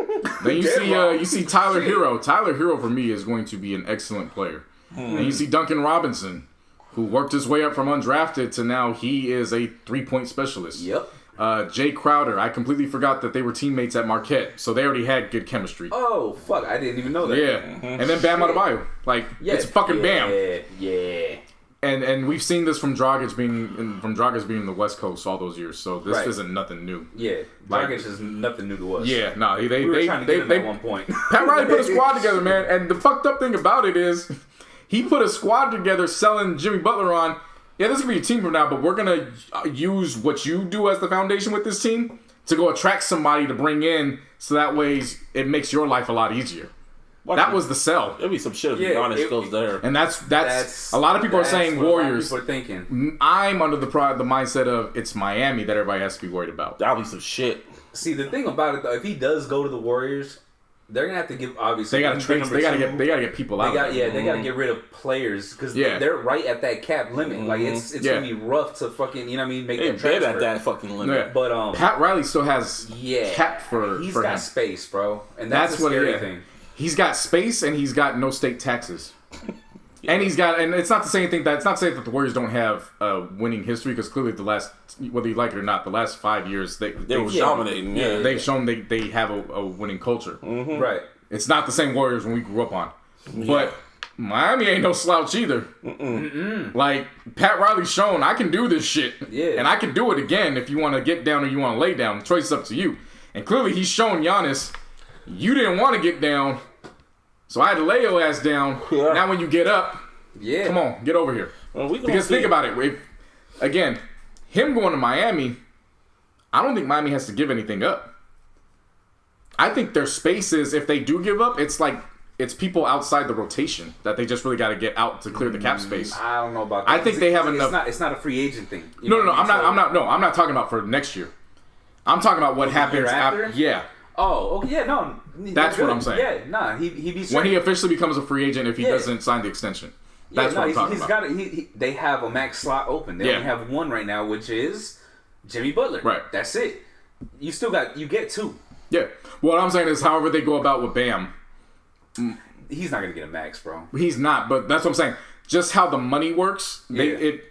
Then you see Tyler Hero. Tyler Hero for me is going to be an excellent player. And you see Duncan Robinson, who worked his way up from undrafted to now he is a 3-point specialist. Yep. Jay Crowder, I completely forgot that they were teammates at Marquette, so they already had good chemistry. Oh, fuck, I didn't even know that. Yeah. And then Bam Adebayo. Like, it's fucking Bam. Yeah. And we've seen this from Dragic being in the West Coast all those years, so this isn't nothing new. Yeah. Dragic is nothing new to us. Yeah, no, we were trying to get him at one point. Pat Riley put a squad together, man, and the fucked up thing about it is he put a squad together selling Jimmy Butler on, this is going to be your team from now, but we're going to use what you do as the foundation with this team to go attract somebody to bring in so that way it makes your life a lot easier. That was the sell. There'll be some shit if Giannis goes there. And that's a lot of people are saying Warriors. People are thinking. I'm under the mindset of it's Miami that everybody has to be worried about. That'll be some shit. See, the thing about it, though, if he does go to the Warriors, they're gonna have to give obviously. They gotta trade. They gotta get people out. They gotta get rid of players because they're right at that cap limit. Like it's gonna be rough to fucking make that transfer at that fucking limit. Yeah. But Pat Riley still has cap for he's got him. space, bro, and that's the scary thing. He's got space and he's got no state taxes. And he's got, and it's not to say anything that, it's not to say that the Warriors don't have a winning history, because clearly the last, whether you like it or not, the last 5 years, they were dominating. Yeah. They've shown they have a winning culture. Mm-hmm. Right. It's not the same Warriors when we grew up on. But Miami ain't no slouch either. Like, Pat Riley's shown, I can do this shit. Yeah. And I can do it again if you want to get down or you want to lay down. The choice is up to you. And clearly he's shown Giannis, you didn't want to get down, so I had to lay your ass down. Yeah. Now when you get up, come on, get over here. Well, because think about it. Again, him going to Miami, I don't think Miami has to give anything up. I think their space is, if they do give up, it's people outside the rotation that they just really got to get out to clear the cap space. I don't know about that. I think they have enough. It's not a free agent thing. No. I'm not talking about for next year. I'm talking about what happens after. Yeah. Oh, okay, yeah, no. That's what I'm saying. Yeah, nah, he be straight. When he officially becomes a free agent if he doesn't sign the extension. That's what I'm talking he's about. They have a max slot open. They only have one right now, which is Jimmy Butler. Right. That's it. You get two. Yeah. What I'm saying is, however they go about with Bam, He's not gonna get a max, bro. he's not. But that's what I'm saying. Just how the money works, even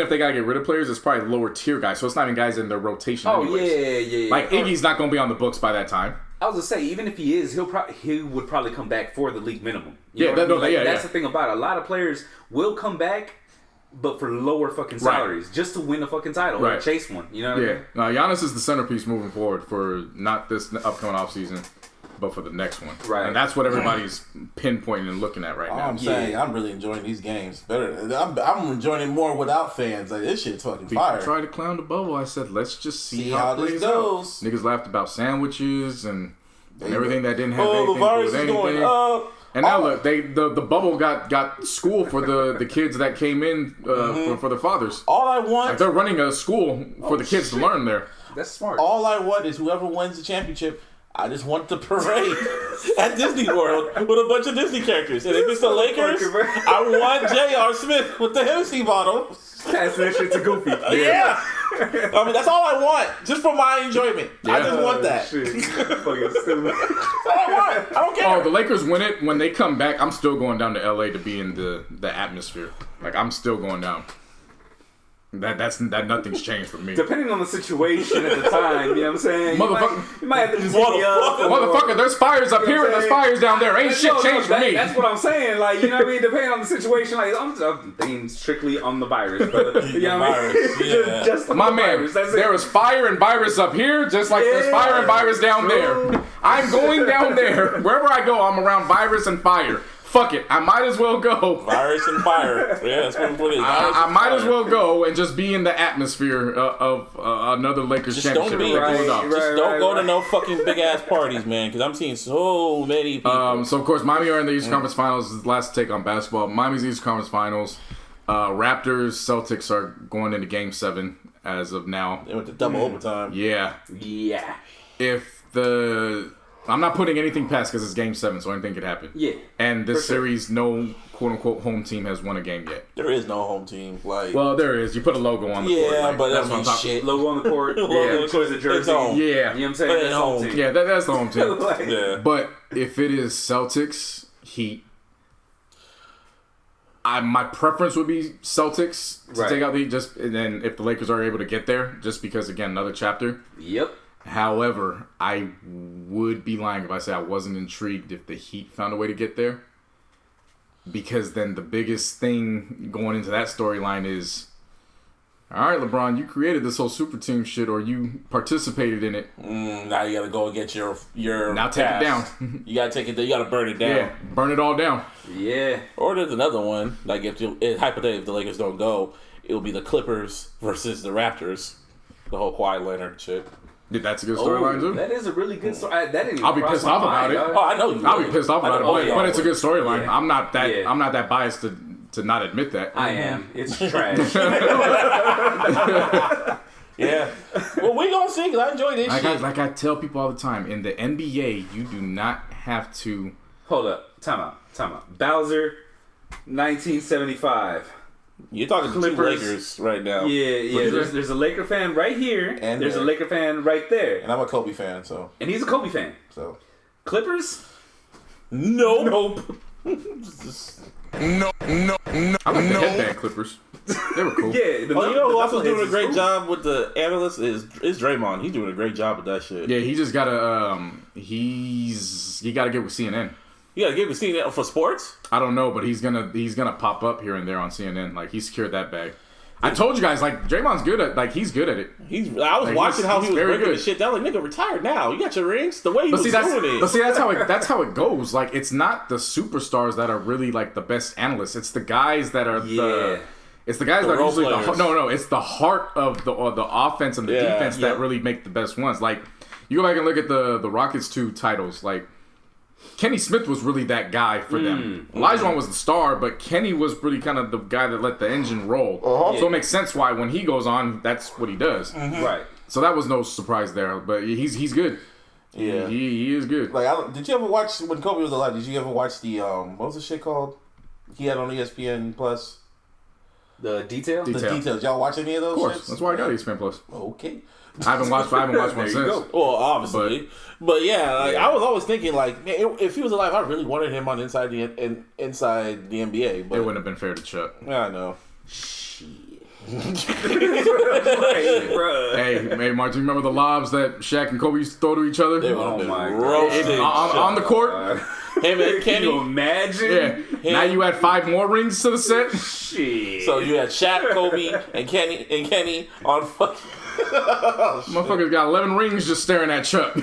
if they gotta get rid of players, it's probably lower tier guys. So it's not even guys in their rotation. Oh anyways. yeah. Like Iggy's not gonna be on the books by that time. I was gonna say, even if he is, he would probably come back for the league minimum. Yeah, that's the thing about it. A lot of players will come back, but for lower fucking salaries, just to win a fucking title or chase one. You know what I mean? Now Giannis is the centerpiece moving forward for not this upcoming offseason, but for the next one. Right. And that's what everybody's pinpointing and looking at right now. I'm saying I'm really enjoying these games better. I'm enjoying it more without fans. Like, this shit's fucking fire. People tried to clown the bubble. I said, let's just see how it this plays goes. out. Niggas laughed about sandwiches and everything that didn't have anything the to do virus with is anything. going up. And now look, the bubble got school for the kids that came in for the fathers. All I want, Like they're running a school for the kids to learn there. That's smart. all I want is whoever wins the championship. I just want the parade at Disney World with a bunch of Disney characters. And if it's the Lakers, I want J.R. Smith with the Hennessy bottle. Passing that shit to Goofy. Yeah. I mean, that's all I want, just for my enjoyment. I just want that. Shit. Fucking stupid. That's all I want. I don't care. Oh, the Lakers win it. When they come back, I'm still going down to L.A. to be in the atmosphere. Like, I'm still going down. That nothing's changed for me. Depending on the situation at the time, you know what I'm saying? Motherfucker. You might have to just hit me up. Motherfucker, there's fires up here and there's fires down there. Ain't shit changed for me. That's what I'm saying. Like, you know what I mean? Depending on the situation, like, I'm thinking strictly on the virus, brother. You know what I mean? Yeah. just on My the man, virus. That's there it. is fire and virus up here, just like there's fire and virus down there. I'm going down there. Wherever I go, I'm around virus and fire. Fuck it, I might as well go. Virus and fire. Yeah, that's what it is. I might as well go and just be in the atmosphere of another Lakers Just championship. don't be. Like, pull it off. Just don't go to no fucking big ass parties, man. Because I'm seeing so many people. So of course, Miami are in the Eastern Conference Finals. This is the last take on basketball. Miami's Eastern Conference Finals. Raptors, Celtics are going into Game 7 as of now. They went to double overtime. Yeah. Yeah. I'm not putting anything past because it's Game 7, so anything could happen. Yeah. And this For sure. series, no quote-unquote home team has won a game yet. There is no home team. Like, Well, there is. You put a logo on the court. yeah, like, but that's that's what I'm talking shit. Logo on the court. Logo Yeah. on the court. The jersey. It's home. Yeah. You know what I'm saying? But That's at home home. team. Yeah, that's the home team. Like, Yeah. But if it is Celtics, Heat, my preference would be Celtics to Right. take out the Heat. And then if the Lakers are able to get there, just because, again, another chapter. Yep. However, I would be lying if I say I wasn't intrigued if the Heat found a way to get there. Because then the biggest thing going into that storyline is, all right, LeBron, you created this whole super team shit, or you participated in it. Now you gotta go and get your Now take it pass. down. You gotta take it. You gotta burn it down. Yeah, burn it all down. Yeah. Or there's another one. Like hypothetically, if the Lakers don't go, it'll be the Clippers versus the Raptors. The whole Kawhi Leonard shit. Yeah, that's a good storyline too. That is a really good story. That didn't even I'll be cross pissed my off about mind, it. dog. Oh, I know you. I'll be pissed off about it, but it's a good storyline. Yeah. I'm not that. Yeah. I'm not that biased to not admit that. I am. It's trash. Yeah. Well, we gonna see. Cause I enjoy this shit. Like I tell people all the time, in the NBA, you do not have to. Hold up. Time out. Bowser, 1975. You're talking to two Clippers. Lakers right now. Yeah. There's a Laker fan right here. And there's a there. Laker fan right there. And I'm a Kobe fan, so And he's a Kobe fan. Clippers? nope. No. I like the headband Clippers. They were cool. Yeah. The Oh, you know who also knuckleheads doing a is great cool. job with the analysts is Draymond. He's doing a great job with that shit. Yeah, he just gotta. He gotta get with CNN. You gotta give me that for sports. I don't know, but he's gonna pop up here and there on CNN. Like he secured that bag. I told you guys, like Draymond's good at he's good at it. I was watching how he was very breaking the good. shit down. Like, nigga, retired now. You got your rings. The way he But was see, that's doing it. that's how it goes. Like it's not the superstars that are really like the best analysts. It's the guys that are It's the guys that are role usually players. It's the heart of the offense and the defense that really make the best ones. Like you go back and look at the Rockets 2 titles. Like Kenny Smith was really that guy for them. Olajuwon was the star, but Kenny was really kind of the guy that let the engine roll. So it makes sense why when he goes on, that's what he does. Right. So that was no surprise there. But he's good. Yeah. He is good. Like, did you ever watch when Kobe was alive? Did you ever watch the what was the shit called? he had on ESPN Plus? The detail? The details. Y'all watch any of those? Of course. Shits? That's why I got ESPN Plus. Okay. I haven't watched one since. Well, obviously, but yeah, like I was always thinking, like, man, if he was alive, I really wanted him on inside the NBA. But it wouldn't have been fair to Chuck. Yeah, I know. Hey, Mark, do you remember the lobs that Shaq and Kobe used to throw to each other? They Oh my roasted on the court. Him and Kenny. Can you imagine? Yeah. Now you add 5 more rings to the set. Shit. So you had Shaq, Kobe, and Kenny on fucking. Motherfuckers got 11 rings just staring at Chuck.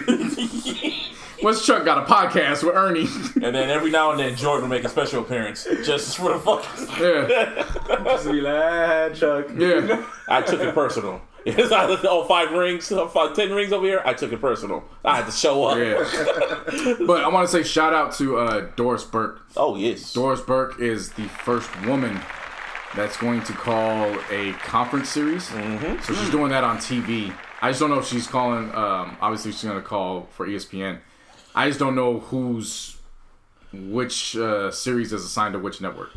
What's Chuck got a podcast with Ernie? And then every now and then Jordan would make a special appearance just for the fucking. Yeah. Just be like, Chuck. Yeah. I took it personal. It's like, 5 rings, 10 rings over here. I took it personal. I had to show up. Yeah. But I want to say shout out to Doris Burke. Oh, yes. Doris Burke is the first woman that's going to call a conference series. Mm-hmm. So she's doing that on TV. I just don't know if she's calling, obviously she's going to call for ESPN. I just don't know which series is assigned to which network.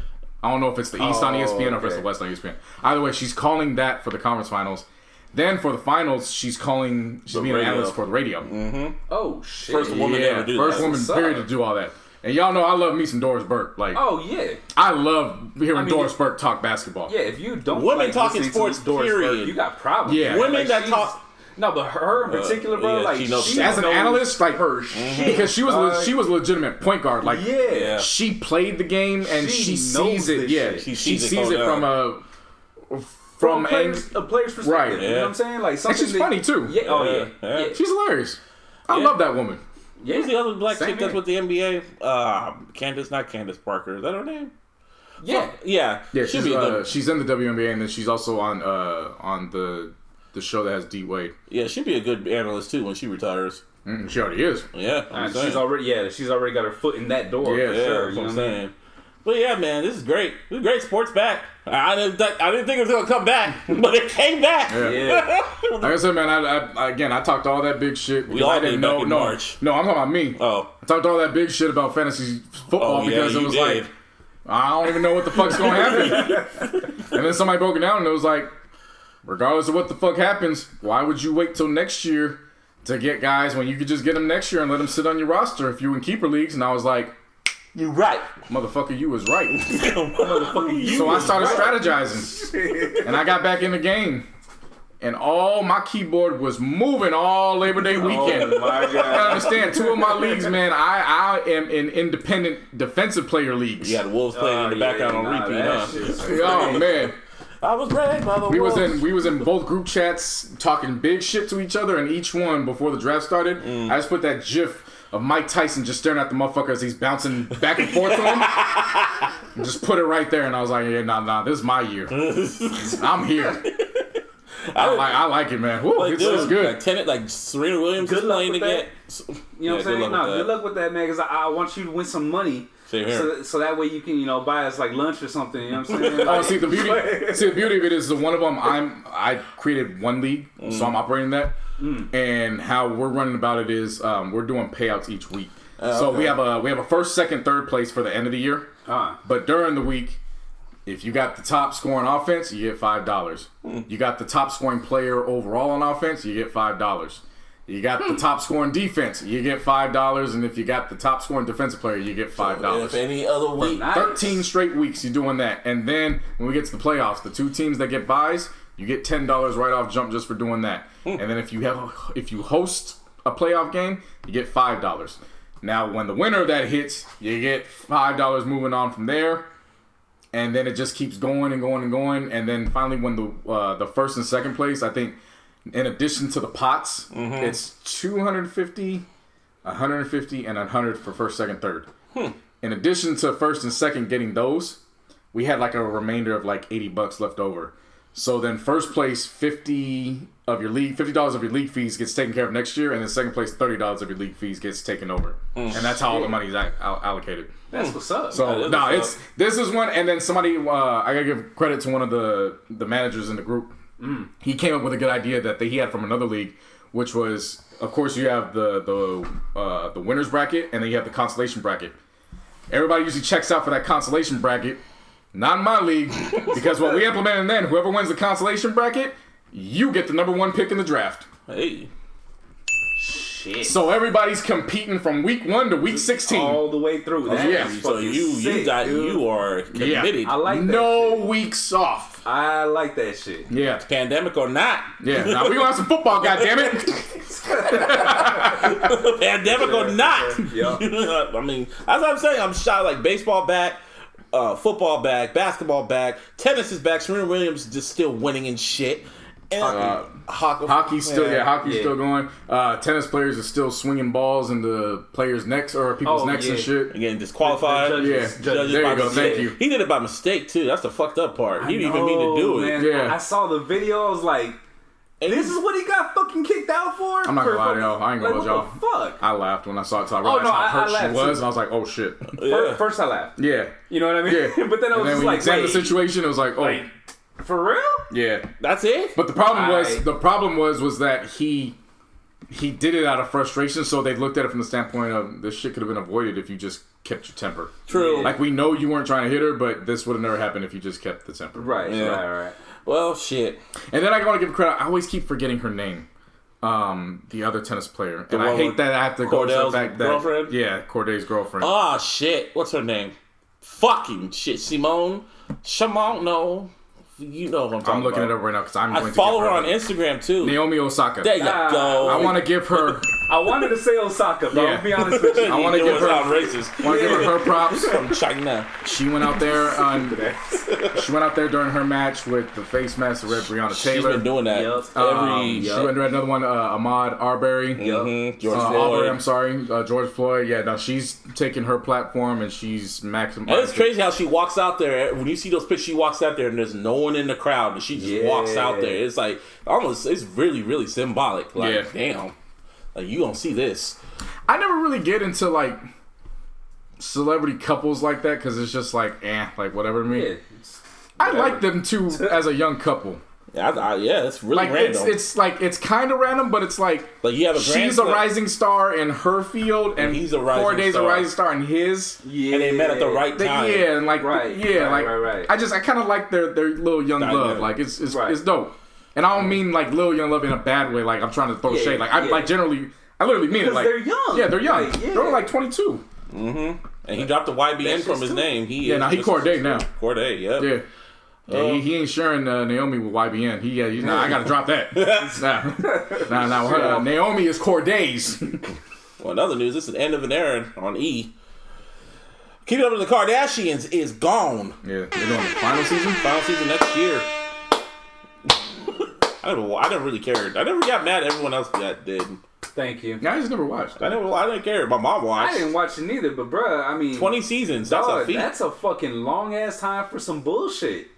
I don't know if it's the East on ESPN or if it's the West on ESPN. Either way, she's calling that for the conference finals. Then for the finals, she's being an analyst for the radio. Mm-hmm. Oh, shit. First woman to ever do that. First woman, period, to do all that. And y'all know I love me some Doris Burke. Like, oh, yeah. I love hearing Doris Burke talk basketball. Yeah, if you don't women talking sports, Doris period. Burke, you got problems. Yeah. Women like, that talk. No, but her in particular, bro, yeah, like, she knows she As an knows analyst, like her shit. because she was a legitimate point guard. Like, Yeah. she played the game and she knows sees it. this Yeah, shit. she sees sees it it from a player's perspective. Right. You know what I'm saying? Like, something she's funny, too. Yeah. Oh, Yeah. yeah. Yeah. She's hilarious. I Yeah. love that woman. Yeah. Who's the other black Same chick that's here. with the NBA? Not Candace Parker. Is that her name? Yeah. Yeah. Yeah, She'll be good. she's in the WNBA and then she's also on the show that has D Wade. Yeah, she'd be a good analyst too when she retires. She already is. Yeah, I'm saying. She's already got her foot in that door. Yeah, for Yeah, sure. that's You what know I'm what I mean? saying. But yeah, man, this is great. This is great. Sports back. I didn't think it was gonna come back, but it came back. Yeah. Like I said, man, I talked all that big shit. We all I did didn't back know. in March. No, I'm talking about me. Oh, I talked all that big shit about fantasy football Oh, yeah, because it you was did. like, I don't even know what the fuck's going to happen. And then somebody broke it down and it was like, regardless of what the fuck happens, why would you wait till next year to get guys when you could just get them next year and let them sit on your roster if you in keeper leagues? And I was like, you right. motherfucker, you was right. Motherfucker, you. So I started strategizing. And I got back in the game. And all my keyboard was moving all Labor Day weekend. Oh my I God. understand. 2 of my leagues, man, I am in independent defensive player leagues. You got the Wolves playing in the background on repeat, huh? Oh man. I was raised by the We Wolves. was in both group chats talking big shit to each other, and each one before the draft started, I just put that GIF of Mike Tyson just staring at the motherfucker as he's bouncing back and forth to him. And just put it right there, and I was like, yeah, nah, this is my year. I'm here. I like it, man. Woo, it's good. Like Serena Williams Good is luck playing with again. You know what I'm saying? Good luck with that, man, because I want you to win some money. Same here. So that way you can, buy us like lunch or something. You know what I'm saying? Oh, see the beauty of it is one of them. I created one league, so I'm operating that. And how we're running about it is we're doing payouts each week. So we have a first, second, third place for the end of the year. But during the week, if you got the top scoring offense, you get $5. You got the top scoring player overall on offense, you get $5. You got the top scoring defense, you get $5. And if you got the top scoring defensive player, you get $5. If any other week, 13 straight weeks you're doing that. And then when we get to the playoffs, the 2 teams that get buys, you get $10 right off jump just for doing that. And then if you host a playoff game, you get $5. Now when the winner of that hits, you get $5 moving on from there. And then it just keeps going and going and going. And then finally when the first and second place, I think in addition to the pots, it's 250, 150, and 100 for first, second, third. In addition to first and second getting those, we had like a remainder of like $80 left over. So then first place, $50 of your league fees gets taken care of next year, and then second place, $30 of your league fees gets taken over. And that's how all the money is allocated. That's what's up. So this is one, and then somebody I gotta give credit to one of the managers in the group. He came up with a good idea that he had from another league, which was, of course, you have the winners bracket, and then you have the consolation bracket. everybody usually checks out for that consolation bracket. Not in my league, because what we implemented then, whoever wins the consolation bracket, you get the number 1 pick in the draft. Hey. Shit. So everybody's competing from week 1 to week 16. All the way through. That yeah. is So fucking you sick, you are committed. I like that no shit. weeks off. I like that shit. Yeah. Pandemic or not. Yeah. Now we gonna have some football, goddammit. Pandemic or not. Yeah. I mean, that's what I'm saying. I'm shot like baseball back, football back, basketball back, tennis is back. Serena Williams just still winning and shit. And Hockey's still still going. Tennis players are still swinging balls into players' necks or people's necks and shit. Again, disqualified. Judges There you by go. mistake. Thank you. He did it by mistake too. That's the fucked up part. He didn't even mean to do it. Man. Yeah. I saw the video. I was like, And this is what he got fucking kicked out for? I'm not gonna lie to y'all. I ain't gonna like, lie, what the fuck? I laughed when I saw it. So I realized how I hurt laughed she was, too. and I was like, "Oh shit." Yeah. First I laughed. Yeah. You know what I mean? Yeah. But then I was And then just when you like, examine wait, the situation, it was like, "Oh, like, for real? yeah." That's it. But the problem Alright. was that he did it out of frustration. So they looked at it from the standpoint of this shit could have been avoided if you just kept your temper. True. Like we know you weren't trying to hit her, but this would have never happened if you just kept the temper. Right, Yeah. right. Well, shit. And then I want to give credit. I always keep forgetting her name. The other tennis player, and I one hate with that I have to go to the Cordell's fact that girlfriend? yeah, Corday's girlfriend. Ah, shit. What's her name? Fucking shit. Simone? No. You know what I'm talking I'm looking about. it up right now because I'm going I to follow give her on Instagram too. Naomi Osaka. There you go. I want to give her. I wanted to say Osaka, bro. Yeah. I'll be honest with you. I want to give her. sound racist. Want to give her props. From China. She went out there during her match with the face mask of Red Breonna She's Taylor. been doing that She went to another one, Ahmaud Arbery. George Arbery, Floyd. I'm sorry, George Floyd. Yeah, no, she's taking her platform and she's maximizing. And it's crazy how she walks out there. When you see those pictures, she walks out there and there's no one in the crowd. And she just walks out there. It's like almost. It's really, really symbolic. Like, damn. Like you don't see this. I never really get into like celebrity couples like that because it's just like like whatever to me. Yeah. I like them too as a young couple. Yeah, it's really Like random. it's kind of random, but it's like you have a she's a rising star in her field, and he's a rising 4 days star. a rising star in his. Yeah. and they met at the right time. Yeah, and like Right. right. I kind of like their little young love. Like it's dope. And I don't mean like little young love in a bad way. Like I'm trying to throw shade. Like I literally mean it. Like they're young. Yeah, they're young. Like, They're only like 22. And he dropped the YBN from his name. He Corday now. Corday, yep. Yeah. Yeah, he ain't sharing Naomi with YBN. I gotta drop that. Nah. Naomi is Corday's. Well, in other news, this is the end of an era on E. Keep It Up with the Kardashians is gone. Yeah, they're doing the final season. Final season next year. I never really cared. I never got mad at everyone else that did. Thank you. I just never watched. I didn't care. My mom watched. I didn't watch it neither, but bruh, I mean 20 seasons. That's a feat. That's a fucking long ass time for some bullshit.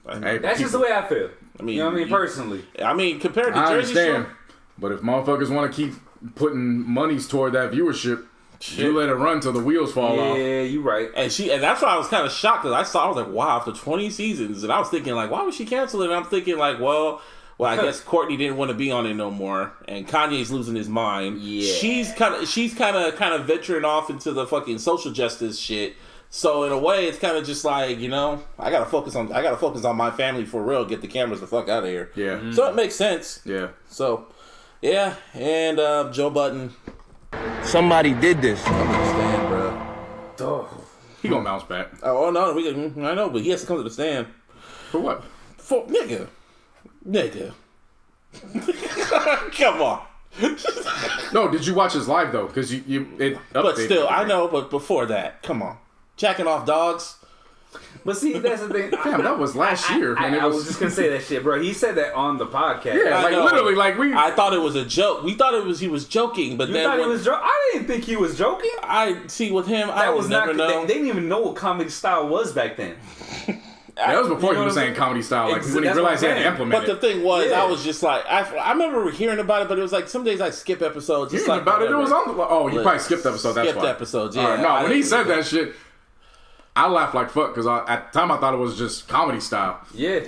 Hey, That's just the way I feel. I mean, you know what I mean? Personally. I mean, compared to I Jersey understand, Shore. but if motherfuckers want to keep putting monies toward that viewership, you let it run till the wheels fall off. Yeah, you right. And that's why I was kind of shocked because I was like, wow, after 20 seasons, and I was thinking like, why would she cancel it? And I'm thinking like, well, I guess Courtney didn't want to be on it no more, and Kanye's losing his mind. Yeah, she's kind of venturing off into the fucking social justice shit. So in a way, it's kind of just like, I gotta focus on my family for real. Get the cameras the fuck out of here. Yeah. Mm-hmm. So it makes sense. Yeah. So, yeah, and Joe Budden. Somebody did this. I understand, bro. He gonna bounce back. Oh no, I know, but he has to come to the stand. For what? For nigga. Come on. No, did you watch his live though? Because it. But still, I know. But before that, come on, jacking off dogs. But see, that's the thing. Damn, that was last year. I was just gonna say that shit, bro. He said that on the podcast. Yeah, I like know. literally, like I thought it was a joke. We thought he was joking, but You then thought he was joking? I didn't think he was joking. I see with him, I That was was never not. know. They didn't even know what comedy style was back then. that was before You know he was what I'm saying comedy style. Like when he That's realized he what had to I'm implement But the it. thing was, Yeah. I was just like, I remember hearing about it, but it was like some days I skip episodes. It's Hearing like, about it, it was whatever. on the. Oh, you probably skipped the episode. That's Skipped why. episodes, yeah. All right, no, I when he didn't said do that shit, I laughed like fuck because at the time I thought it was just comedy style. Yeah.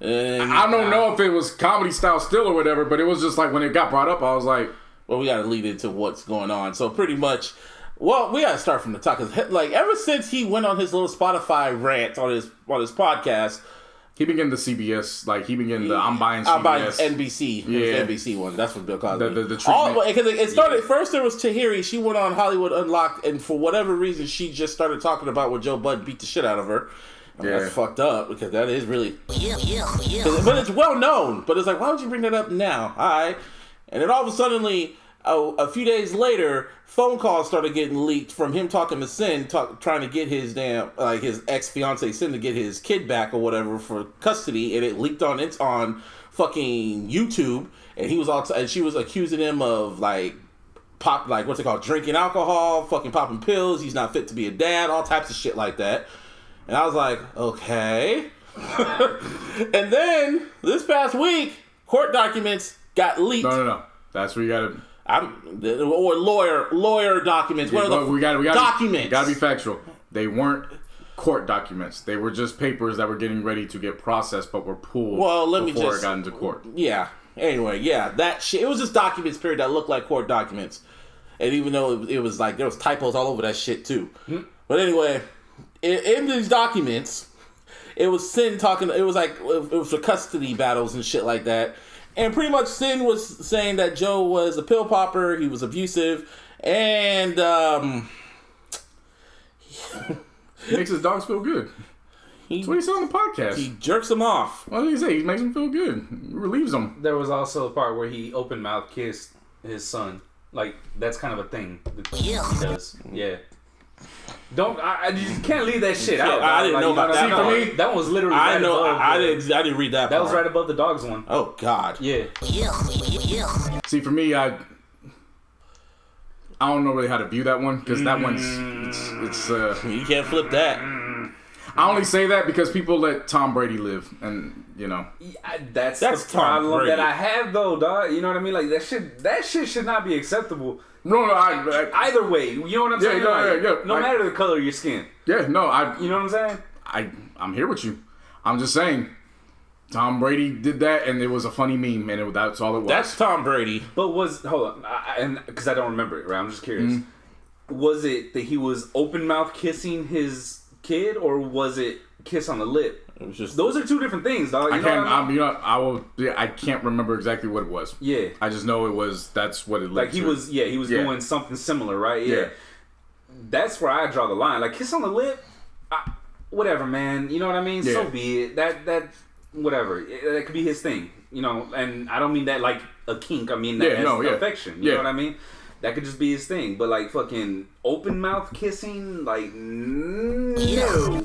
And, I don't know if it was comedy style still or whatever, but it was just like when it got brought up, I was like, well, we got to lead into what's going on. So pretty much, Well, we gotta start from the top, because like ever since he went on his little Spotify rant on his podcast, he began the CBS, like he began the I'm buying CBS. I'm buying NBC, yeah, NBC one. That's what Bill Cosby. The treatment. Because it started first. There was Tahiri. She went on Hollywood Unlocked, and for whatever reason, she just started talking about when Joe Budden beat the shit out of her. That's fucked up, because that is really. But it's well known. But it's like, why would you bring that up now? All right, and then all of a sudden, a few days later, phone calls started getting leaked from him talking to Sin, trying to get his his ex-fiance Sin to get his kid back or whatever for custody, and it leaked on fucking YouTube, and he was and she was accusing him of drinking alcohol, fucking popping pills, he's not fit to be a dad, all types of shit like that. And I was like, okay. And then this past week, court documents got leaked. No. That's where you gotta. Or lawyer documents. What are the documents? Gotta be factual. They weren't court documents. They were just papers that were getting ready to get processed, but were pulled before it got into court. Yeah. Anyway, yeah, that shit. It was just documents, period, that looked like court documents. And even though it was like there was typos all over that shit too. Mm-hmm. But anyway, in these documents, it was Sin talking. It was for custody battles and shit like that. And pretty much Sin was saying that Joe was a pill popper, he was abusive, and he makes his dogs feel good. That's what he said on the podcast. He jerks them off. What did he say? He makes them feel good. He relieves them. There was also a part where he open mouth kissed his son. Like, that's kind of a thing that he does. Yeah. You can't leave that shit out. I didn't know about that. See, for me, that one was literally. I didn't read that. That was right above the dogs one. Oh God. Yeah. See, for me, I don't know really how to view that one, because that one's it's you can't flip that. I only say that because people let Tom Brady live, and you know that's the problem that I have, though, dog. You know what I mean? Like that shit should not be acceptable. No, either way, you know what I'm saying? No matter the color of your skin. Yeah, no, you know what I'm saying? I'm here with you. I'm just saying, Tom Brady did that, and it was a funny meme, and that's all it was. That's Tom Brady. But hold on, because I don't remember it, right? I'm just curious. Mm-hmm. Was it that he was open mouth kissing his kid, or was it kiss on the lip? It was just those are two different things, dog. I can't remember exactly what it was. Yeah, I just know it was. That's what it. Like he was doing something similar, right? Yeah. That's where I draw the line. Like kiss on the lip, whatever, man. You know what I mean? Yeah. So be it. That whatever. That could be his thing. You know, and I don't mean that like a kink. I mean that as affection. You know what I mean? That could just be his thing. But like fucking open mouth kissing, like no. Yeah.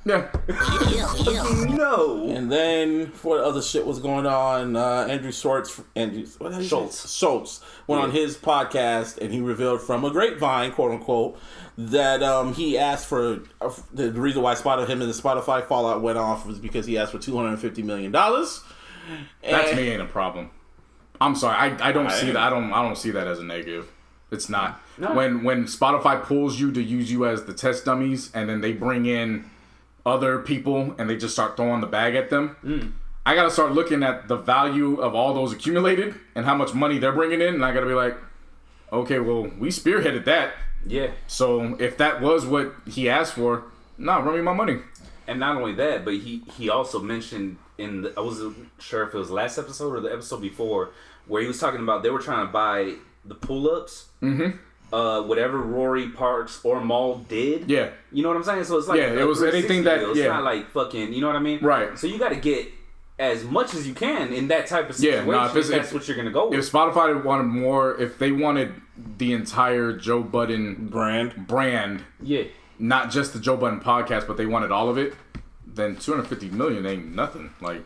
No. And then what other shit was going on? Andrew Schultz went on his podcast, and he revealed from a grapevine, quote unquote, that he asked for the reason why him and the Spotify fallout went off was because he asked for $250 million. That to me ain't a problem. I'm sorry, I don't see that. I don't see that as a negative. It's not. No. When Spotify pulls you to use you as the test dummies, and then they bring in other people and they just start throwing the bag at them, I gotta start looking at the value of all those accumulated and how much money they're bringing in, and I gotta be like, okay, well, we spearheaded that. Yeah. So if that was what he asked for, run me my money. And not only that, but he also mentioned I wasn't sure if it was last episode or the episode before, where he was talking about they were trying to buy the pull-ups, whatever Rory Parks or Maul did. Yeah. You know what I'm saying? So it's like it was anything that it's not like fucking, you know what I mean? Right. So you got to get as much as you can in that type of situation. If that's what you're gonna go with. If Spotify wanted more, if they wanted the entire Joe Budden brand, not just the Joe Budden podcast, but they wanted all of it, then $250 million ain't nothing. Like.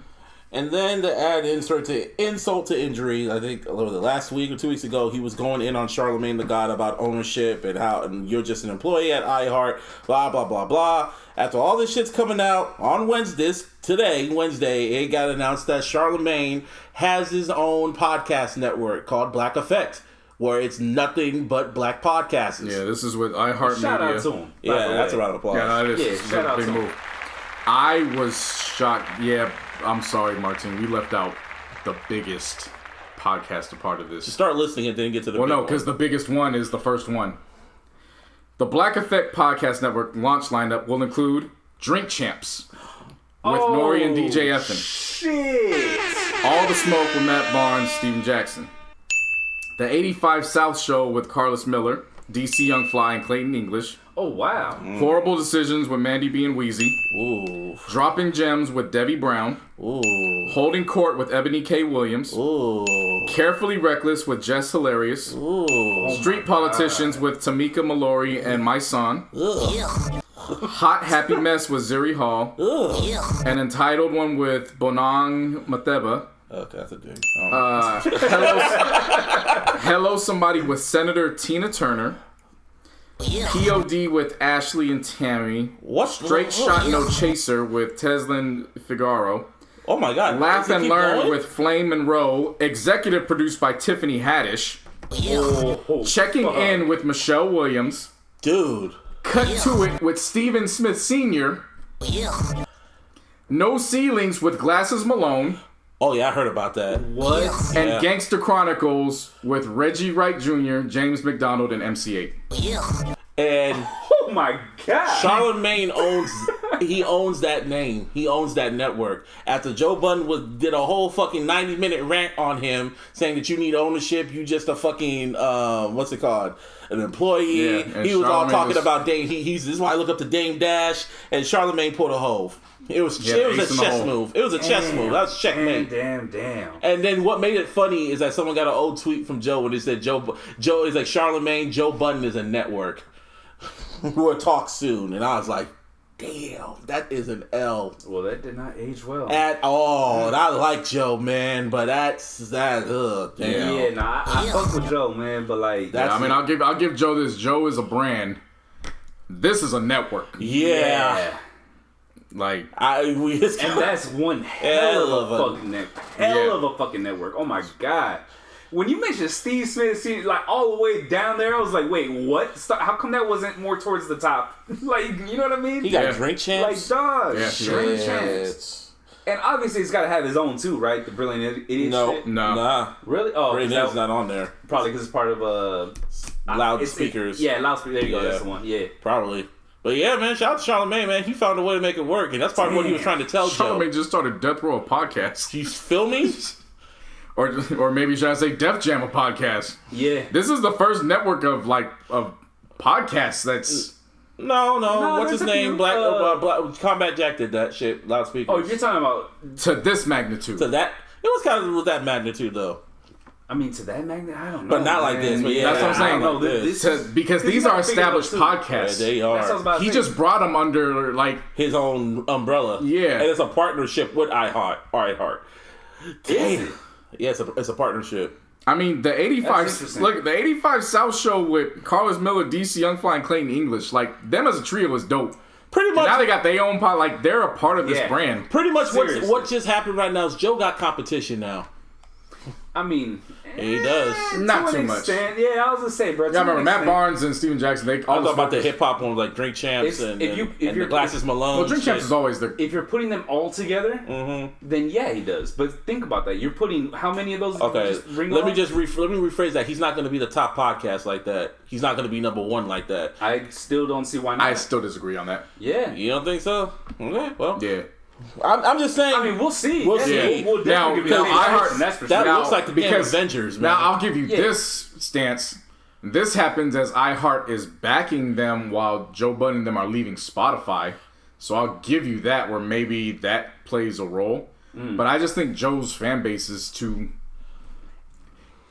And then to add insult to injury, I think last week or 2 weeks ago, he was going in on Charlamagne the God about ownership and you're just an employee at iHeart, blah, blah, blah, blah. After all this shit's coming out on Wednesday, it got announced that Charlamagne has his own podcast network called Black Effect, where it's nothing but black podcasts. Yeah, this is with iHeartMedia. Shout out to him. Yeah, that's a round of applause. Yeah, that is. Shout out to him. I was shocked. Yeah, I'm sorry, Martin. We left out the biggest podcast a part of this. Just start listening and then get to the no, because the biggest one is the first one. The Black Effect Podcast Network launch lineup will include Drink Champs with Nori and DJ Effin. Shit. All the Smoke with Matt Barnes, Steven Jackson. The 85 South Show with Carlos Miller, DC Young Fly, and Clayton English. Oh, wow. Horrible Decisions with Mandy B and Wheezy. Ooh. Dropping Gems with Debbie Brown. Ooh. Holding Court with Ebony K. Williams. Ooh. Carefully Reckless with Jess Hilarious. Ooh. Street Politicians with Tamika Mallory and My Son. Ugh. Hot Happy Mess with Zuri Hall. Ugh. An Entitled one with Bonang Mateba. Okay, that's a dig. Hello Somebody with Senator Tina Turner. POD with Ashley and Tammy. What? Straight Shot No Chaser with Teslin Figaro. Oh my God. Laugh Does it and keep Learn going? with Flame Monroe. Executive produced by Tiffany Haddish. Oh, Checking In with Michelle Williams. Dude. Cut to It with Stephen Smith Sr. No Ceilings with Glasses Malone. Oh yeah, I heard about that. what? And Yeah. Gangster Chronicles with Reggie Wright Jr., James McDonald, and MC8. And Oh, my God. Charlamagne owns that name. He owns that network. After Joe Budden did a whole fucking 90-minute rant on him saying that you need ownership, you just a fucking what's it called? An employee. Yeah, and he was all Charlamagne talking was- about Dame. This is why I look up to Dame Dash, and Charlamagne pulled a hove. It was Yeah, it was ace a in the chess hole. move. It was a chess move. That was checkmate. Damn. And then what made it funny is that someone got an old tweet from Joe where they said Joe is like Charlamagne, Joe Budden is a network. We'll talk soon. And I was like, damn, that is an L Well, that did not age well. at all. And I like Joe, man, but damn. Yeah, nah, I fuck with Joe, man, but like, That's- I mean, I'll give Joe this. Joe is a brand. This is a network. Yeah. Like, And that's one hell of a fucking network. Hell of a fucking network. Oh my God. When you mentioned Steve Smith, like all the way down there, I was like, wait, what? How come that wasn't more towards the top? Like, you know what I mean? He got Yeah. drink champs. Like, dog, Yeah. drink champs. And obviously, it's got to have his own too, right? The Brilliant Idiot No, shit. no. nah. Really? Oh, Right is now that- it's not on there. probably because it's part of Loudspeakers. Yeah, loudspeakers. There you go. Yeah. That's the one. Yeah. Probably. But yeah, man, shout out to Charlamagne, man. He found a way to make it work, and that's part of what he was trying to tell Joe. Charlamagne just started Death Row a podcast. You feel me? Or maybe should I say Def Jam a podcast? Yeah. This is the first network of podcasts that's... No. What's there's his a name? few, Black Combat Jack did that shit. Loudspeakers. Oh, you're talking about? to this magnitude. So that it was kind of with that magnitude though, I mean, to that magnet, I don't know. but not like man. this. But yeah, That's what I'm saying. not like No, this. this- Because these you are gotta figure established those two. podcasts. Yeah, they That's what I was are about to He say. just brought them under, like... his own umbrella. Yeah. and it's a partnership with iHeart. Damn. Yeah, it's a partnership. I mean, the That's 85... interesting. Look, the 85 South Show with Carlos Miller, DC Young Fly, and Clayton English, like, them as a trio is dope. Pretty much. Now they got their own pod. Like, they're a part of this Yeah. brand. Pretty much Seriously. what just happened right now is Joe got competition now. I mean, He does. Not to too an much. extent. Yeah, I was gonna say, bro. Yeah, I remember Matt Barnes and Steven Jackson. They I'm always talking about the focus- hip hop ones like Drink Champs and the Glasses Malone. Well, Drink Champs shit. is always the... If you're putting them all together, then yeah, he does. But think about that. You're putting how many of those? Okay, Just ring let me off? just let me rephrase that. He's not going to be the top podcast like that. He's not going to be number one like that. I still don't see why not. I still disagree on that. Yeah. You don't think so? Okay, well, Yeah. I'm just saying. I mean, we'll see. We'll Yeah, see. We'll Now, definitely give now, you iHeart- that's for that sure. looks like the damn because- Avengers, man. Now, I'll give you Yeah. this stance. This happens as iHeart is backing them while Joe Budden and them are leaving Spotify. So I'll give you that where maybe that plays a role. But I just think Joe's fan base is too...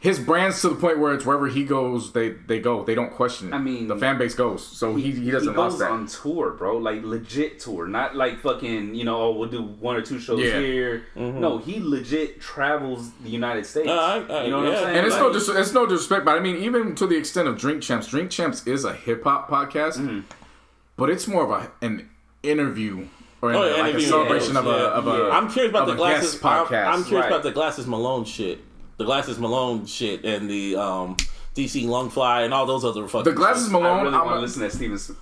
His brand's to the point where it's wherever he goes, they go. They don't question it. I mean, the fan base goes. So he doesn't goes lost that. on tour, bro. Like legit tour, not like fucking. We'll do 1 or 2 shows Yeah. here. No, he legit travels the United States. you know what yeah. I'm saying? And it's Like, no disrespect, but I mean, even to the extent of Drink Champs is a hip hop podcast, but it's more of an interview or like a interview, celebration yeah, of a. I'm curious about of the a Glasses guest podcast. I'm curious Right. about the Glasses Malone shit. The Glasses Malone shit and the DC Lungfly and all those other fucking. The Glasses Malone. I really want to listen to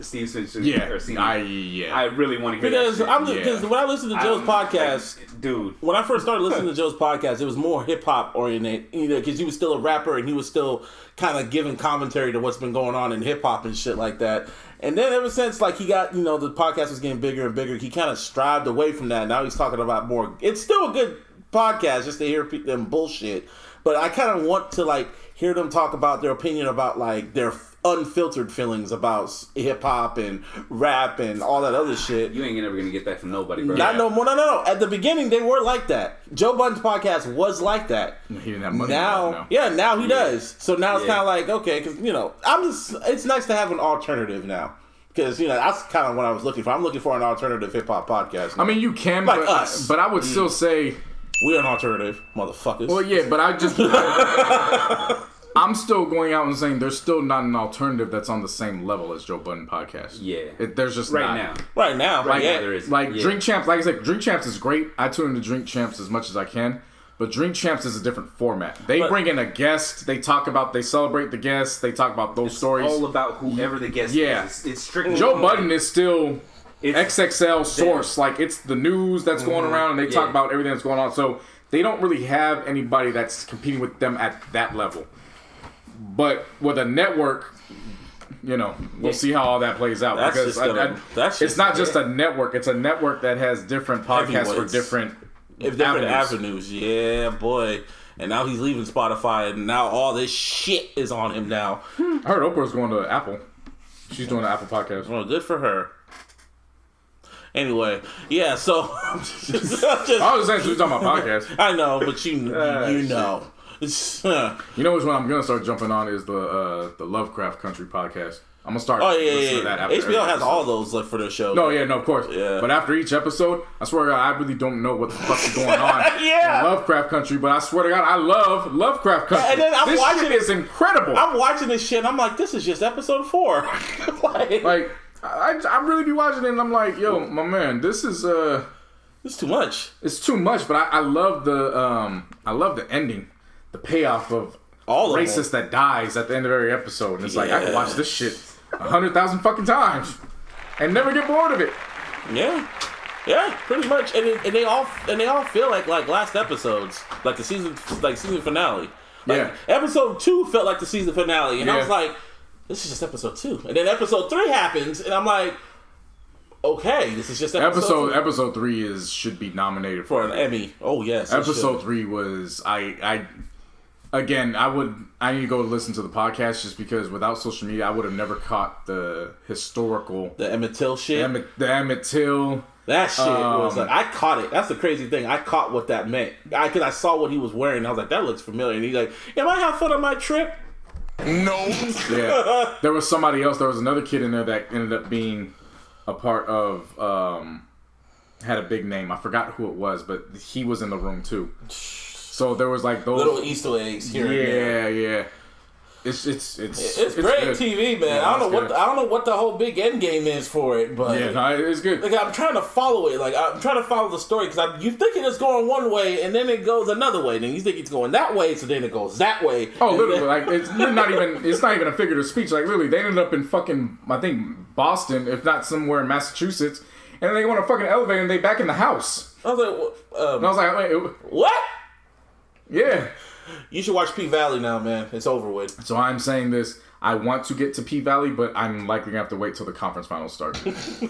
Steve Smith. I really want to hear because that shit. because when I listened to Joe's podcast, dude, when I first started listening to Joe's podcast, it was more hip hop oriented, because he was still a rapper and he was still kind of giving commentary to what's been going on in hip hop and shit like that. And then ever since like he got, the podcast was getting bigger and bigger, he kind of strived away from that. Now he's talking about more. It's still a good podcast just to hear them bullshit, but I kind of want to like hear them talk about their opinion about like their unfiltered feelings about hip hop and rap and all that other shit. You ain't never gonna get that from nobody, bro. No. At the beginning, they were like that. Joe Budden's podcast was like that. He didn't have money. Now he does. So now it's kind of like, okay, because it's nice to have an alternative now. Because that's kind of what I was looking for. I'm looking for an alternative hip hop podcast now. I mean, you can, like but us. But I would still say we're an alternative, motherfuckers. Well, yeah, but I'm still going out and saying there's still not an alternative that's on the same level as Joe Budden podcast. Yeah, there's just right not. now there is. Drink Champs. Like I said, Drink Champs is great. I tune into Drink Champs as much as I can. But Drink Champs is a different format. They bring in a guest. They celebrate the guests. They talk about those stories. All about whoever the guest is. It's strictly Joe Budden is still XXL source. Like, it's the news that's going around, and they talk about everything that's going on. So they don't really have anybody that's competing with them at that level. But with a network, we'll see how all that plays out. Because it's not just a network. It's a network that has different podcasts for different avenues. Yeah, boy. And now he's leaving Spotify, and now all this shit is on him now. I heard Oprah's going to Apple. She's doing an Apple podcast. Well, good for her. Anyway, yeah, so... I was saying she was talking about podcasts. I know, but you know. You know which one I'm going to start jumping on is the Lovecraft Country podcast. I'm going to start listening to that after HBO has all those for their show. No, of course. Yeah. But after each episode, I swear to God, I really don't know what the fuck is going on in Lovecraft Country, but I swear to God, I love Lovecraft Country. And then this shit is incredible. I'm watching this shit, and I'm like, this is just episode 4. I really be watching it, and I'm like, yo, my man, this is it's too much. It's too much, but I love the ending, the payoff of all the racist that dies at the end of every episode, and it's like I can watch this shit 100,000 fucking times and never get bored of it. Yeah, pretty much, and they all feel like last episodes, like the season finale. Episode 2 felt like the season finale, and I was like, this is just episode 2. And then episode 3 happens, and I'm like, okay, this is just episode 2. Episode 3 should be nominated for an Emmy. Oh, yes. Episode 3 was, I need to go listen to the podcast just because without social media, I would have never caught the historical... The Emmett Till shit? The Emmett Till... That shit was like, I caught it. That's the crazy thing. I caught what that meant. Because I saw what he was wearing, and I was like, that looks familiar. And he's like, am I having fun on my trip? No. Yeah. There was somebody else. There was another kid in there that ended up being a part of, had a big name. I forgot who it was, but he was in the room too. So there was like those little Easter eggs here. Yeah. It's great good. TV, man. I don't know what the whole big end game is for it, but it's good. Like I'm trying to follow it. Like I'm trying to follow the story because you thinking it's going one way and then it goes another way. Then you think it's going that way, so then it goes that way. Oh, literally, it's not even a figure of speech. Like literally, they ended up in fucking I think Boston, if not somewhere in Massachusetts, and they went on a fucking elevator and they back in the house. I was like, and I was like, wait, what? Yeah. You should watch P-Valley now, man. It's over with. So I'm saying this. I want to get to P-Valley, but I'm likely going to have to wait till the conference finals start.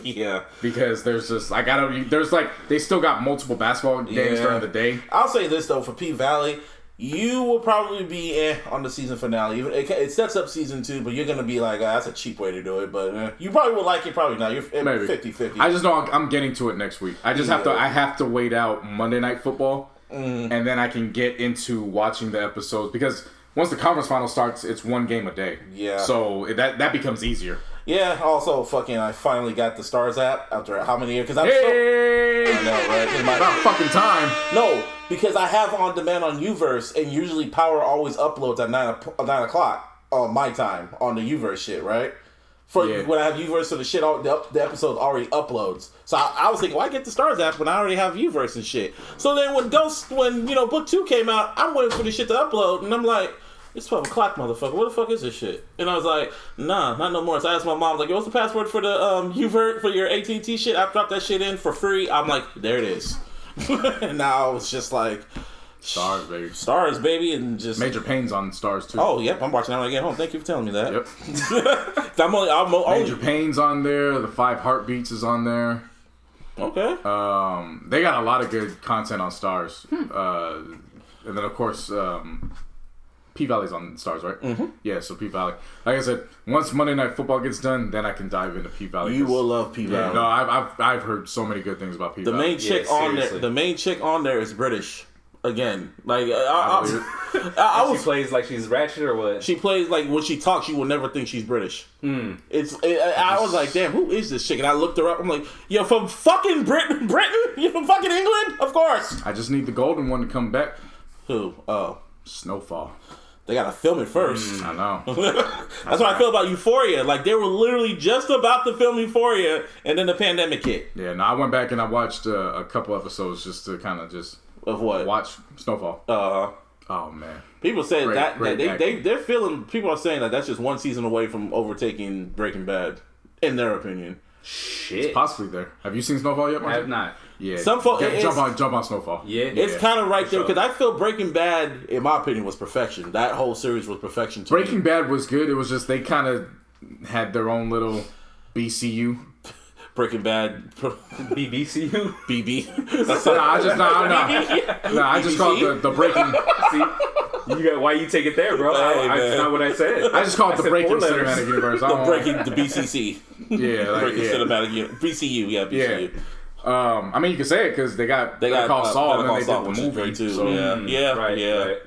Yeah. Because there's just, they still got multiple basketball games during the day. I'll say this, though, for P-Valley, you will probably be on the season finale. It sets up season 2, but you're going to be like, that's a cheap way to do it. But you probably will like it, probably not. You're 50-50. I just know I'm getting to it next week. I have to wait out Monday Night Football. And then I can get into watching the episodes because once the conference final starts, it's one game a day. Yeah. So that becomes easier. Yeah. Also, I finally got the Stars app after how many years? Because I know, right? About fucking time. No, because I have on demand on Uverse, and usually Power always uploads at 9 o'clock my time on the Uverse shit, right? When I have Uverse, so the episode already uploads. So I was thinking, why get the Stars app when I already have Uverse and shit? So then when Book 2 came out, I'm waiting for the shit to upload, and I'm like, it's 12 o'clock, motherfucker. What the fuck is this shit? And I was like, nah, not no more. So I asked my mom, like, yo, what's the password for the for your AT&T shit? I dropped that shit in for free. I'm like, there it is. And now it's just like Stars, baby, and just Major Payne's on Stars too. Oh, yep, I'm watching that when I get home. Thank you for telling me that. Yep. I'm Major Payne's on there. The 5 Heartbeats is on there. Okay. They got a lot of good content on Stars. And then of course, P-Valley's on Stars, right? Mm-hmm. Yeah, so P-Valley. Like I said, once Monday Night Football gets done, then I can dive into P-Valley. You will love P-Valley. Yeah, no, I've heard so many good things about P-Valley. The main chick on there is British. Again, like she plays like she's ratchet or what? She plays like when she talks, you will never think she's British. I was like, damn, who is this chick? And I looked her up. I'm like, you're from fucking Britain? You're from fucking England? Of course. I just need the golden one to come back. Who? Oh, Snowfall. They gotta film it first. I know. That's what I feel about Euphoria. Like they were literally just about to film Euphoria, and then the pandemic hit. Yeah, no, I went back and I watched a couple episodes just to kind of just. Of what? Watch Snowfall. Oh man. People say they're feeling. People are saying that that's just one season away from overtaking Breaking Bad, in their opinion. Shit. It's possibly there. Have you seen Snowfall yet, Mark? I have not. Yeah. Jump on Snowfall. Yeah. It's kind of right there because I feel Breaking Bad, in my opinion, was perfection. That whole series was perfection. Breaking Bad was good. It was just they kind of had their own little BCU. Breaking Bad, BBCU, BB. I just call it the Breaking. See, why you take it there, bro? That's not what I said. I just call it the Breaking Cinematic Universe. The BCC. Yeah, like, Breaking Cinematic Universe. BCU, yeah, BCU. Yeah. I mean, you can say it because they got called Saul and then they did the movie too. So, right.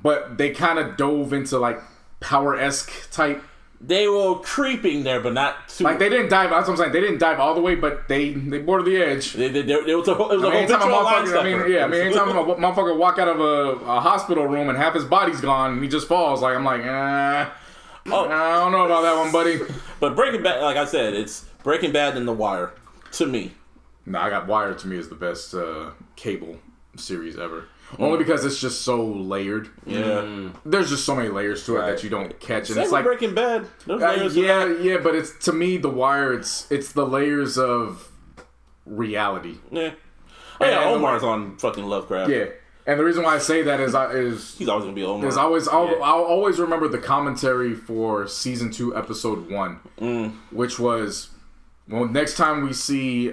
But they kind of dove into like power-esque type. They were creeping there, but not too. Like they didn't dive. That's what I'm saying. They didn't dive all the way, but they bordered the edge. It was a whole anytime a motherfucker walk out of a hospital room and half his body's gone and he just falls. Like I'm like, I don't know about that one, buddy. But Breaking Bad, like I said, it's Breaking Bad and The Wire to me. No, I got Wire to me as the best cable series ever. Only because it's just so layered. Yeah. There's just so many layers to it that you don't catch. And it's like Breaking Bad. There's layers yeah, but it's to me The Wire. It's the layers of reality. Yeah. Oh yeah, Omar's on fucking Lovecraft. Yeah, and the reason why I say that is he's always gonna be Omar. I'll always remember the commentary for season 2, episode 1, which was next time we see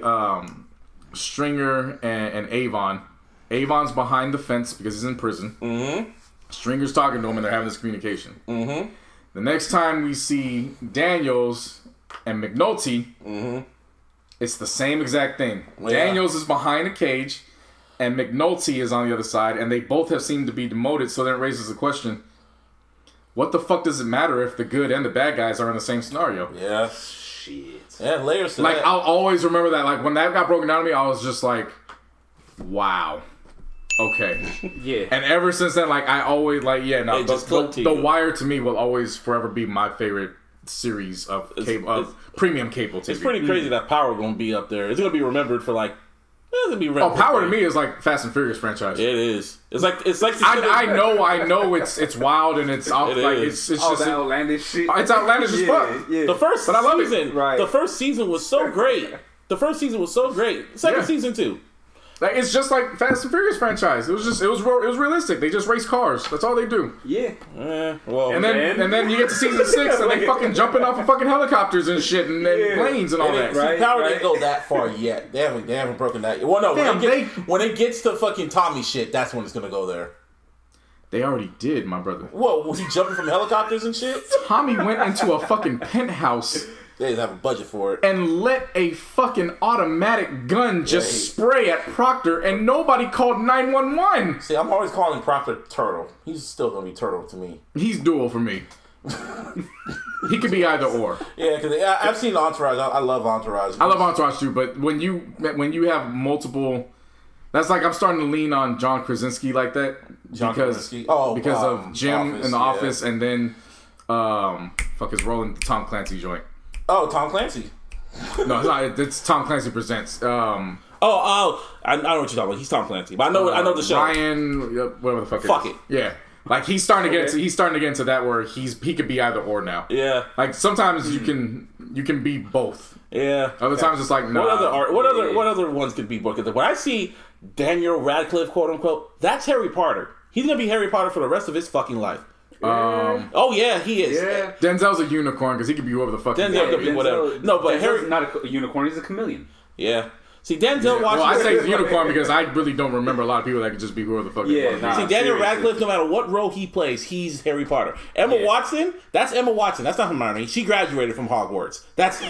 Stringer and Avon. Avon's behind the fence because he's in prison. Mm-hmm. Stringer's talking to him and they're having this communication. Mm-hmm. The next time we see Daniels and McNulty, it's the same exact thing. Yeah. Daniels is behind a cage and McNulty is on the other side, and they both have seemed to be demoted, so then it raises the question, what the fuck does it matter if the good and the bad guys are in the same scenario? Yeah. Shit. Yeah, layers to like, that. I'll always remember that. Like, when that got broken down to me, I was just like, wow. Okay. Yeah. And ever since then, like, I always, the Wire to me will always forever be my favorite series of premium cable TV. It's pretty crazy that Power gonna be up there. It's gonna be remembered for like. Power to me is like Fast and Furious franchise. It is. It's like. I know. It's wild and it's off. It's just outlandish shit. It's outlandish as fuck. Yeah. The first season, I love it. Right. The first season was so great. Second season too. Like, it's just like Fast and Furious franchise. It was realistic. They just race cars. That's all they do. Yeah. Well, and then you get to season 6 and they fucking jumping off of fucking helicopters and shit and planes and all that. Right, Power didn't go that far yet. They haven't broken that. Well, no. When it gets to fucking Tommy shit, that's when it's gonna go there. They already did, my brother. What, was he jumping from helicopters and shit? Tommy went into a fucking penthouse. They didn't have a budget for it. And let a fucking automatic gun just spray at Proctor, and nobody called 911. See, I'm always calling Proctor Turtle. He's still gonna be Turtle to me. He's dual for me. He could be either or. Yeah, because I've seen Entourage. I love Entourage. I love Entourage too, but when you have multiple, that's like I'm starting to lean on John Krasinski like that because of Jim in The Office, and then his role in the Tom Clancy joint. Oh, Tom Clancy. No, it's not. It's Tom Clancy Presents. I know what you're talking about. He's Tom Clancy, but I know the show. Ryan, whatever the fuck. Fuck it. Yeah, Like he's starting to get into that where he could be either or now. Yeah. Like sometimes you can be both. Yeah. Other times it's like no. What other ones could be both? When I see Daniel Radcliffe, quote unquote, that's Harry Potter. He's gonna be Harry Potter for the rest of his fucking life. Oh yeah, he is. Yeah. Denzel's a unicorn because he could be whoever the fuck. Denzel could be whatever. No, but Harry's not a unicorn. He's a chameleon. Yeah. See, Denzel Washington. Well, I say he's a unicorn because I really don't remember a lot of people that could just be whoever the fuck. Yeah. Nah, see, Daniel Radcliffe, no matter what role he plays, he's Harry Potter. Emma Watson, that's Emma Watson. That's not Hermione. She graduated from Hogwarts. That's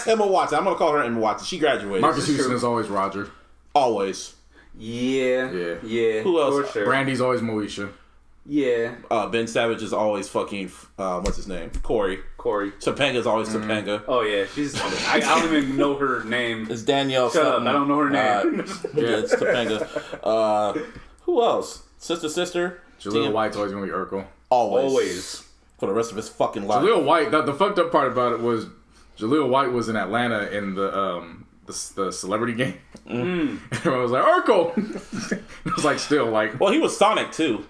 Emma Watson. I'm gonna call her Emma Watson. She graduated. Marcus Houston is always Roger. Always. Yeah. Who else? For sure. Brandy's always Moesha. Yeah. Ben Savage is always fucking what's his name? Corey. Topanga's always Topanga. Oh yeah, she's. I don't even know her name. It's Danielle. Shut up! I don't know her name. Yeah, it's Topanga. Who else? Sister. Jaleel White's always gonna be Urkel. Always. For the rest of his fucking life. Jaleel White. The fucked up part about it was Jaleel White was in Atlanta in the celebrity game. And everyone was like Urkel. It was like still like. Well, he was Sonic too.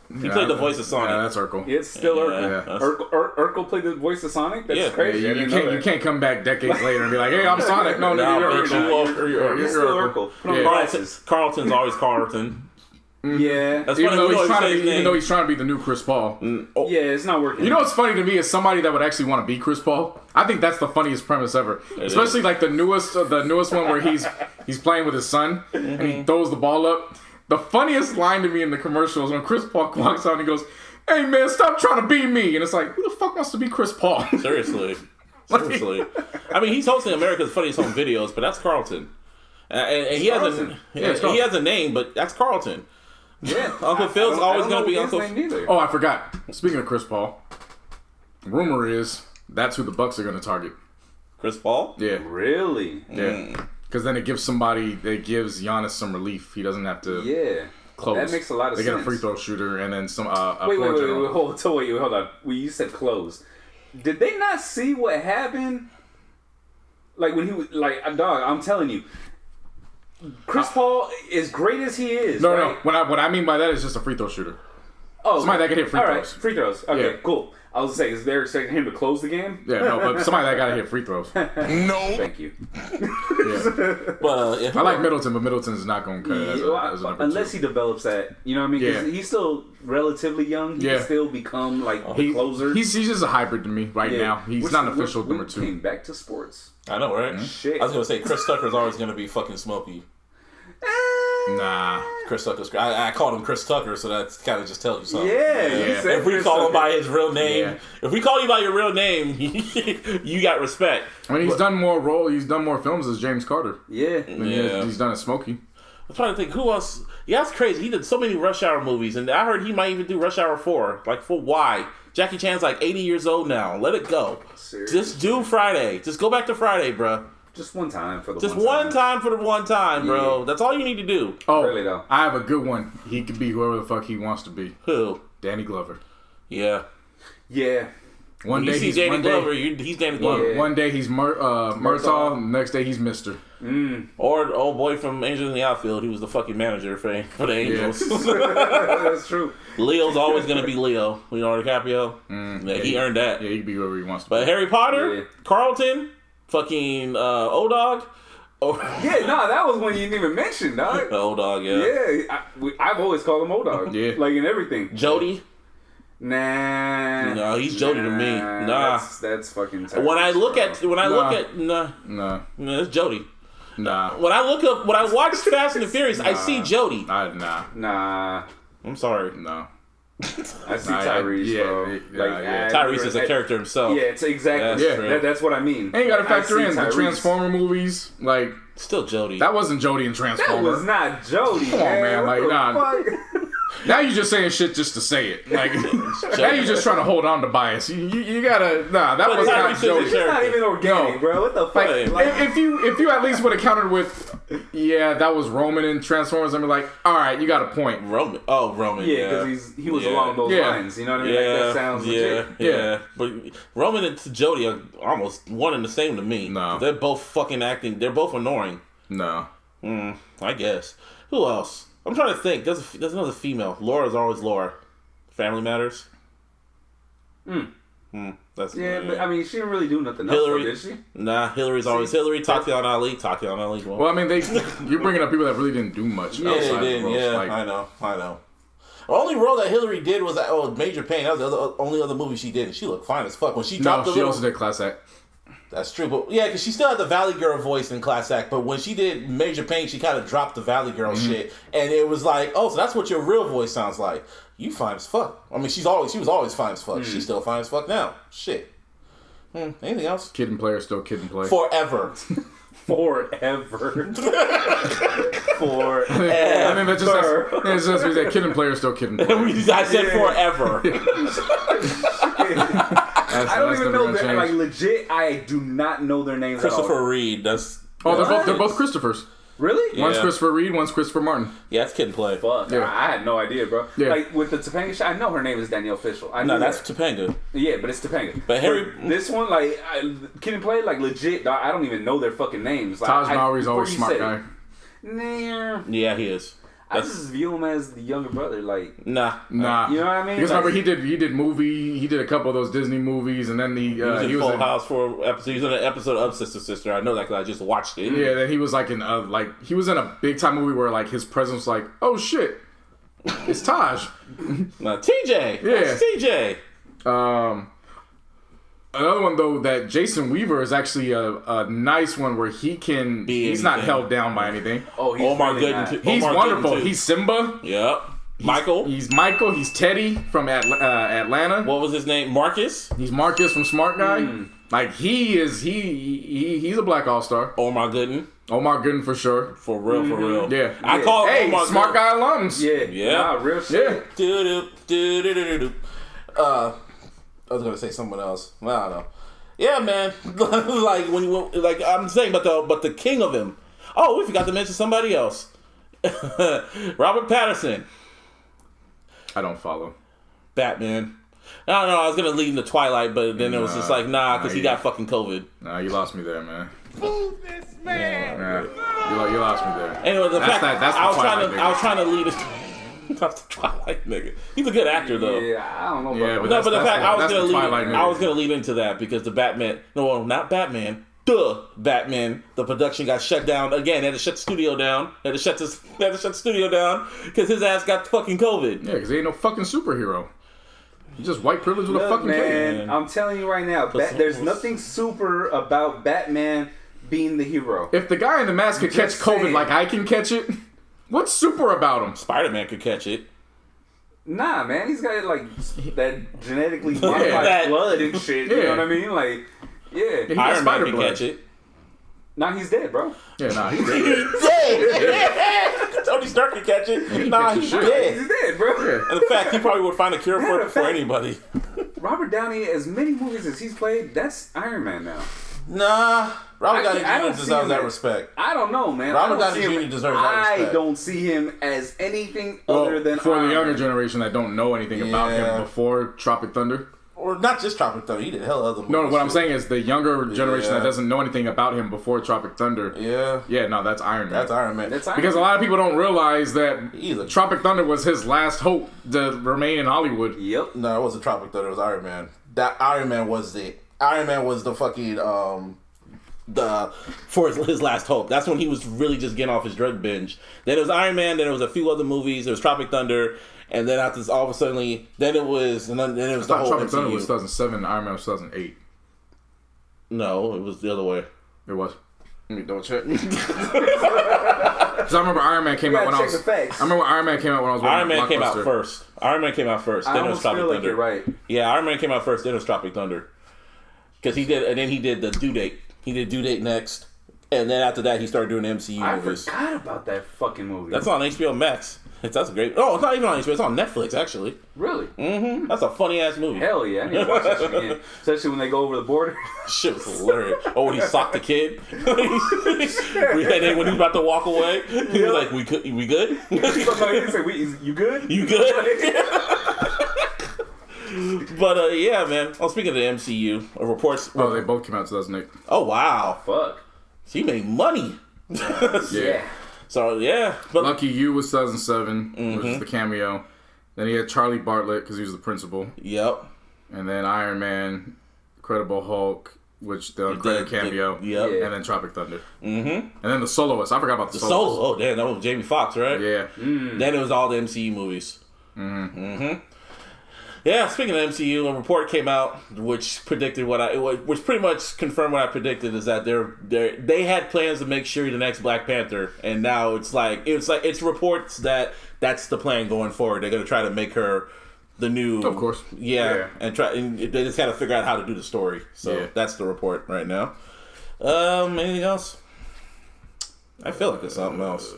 He played the voice of Sonic. Yeah, that's Urkel. It's still Urkel. Yeah. Urkel played the voice of Sonic? That's crazy. Yeah, you can't come back decades later and be like, hey, I'm Sonic. No, you're Urkel. You're still Urkel. Carlton's always Carlton. Yeah. That's even funny. though he's trying to be the new Chris Paul. Yeah, it's not working. You know what's funny to me is somebody that would actually want to be Chris Paul. I think that's the funniest premise ever. Especially like the newest one where he's playing with his son and he throws the ball up. The funniest line to me in the commercial is when Chris Paul walks out and he goes, "Hey man, stop trying to be me." And it's like, who the fuck wants to be Chris Paul? Seriously. I mean, he's hosting America's Funniest Home Videos, but that's Carlton. And he has a name, but that's Carlton. Yeah. Uncle Phil's always going to be Uncle Phil. Oh, I forgot. Speaking of Chris Paul, rumor is that's who the Bucks are going to target. Chris Paul? Yeah. Really? Yeah. Because then it gives Giannis some relief. He doesn't have to close. That makes a lot of sense. They get a free throw shooter and then some Wait, hold on. When you said close, did they not see what happened? Like when he was like, dog, I'm telling you, Chris Paul, as great as he is. No. What I mean by that is just a free throw shooter. Oh, somebody that can hit free throws. Right. Free throws. Okay, cool. I was saying, is there expecting him to close the game? Yeah, no, but somebody that got to hit free throws. No. Thank you. But I like Middleton, but Middleton is not going to cut it as a number unless two. he develops that. You know what I mean? Because he's still relatively young. He can still become like the closer. He's just a hybrid to me now. He's not an official number two. Came back to sports. I know, right? Shit. I was going to say, Chris Tucker's always going to be fucking Smokey. Nah. Chris Tucker's. I called him Chris Tucker, so that kind of just tells you something. Yeah. If we call him by his real name, if we call you by your real name, you got respect. I mean, he's done more films as James Carter. Yeah. He's done as Smokey. I'm trying to think who else. Yeah, that's crazy. He did so many Rush Hour movies, and I heard he might even do Rush Hour 4. Like, for why? Jackie Chan's like 80 years old now. Let it go. Seriously. Just do Friday. Just go back to Friday, bro. Just one time for the Just one time. time for the one time, bro. That's all you need to do. Oh, really, though. I have a good one. He could be whoever the fuck he wants to be. Who? Danny Glover. Yeah. Yeah. When you see Danny Glover, he's Danny Glover. One day he's Murtaugh, next day he's Mr. Or the old boy from Angels in the Outfield, who was the fucking manager for the Angels. That's true. Leo's always going to be Leo. Leonardo DiCaprio. He earned that. Yeah, he can be whoever he wants to be. But Harry Potter, Carlton, fucking O-Dog. That was one you didn't even mention, dog. O-Dog, Yeah, I've always called him O-Dog. Yeah. Like in everything. Jody. Nah. No, he's Jody to me. Nah. That's fucking terrible. When I look at Nah. it's Jody. Nah. When I watch Fast and the Furious, I see Jody. Nah. I'm sorry. No. I see Tyrese, bro. Tyrese is a character himself. Yeah, it's exactly. That's what I mean. And you gotta factor in the Tyrese. Transformer movies. Like, still Jody. that wasn't Jody in Transformer. That was not Jody. Come on, man. What Like, the nah. fuck? Now you're just saying shit just to say it. Like, now you're just trying to hold on to bias. You gotta that was not Tyrese Jody. is It's not even organic, bro. What the fuck? Like, if you at least would have countered with, that was Roman in Transformers, I'd be like, all right, you got a point. Roman. Oh, Roman. Yeah, because he was along those lines. You know what I mean? Like, that sounds legit. Yeah. But Roman and Jody are almost one and the same to me. No. They're both fucking acting. They're both annoying. No. I guess. Who else? I'm trying to think. There's another female. Laura's always Laura. Family Matters. That's Yeah, but I mean, she didn't really do nothing Hillary, else, though, did she? Nah, Hillary's always Hillary. Tatiana Ali. Well, I mean, you're bringing up people that really didn't do much. Yeah, outside they did. of Yeah, like, I know. The only role that Hillary did was Major Payne. That was the only other movie she did. She looked fine as fuck when she dropped the she also did Class Act. That's true, but yeah, because she still had the Valley Girl voice in Class Act. But when she did Major Payne, she kind of dropped the Valley Girl shit, and it was like, oh, so that's what your real voice sounds like. You fine as fuck. I mean, she was always fine as fuck. She's still fine as fuck now. Shit. Anything else? Kid and Play still Kid and Play. Forever. Forever. I mean, it's just that Kid and Play still Kid and Play. I said forever. I don't even know their, like, legit, I do not know their names at all. Christopher Reed. They're both Christophers. Really? Yeah. One's Christopher Reed, one's Christopher Martin. Yeah, it's Kid and Play. Fuck. Yeah. I had no idea, bro. Yeah. Like, with the Topanga shit, I know her name is Danielle Fishel. No, that's Topanga. Yeah, but it's Topanga. But this one, like, Kid and Play, like, legit, I don't even know their fucking names. Like, Taj Mowry's always a smart guy. Nah. Yeah, he is. I just view him as the younger brother, like... Nah. You know what I mean? Because remember, he did a couple of those Disney movies, and then he was in Full House for an episode. He was in an episode of Sister. I know that because I just watched it. Yeah, then he was like he was in a big time movie where like his presence was like, oh shit, it's Taj. TJ. Yeah, it's TJ. Another one though that Jason Weaver is actually a nice one where he's not held down by anything. Oh, he's Omar really Gooden. He's Omar wonderful. Gooden too. He's Simba. Yep. Michael. He's Michael. He's Teddy from Atlanta. What was his name? Marcus. He's Marcus from Smart Guy. Like he's a black all-star. Omar Gooden for sure. For real. Yeah. I call him Omar Smart Gooden. Guy alums. Yeah. Nah, real shit. Yeah. I was gonna say someone else. I don't know. Yeah, man. Like when you like I'm saying, but the king of him. Oh, we forgot to mention somebody else. Robert Pattinson. I don't follow. Batman. I don't know. I was gonna lead him to Twilight, but then it was just like because he got fucking COVID. Nah, you lost me there, man. Move this man. Nah, you lost me there. Anyway, I was trying to lead it. That's the Twilight nigga. He's a good actor though. Yeah, I don't know about that. No, but the fact I was gonna lead into that because the Batman. No, not Batman. The Batman. The production got shut down again. They had to shut the studio down. They had to shut the studio down because his ass got fucking COVID. Yeah, because he ain't no fucking superhero. He's just white privilege with a fucking man, cape. I'm telling you right now, there's nothing super about Batman being the hero. If the guy in the mask could catch COVID like I can catch it, what's super about him? Spider-Man could catch it. Nah, man, he's got like that genetically modified blood and shit. You know what I mean? Like, yeah. Iron Man can catch it. Nah, he's dead, bro. Yeah, nah, he's dead. He's dead. Tony Stark can catch it. Nah, he's dead. He's dead, bro. Yeah. And in fact, he probably would find a cure for it before anybody. Robert Downey, as many movies as he's played, that's Iron Man now. Nah, Robert Downey I Jr. deserves that respect. I don't know, man. Robert Downey Jr. deserves that respect. I don't see him as anything other than for Iron the younger Man. generation that don't know anything about him before Tropic Thunder. Or not just Tropic Thunder. He did hell of other movies. No, what I'm saying is the younger generation that doesn't know anything about him before Tropic Thunder. Yeah, no, that's Iron Man. That's Iron Man. Because a lot of people don't realize that Tropic Thunder was his last hope to remain in Hollywood. Yep. No, it wasn't Tropic Thunder. It was Iron Man. That Iron Man was the fucking for his last hope. That's when he was really just getting off his drug binge. Then it was Iron Man. Then there was a few other movies. There was Tropic Thunder. And then after this, all of a sudden, then it was the whole Tropic MCU. Thunder was 2007, Iron Man was 2008. No, it was the other way. It was. Let me double check. Because I remember Iron Man came out when I was. I remember Iron Man came out when I was. Iron Man came out first. Iron Man came out first. Then it was Tropic Thunder. You're right. Yeah, Iron Man came out first. Then it was Tropic Thunder. Because he did the Due Date. He did Due Date next, and then after that he started doing MCU movies. I forgot about that fucking movie. That's on HBO Max. That's great. Oh, it's not even on HBO. It's on Netflix actually. Really? Mm-hmm. That's a funny ass movie. Hell yeah! I need to watch that shit again. Especially when they go over the border. Shit was hilarious. Oh, when he socked the kid. When he was about to walk away, he was like, "We good?" No, he didn't say, "You good? You good?" But yeah, man. Oh, speaking of the MCU, reports. Oh, they both came out in 2008. Oh wow! Fuck. She made money. Yeah. So yeah, but Lucky You was 2007, which is the cameo. Then he had Charlie Bartlett because he was the principal. Yep. And then Iron Man, Incredible Hulk, which the credit cameo. Yep. And then Tropic Thunder. Mm-hmm. And then the soloist. I forgot about the soloist. Solo. Oh, damn. That was Jamie Foxx, right? Yeah. Then it was all the MCU movies. Mm-hmm. Yeah, speaking of MCU, a report came out which predicted which pretty much confirmed what I predicted, is that they had plans to make Shuri the next Black Panther, and now it's reports that that's the plan going forward. They're going to try to make her the new, of course, and they just got to figure out how to do the story. So that's the report right now. Anything else? I feel like there's something else.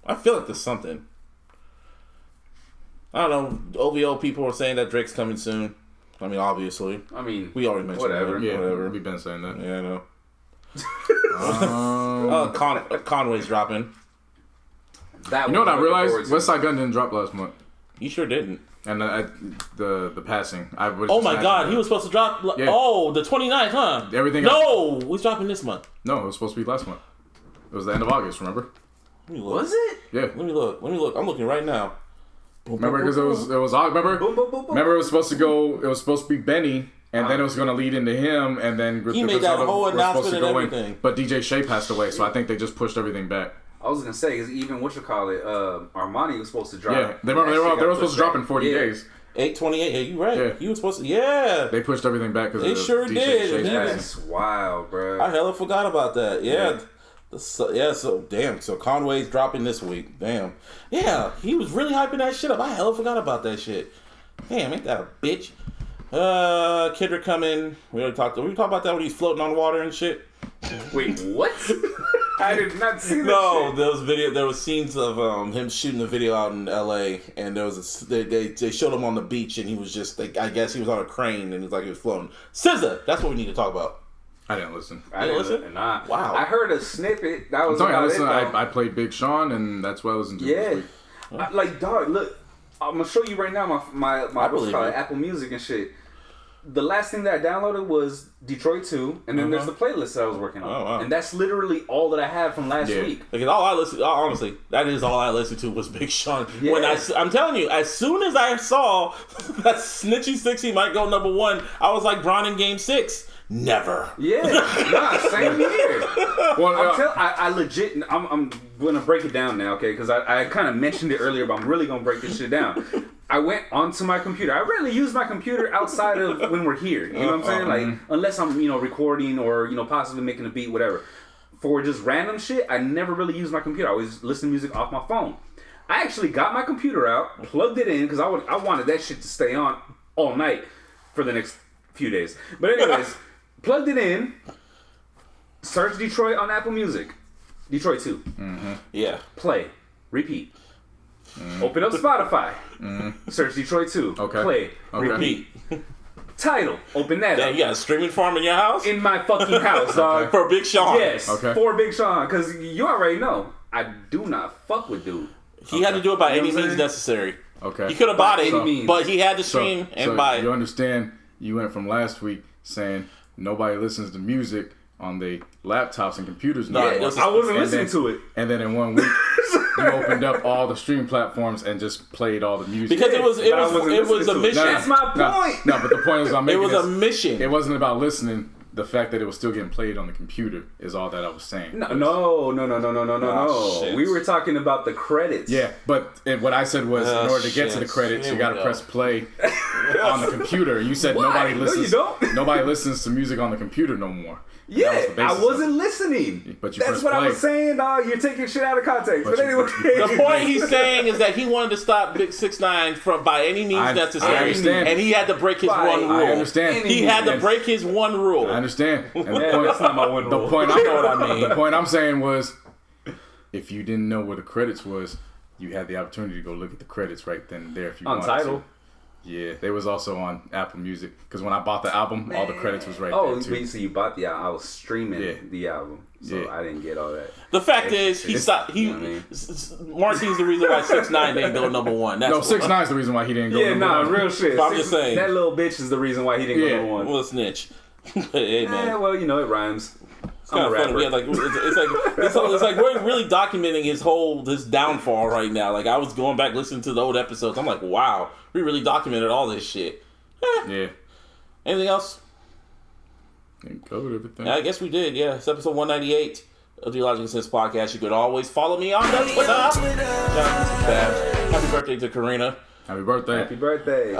I feel like there's something. I don't know. OVO people are saying that Drake's coming soon. I mean, obviously. I mean, we already mentioned whatever. that. Yeah, whatever. We've been saying that. Yeah, I know. Conway's dropping. That you know what I realized? West Side Gun didn't drop last month. You sure didn't. And the passing. Oh my God, he was supposed to drop. Yeah. Oh, the 29th, huh? Everything. No, he's dropping this month. No, it was supposed to be last month. It was the end of August. Remember? Was it? Yeah. Let me look. I'm looking right now. Remember, because it was remember. Remember, it was supposed to go. It was supposed to be Benny, and then it was going to lead into him, and then he made that whole announcement and everything. But DJ Shea passed away, so I think they just pushed everything back. I was gonna say, because even Armani was supposed to drop. Yeah, they were supposed to drop in 40 days. 8/28. Yeah, you right. Yeah. He was supposed to. Yeah, they pushed everything back because they sure did. That's wild, bro. I hella forgot about that. Yeah. So Conway's dropping this week. Damn. Yeah, he was really hyping that shit up. I hella forgot about that shit. Damn, ain't that a bitch? Kendrick coming. We talked about that when he's floating on water and shit. Wait, what? I did not see that. No, there was scenes of him shooting the video out in LA, and there was they showed him on the beach, and he was just I guess he was on a crane, and it was like he was floating. SZA, that's what we need to talk about. I didn't listen. I didn't listen. Nah. Wow. I heard a snippet. That was I played Big Sean, and that's what I listened to this week. Like, dog, look, I'm gonna show you right now my what's called Apple Music and shit. The last thing that I downloaded was Detroit 2, and then there's the playlist that I was working on. Oh, wow. And that's literally all that I had from last week. Because honestly, that is all I listened to was Big Sean. Yeah. When I'm telling you, as soon as I saw that Snitchy 60 might go number 1, I was like, Bron in Game 6. Never. Yeah, same here. Well, I legit, I'm gonna break it down now, okay? Because I kind of mentioned it earlier, but I'm really gonna break this shit down. I went onto my computer. I rarely use my computer outside of when we're here. You know what I'm saying? Like, unless I'm, recording or, possibly making a beat, whatever. For just random shit, I never really use my computer. I always listen to music off my phone. I actually got my computer out, plugged it in, because I wanted that shit to stay on all night for the next few days. But anyways, plugged it in, search Detroit on Apple Music. Detroit 2. Mm-hmm. Yeah. Play. Repeat. Open up Spotify. Search Detroit 2. Okay. Play. Okay. Repeat. Title. Open that up. You got a streaming farm in your house? In my fucking house, dog. For Big Sean. Yes. Okay. For Big Sean. Because you already know, I do not fuck with dude. He had to do it by any means necessary. Okay. He could have bought it, means. but he had to stream and buy it. You understand, you went from last week saying nobody listens to music on the laptops and computers now. I wasn't listening to it. And then in 1 week, you opened up all the streaming platforms and just played all the music. Because it was a mission. That's my point. No, but the point is I'm making it was a mission. It wasn't about listening. The fact that it was still getting played on the computer is all that I was saying. No. Shit. We were talking about the credits. Yeah, but what I said was in order to get to the credits, you got to press play on the computer. You said nobody listens. No, you don't. Nobody listens to music on the computer no more. Yeah, I wasn't listening. But that's what I was saying, dog. You're taking shit out of context. But anyway, the point he's saying is that he wanted to stop Big 6ix9ine from by any means necessary, I understand. and he had to break his one rule. I understand. He had to break his one rule. I understand. And that's not my one rule. The point I'm saying was, if you didn't know what the credits was, you had the opportunity to go look at the credits right then and there if you wanted Untitled. to. Yeah, they was also on Apple Music because when I bought the album, all the credits was right there too. Oh, so you bought the album? I was streaming the album, so Yeah. I didn't get all that. The fact is, he stopped. Martin's the reason why 6ix9ine didn't go number 1. That's 6ix9ine's the reason why he didn't go number 1. Real shit. I'm just saying. That little bitch is the reason why he didn't go number 1. Well, snitch. Hey, man. Well, it rhymes. It's kind of funny. Yeah, like it's like we're really documenting his downfall right now. Like I was going back listening to the old episodes. I'm like, wow, we really documented all this shit. Yeah. Anything else? Covered everything. Yeah, I guess we did. Yeah, it's episode 198 of the iLLogical Sense podcast. You could always follow me on the Twitter. Shout out to Mr. Fab. Happy birthday to Karina. Happy birthday. Happy birthday.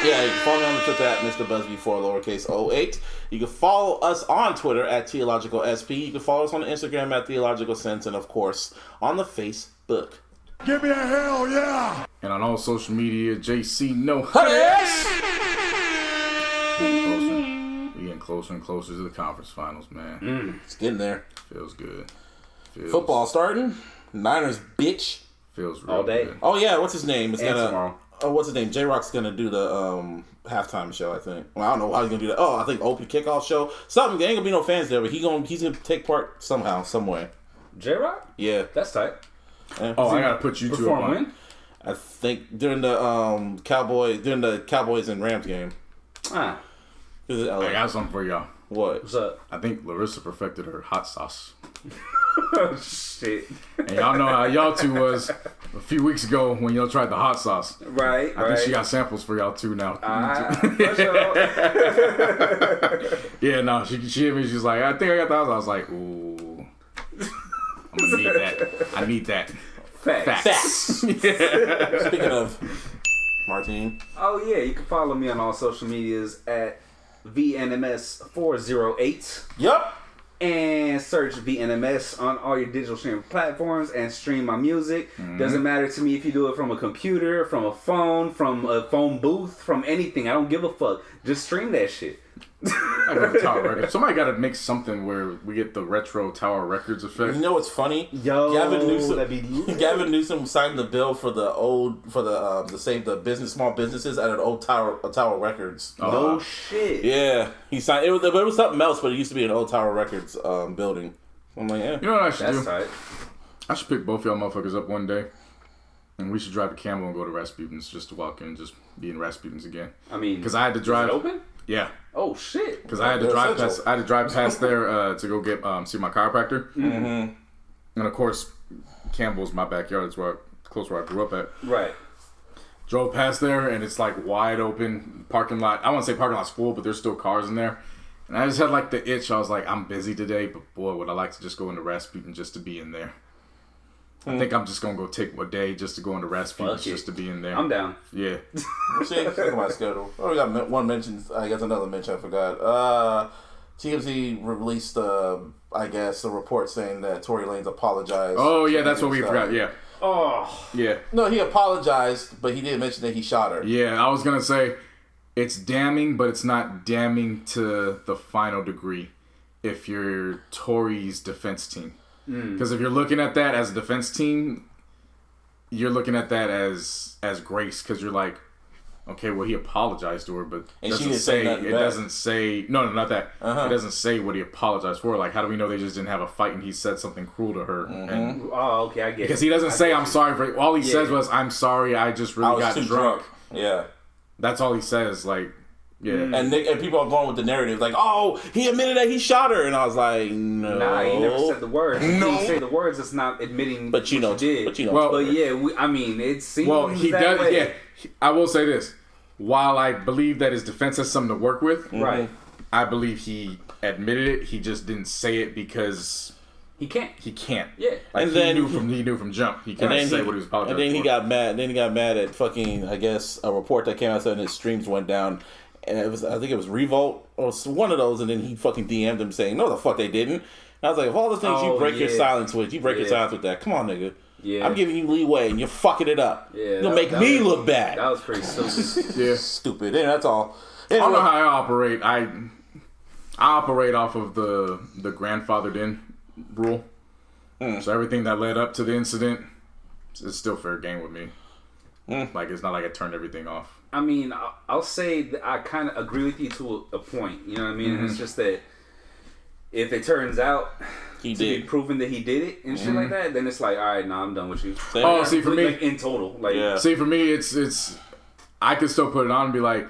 Yeah, you can follow me on the Twitter at Mr. Busby4 lowercase 08. You can follow us on Twitter at iLLogicalSP. You can follow us on Instagram at iLLogical Sense, and of course on the Facebook. Give me a hell yeah! And on all social media, JC No Yes! We getting closer and closer to the conference finals, man. It's getting there. Feels good. Football starting. Niners, bitch. Feels real All day. good. Oh yeah, what's his name? It's And gonna. tomorrow. Oh, what's his name? J-Rock's gonna do the halftime show, I think. Well, I don't know how he's gonna do that. Oh, I think open kickoff show. Something. There ain't gonna be no fans there, but he's gonna take part somehow, some way. J-Rock? Yeah. That's tight. Oh, I gotta put you two up Perform on when? I think during the Cowboys and Rams game. Ah, This is LA. I got something for y'all. What? what's up? I think Larissa perfected her hot sauce. Oh, shit. And y'all know how y'all two was a few weeks ago when y'all tried the hot sauce. Right, I think she got samples for y'all too now. for sure. Yeah, no, she hit me. She's like, I think I got the hot sauce. I was like, ooh, I'm gonna need that. I need that. Facts. Speaking of Martine. Oh, yeah, you can follow me on all social medias at VNMS408. Yup. And search VNMS on all your digital streaming platforms and stream my music. Doesn't matter to me if you do it from a computer, from a phone booth, from anything. I don't give a fuck. Just stream that shit. I got the Tower Records. Somebody got to make something where we get the retro Tower Records effect. You know what's funny? Yo, that'd be lit. Gavin Newsom signed the bill for the to save the small businesses at an old Tower Records. No shit. Yeah, he signed it. It was something else, but it used to be an old Tower Records building. I'm like, yeah. You know what I should That's do? tight. I should pick both y'all motherfuckers up one day, and we should drive to Campbell and go to Rasputin's just to walk in and just be in Rasputin's again. I mean, Because I had to drive. is it open? Yeah. Oh shit. Because I had to drive past. I had to drive past there to go get see my chiropractor. Mm-hmm. And of course, Campbell's my backyard. It's close where I grew up at. Right. Drove past there and it's like wide open parking lot. I wouldn't say parking lot's full, but there's still cars in there. And I just had like the itch. I was like, I'm busy today, but boy, would I like to just go into Rasputin just to be in there. I think I'm just gonna go take a day just to go into Rasputin just to be in there. I'm down. Yeah. See, look at my schedule. Oh, we got one mention. I guess another mention. I forgot. TMZ released, I guess, a report saying that Tory Lanez apologized. Oh yeah, that's what we forgot. Yeah. Oh. Yeah. No, he apologized, but he didn't mention that he shot her. Yeah, I was gonna say it's damning, but it's not damning to the final degree if you're Tory's defense team. Because if you're looking at that as a defense team, you're looking at that as grace. Because you're like, okay, well, he apologized to her, but And doesn't she didn't say say nothing it back. doesn't say no, not that. It doesn't say what he apologized for. Like, how do we know they just didn't have a fight and he said something cruel to her? And Oh, okay, I get it. because he doesn't say I'm sorry for all he says was I'm sorry, I just I really was got too drunk. Yeah. That's all he says. Like, yeah. And people are going with the narrative like, oh, he admitted that he shot her. And I was like, no. Nah, he never said the words. If No. he say the words, it's not admitting But you what know, you did. but you know. Well, But yeah, I mean, it seems Well, he that does. way. Yeah, I will say this. While I believe that his defense has something to work with, Right. I believe he admitted it. He just didn't say it because He can't. he can't. Yeah. Like And he then knew from jump. He couldn't say what he was apologizing and then he for. got mad. Then he got mad at fucking, I guess, a report that came out saying his streams went down. And it was, I think it was Revolt or one of those. And then he fucking DM'd him saying, no, the fuck they didn't. And I was like, of all the things you Oh, break your yeah. silence with, you break your Yeah. silence with that. Come on, nigga. Yeah. I'm giving you leeway and you're fucking it up. Yeah, You'll make me was- look bad. That was pretty stupid. Yeah. Stupid. And that's all. I don't know Anyway, how I operate. I operate off of the grandfathered in rule. So everything that led up to the incident, it's still fair game with me. Like, it's not like I turned everything off. I mean, I'll say that I kind of agree with you to a point. You know what I mean? And it's just that if it turns out he to be did. proven that he did it and shit like that, then it's like, all right, nah, I'm done with you. Oh, see, for me, Like, in total, like, Yeah. See, for me, it's I could still put it on and be like,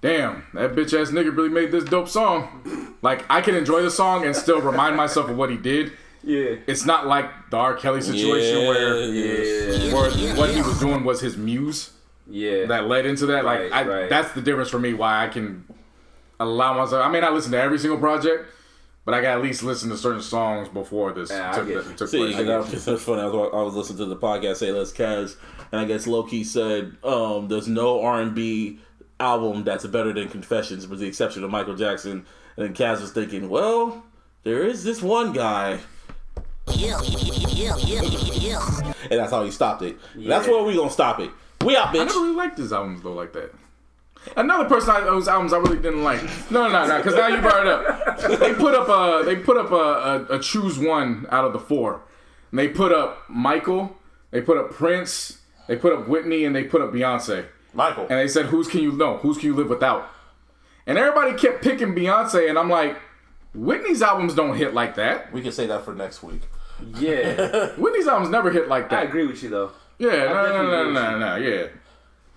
damn, that bitch ass nigga really made this dope song. Like, I can enjoy the song and still remind myself of what he did. Yeah. It's not like the R. Kelly situation where what he was doing was his muse. Yeah. That led into that. Like, that's the difference for me why I can allow myself. I may not listen to every single project, but I got to at least listen to certain songs before this took place. It's funny. I was listening to the podcast, Say Less Cash, and I guess Low-Key said there's no R&B album that's better than Confessions, with the exception of Michael Jackson. And then Kaz was thinking, well, there is this one guy. And that's how he stopped it. Yeah. That's where we gonna stop it. We out, bitch. I never really liked his albums though like that. Another person whose albums I really didn't like. No, because now you brought it up. They put up a choose one out of the 4. And they put up Michael, they put up Prince, they put up Whitney, and they put up Beyonce. Michael. And they said, whose can you live without? And everybody kept picking Beyonce, and I'm like, Whitney's albums don't hit like that. We can say that for next week. Yeah. Whitney's albums never hit like that. I agree with you though. Yeah, no, yeah.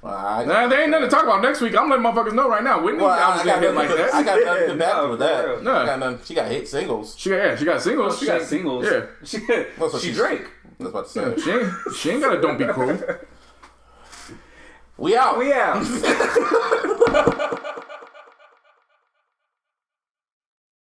There ain't nothing to talk about next week. I'm letting motherfuckers know right now. Whitney's albums didn't hit like that. I got nothing to back with that. No. She got hit singles. She got singles. She got singles. Yeah. She Drake. I was about to say. She ain't got a Don't Be Cruel. We out.